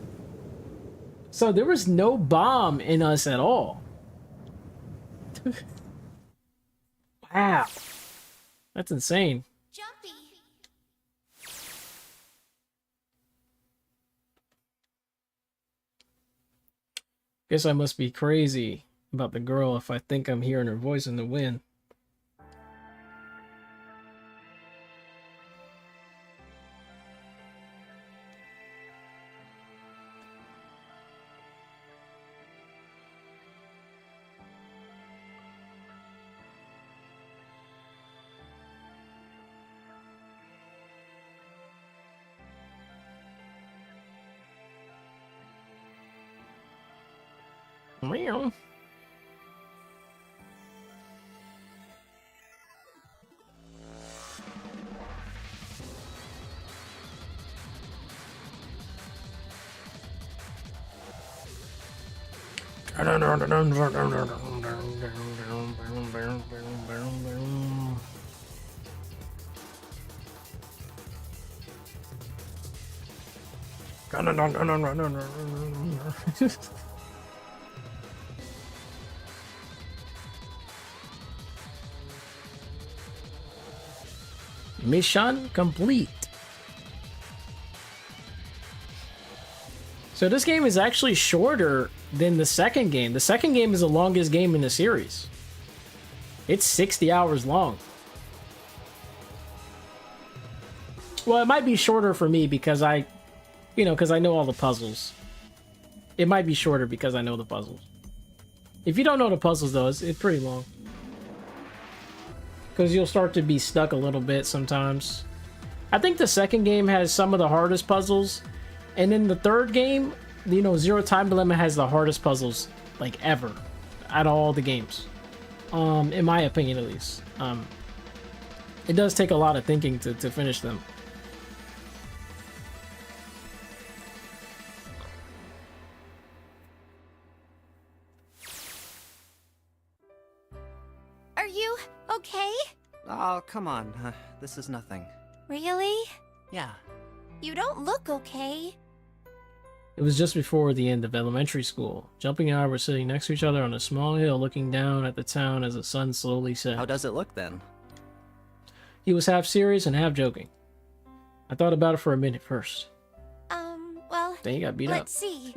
So there was no bomb in us at all. Wow. That's insane. Jumpy. Guess I must be crazy about the girl if I think I'm hearing her voice in the wind. Meow. Mission complete. So this game is actually shorter than the second game. The second game is the longest game in the series. It's 60 hours long. Well, it might be shorter for me because I You know, because I know all the puzzles. It might be shorter because I know the puzzles. If you don't know the puzzles, though, it's pretty long. Because you'll start to be stuck a little bit sometimes. I think the second game has some of the hardest puzzles. And then the third game, you know, Zero Time Dilemma has the hardest puzzles, like, ever. Out of all the games. In my opinion, at least. It does take a lot of thinking to finish them. Are you okay? Oh, come on. This is nothing. Really? Yeah. You don't look okay. It was just before the end of elementary school. Jumping and I were sitting next to each other on a small hill looking down at the town as the sun slowly set. How does it look then? He was half serious and half joking. I thought about it for a minute first. Well, Then he got beat up. let's see.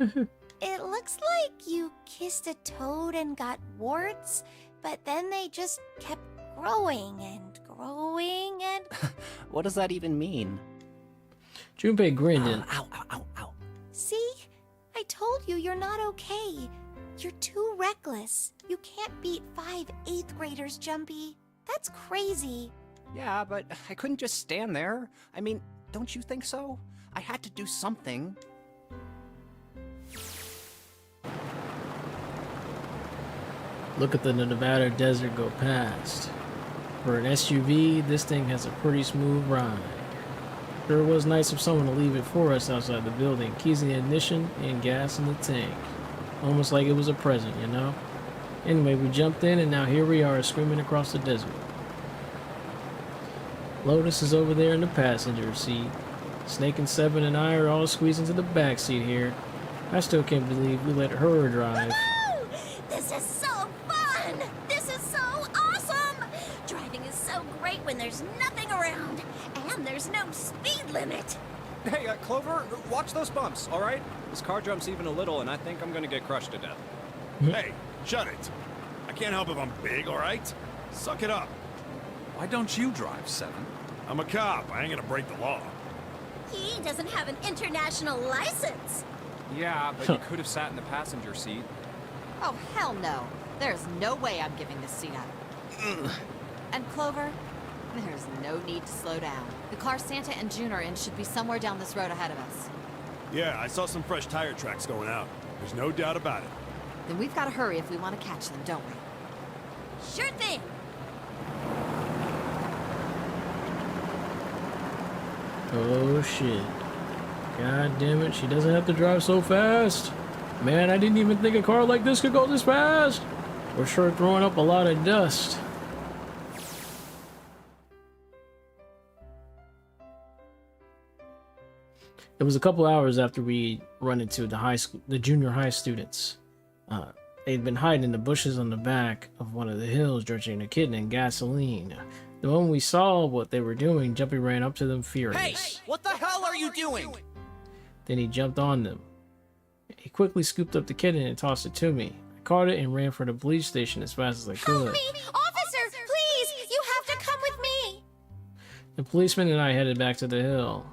It looks like you kissed a toad and got warts, but then they just kept growing and growing and... What does that even mean? Junpei grinned and... Ow, ow, ow, ow. See? I told you you're not okay. You're too reckless. You can't beat 5 8th graders, Jumpy. That's crazy. Yeah, but I couldn't just stand there. I mean, don't you think so? I had to do something. Look at the Nevada desert go past. For an SUV, this thing has a pretty smooth ride. Sure was nice of someone to leave it for us outside the building. Keys in the ignition and gas in the tank. Almost like it was a present, you know? Anyway, we jumped in and now here we are screaming across the desert. Lotus is over there in the passenger seat. Snake and Seven and I are all squeezed into the back seat here. I still can't believe we let her drive. Woohoo! This is so fun! This is so awesome! Driving is so great when there's nothing around, and there's no speed limit. Hey, Clover, watch those bumps, all right? This car jumps even a little, and I think I'm gonna get crushed to death. Hey, shut it. I can't help if I'm big, all right? Suck it up. Why don't you drive, Seven? I'm a cop. I ain't gonna break the law. He doesn't have an international license. Yeah, but you could have sat in the passenger seat. Oh, hell no. There's no way I'm giving this seat up. And Clover, there's no need to slow down. The car Santa and June are in should be somewhere down this road ahead of us. Yeah, I saw some fresh tire tracks going out. There's no doubt about it. Then we've got to hurry if we want to catch them, don't we? Sure thing. Oh shit. God damn it, she doesn't have to drive so fast. Man, I didn't even think a car like this could go this fast. We're sure throwing up a lot of dust. It was a couple hours after we run into the junior high students. They'd been hiding in the bushes on the back of one of the hills, drenching a kitten in gasoline. The moment we saw what they were doing, Jumpy ran up to them furious. Hey, what the hell are you doing? Then he jumped on them. He quickly scooped up the kitten and tossed it to me. I caught it and ran for the police station as fast as I could. Help me! Officer, please! You have to come with me! The policeman and I headed back to the hill.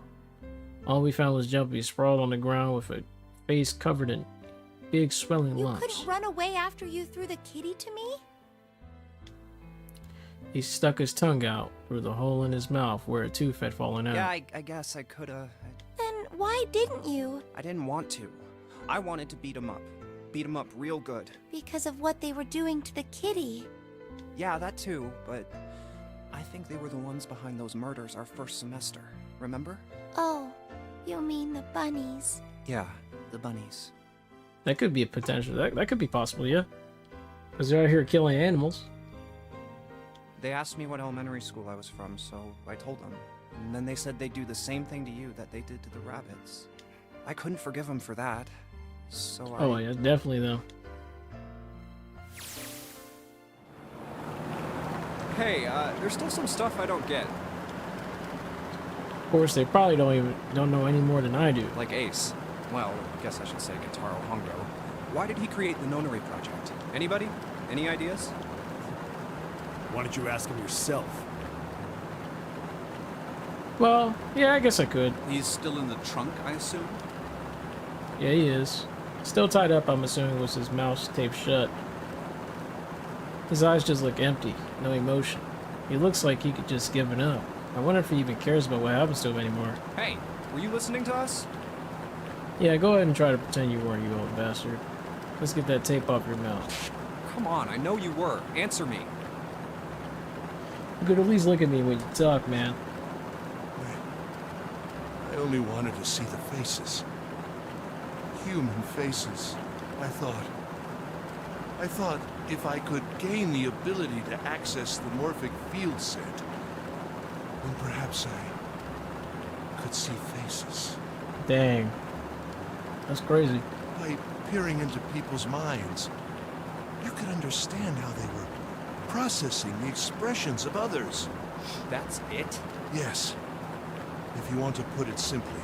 All we found was Jumpy sprawled on the ground with a face covered in big swelling lumps. You couldn't run away after you threw the kitty to me? He stuck his tongue out through the hole in his mouth where a tooth had fallen out. Yeah, I guess I coulda. Then why didn't you? I didn't want to. I wanted to beat him up. Beat him up real good. Because of what they were doing to the kitty. Yeah, that too, but I think they were the ones behind those murders our first semester. Remember? Oh, you mean the bunnies? Yeah, the bunnies. That could be a potential. That could be possible, yeah. Because they're out here killing animals. They asked me what elementary school I was from, so I told them. And then they said they'd do the same thing to you that they did to the rabbits. I couldn't forgive them for that, so Oh, yeah, definitely, though. Hey, there's still some stuff I don't get. Of course, they probably don't know any more than I do. Like Ace. Well, I guess I should say Gitaro Hongo. Why did he create the Nonary project? Anybody? Any ideas? Why don't you ask him yourself? Well, yeah, I guess I could. He's still in the trunk, I assume? Yeah, he is. Still tied up, I'm assuming, with his mouth taped shut. His eyes just look empty, no emotion. He looks like he could just give it up. I wonder if he even cares about what happens to him anymore. Hey, were you listening to us? Yeah, go ahead and try to pretend you weren't, you old bastard. Let's get that tape off your mouth. Come on, I know you were. Answer me. You could at least look at me when you talk, man. I only wanted to see the faces. Human faces. I thought if I could gain the ability to access the morphic field set, then perhaps I could see faces. Dang. That's crazy. By peering into people's minds, you could understand how they were processing the expressions of others. That's it? Yes, if you want to put it simply.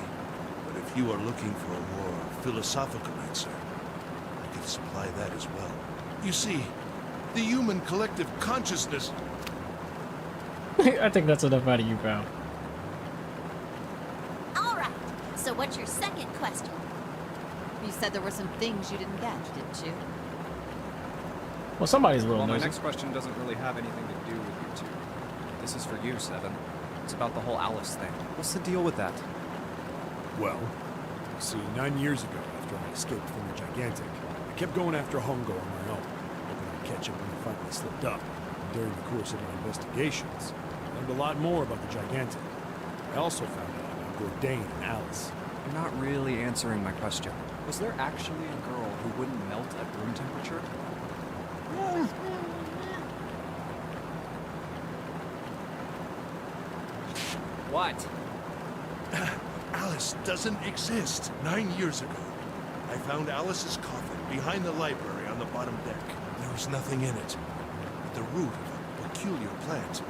But if you are looking for a more philosophical answer, I can supply that as well. You see, the human collective consciousness... I think that's enough out of you, pal. All right. So what's your second question? You said there were some things you didn't get, didn't you? Well, somebody's a little Well, my nosy. next question doesn't really have anything to do with you two. This is for you, Seven. It's about the whole Alice thing. What's the deal with that? Well, you see, 9 years ago, after I escaped from the Gigantic, I kept going after Hongo on my own, hoping I'd catch him when he finally slipped up. And during the course of my investigations, I learned a lot more about the Gigantic. I also found out about Bourdain and Alice. You're not really answering my question. Was there actually a girl who wouldn't melt at room temperature? What? Alice doesn't exist. 9 years ago, I found Alice's coffin behind the library on the bottom deck. There was nothing in it but the root of a peculiar plant.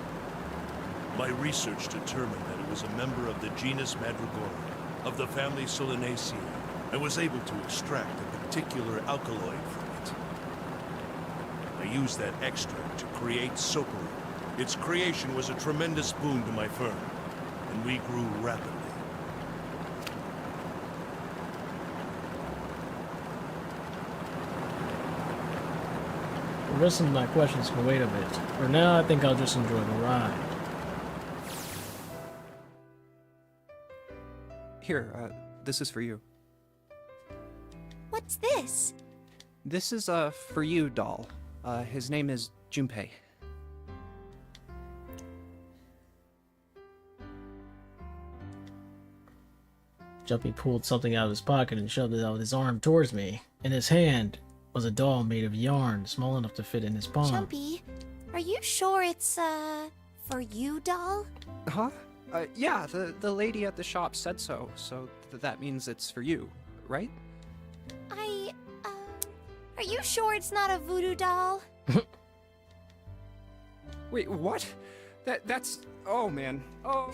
My research determined that it was a member of the genus Mandragora, of the family Solanaceae, and was able to extract a particular alkaloid from it. I used that extract to create Soparu. Its creation was a tremendous boon to my firm, and we grew rapidly. The rest of my questions can wait a bit. For now, I think I'll just enjoy the ride. Here, this is for you. What's this? This is a for you doll. His name is Junpei. Jumpy pulled something out of his pocket and shoved it out with his arm towards me. In his hand was a doll made of yarn, small enough to fit in his palm. Jumpy, are you sure it's, for you, doll? Huh? Yeah, the lady at the shop said so, so that means it's for you, right? Are you sure it's not a voodoo doll? Wait, what? That's... Oh, man. Oh.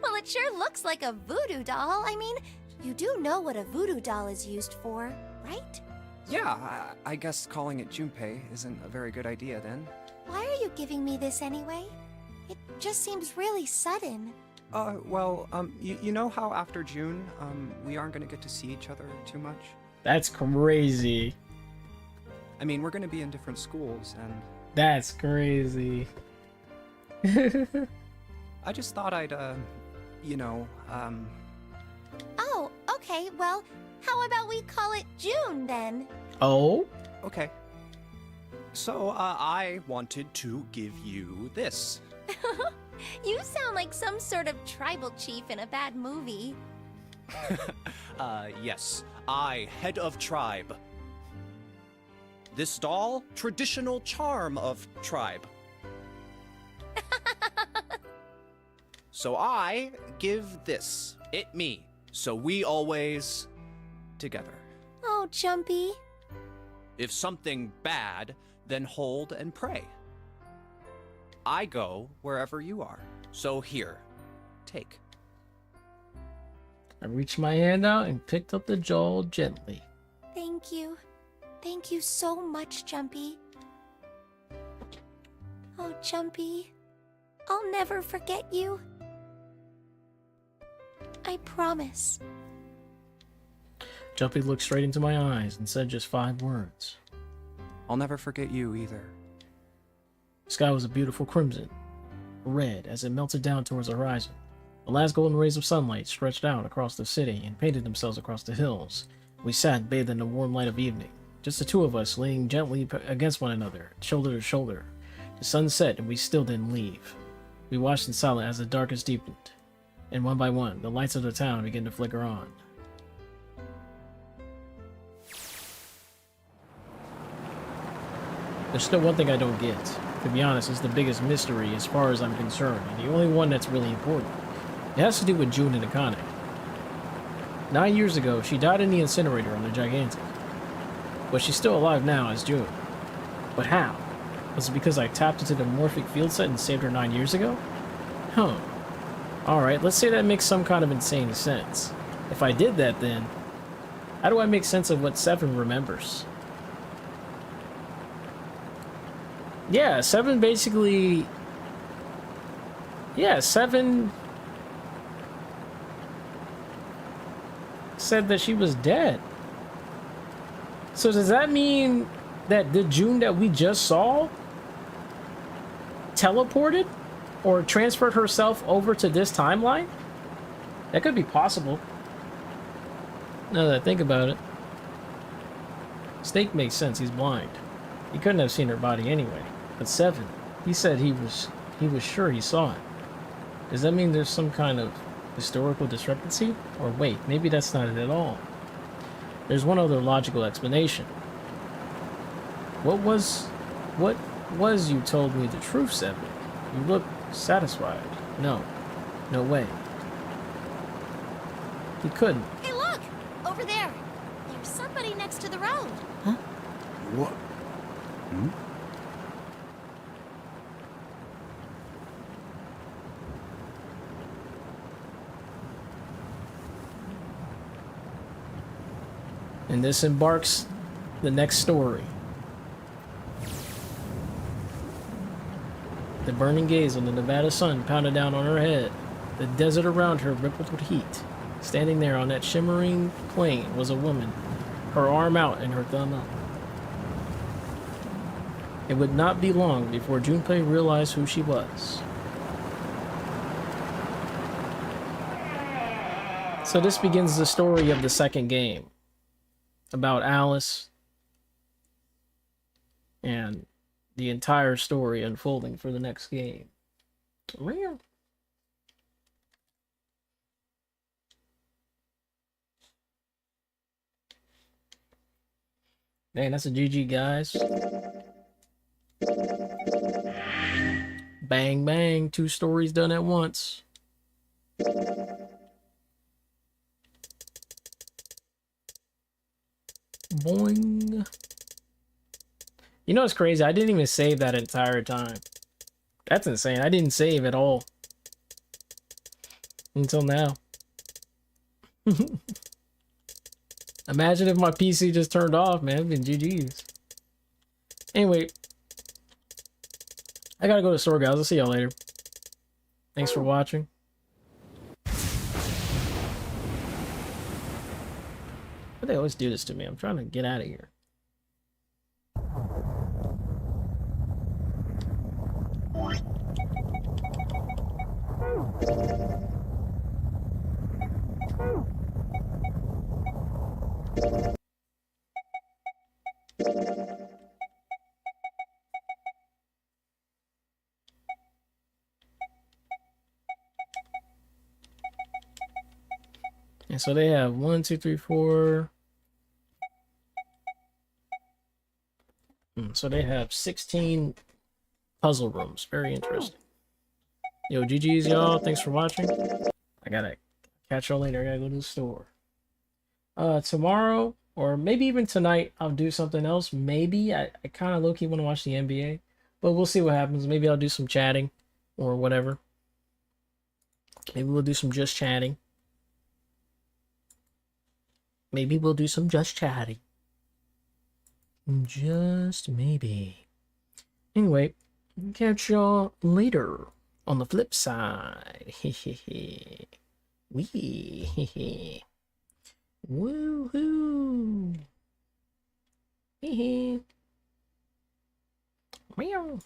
Well, it sure looks like a voodoo doll. I mean, you do know what a voodoo doll is used for, right? Yeah, I guess calling it Junpei isn't a very good idea then. Why are you giving me this anyway? It just seems really sudden. Well, you know how after June, we aren't gonna get to see each other too much? That's crazy. I mean, we're gonna be in different schools, and... That's crazy. I just thought I'd, you know, Oh, okay, well, how about we call it June then? Oh? Okay. So, I wanted to give you this. You sound like some sort of tribal chief in a bad movie. Yes. I, head of tribe. This doll, traditional charm of tribe. So I give this, it me, so we always together. Oh, Jumpy. If something bad, then hold and pray. I go wherever you are. So here, take. I reached my hand out and picked up the doll gently. Thank you. Thank you so much, Jumpy. Oh, Jumpy. I'll never forget you. I promise. Jumpy looked straight into my eyes and said just 5 words. I'll never forget you either. The sky was a beautiful crimson, red as it melted down towards the horizon. The last golden rays of sunlight stretched out across the city and painted themselves across the hills. We sat bathed in the warm light of evening, just the two of us leaning gently against one another, shoulder to shoulder. The sun set and we still didn't leave. We watched in silence as the darkness deepened, and one by one, the lights of the town began to flicker on. There's still one thing I don't get. To be honest, it's the biggest mystery as far as I'm concerned, and the only one that's really important. It has to do with June and Akane. 9 years ago, she died in the incinerator on the Gigantic. But she's still alive now as June. But how? Was it because I tapped into the morphic field set and saved her 9 years ago? Huh. Alright, let's say that makes some kind of insane sense. If I did that, then how do I make sense of what Seven remembers? Yeah, Seven basically... Yeah, Seven said that she was dead. So does that mean that the June that we just saw teleported or transferred herself over to this timeline? That could be possible. Now that I think about it. Snake makes sense, he's blind. He couldn't have seen her body anyway. But Seven, he said he was sure he saw it. Does that mean there's some kind of historical discrepancy? Or wait, maybe that's not it at all. There's one other logical explanation. What was you told me the truth, Seven? You look satisfied. No way. He couldn't. Hey, look! Over there! There's somebody next to the road. Huh? What? Hmm? And this embarks the next story. The burning gaze on the Nevada sun pounded down on her head. The desert around her rippled with heat. Standing there on that shimmering plain was a woman, her arm out and her thumb up. It would not be long before Junpei realized who she was. So this begins the story of the second game. About Alice and the entire story unfolding for the next game. Man, that's a GG, guys. Bang, bang. 2 stories done at once. Boing. You know what's crazy? I didn't even save that entire time. That's insane. I didn't save at all. Until now. Imagine if my PC just turned off, man. It'd been GG's. Anyway. I gotta go to the store, guys. I'll see y'all later. Thanks for watching. Why do they always do this to me? I'm trying to get out of here. And so they have 1, 2, 3, 4. So they have 16 puzzle rooms. Very interesting. Yo, GG's, y'all. Thanks for watching. I gotta catch y'all later. I gotta go to the store. Tomorrow, or maybe even tonight, I'll do something else. Maybe. I kind of low-key want to watch the NBA. But we'll see what happens. Maybe I'll do some chatting or whatever. Maybe we'll do some just chatting. Maybe we'll do some just chatting. Just maybe. Anyway, catch y'all later on the flip side. Wee. Woohoo. Hee hee. Meow.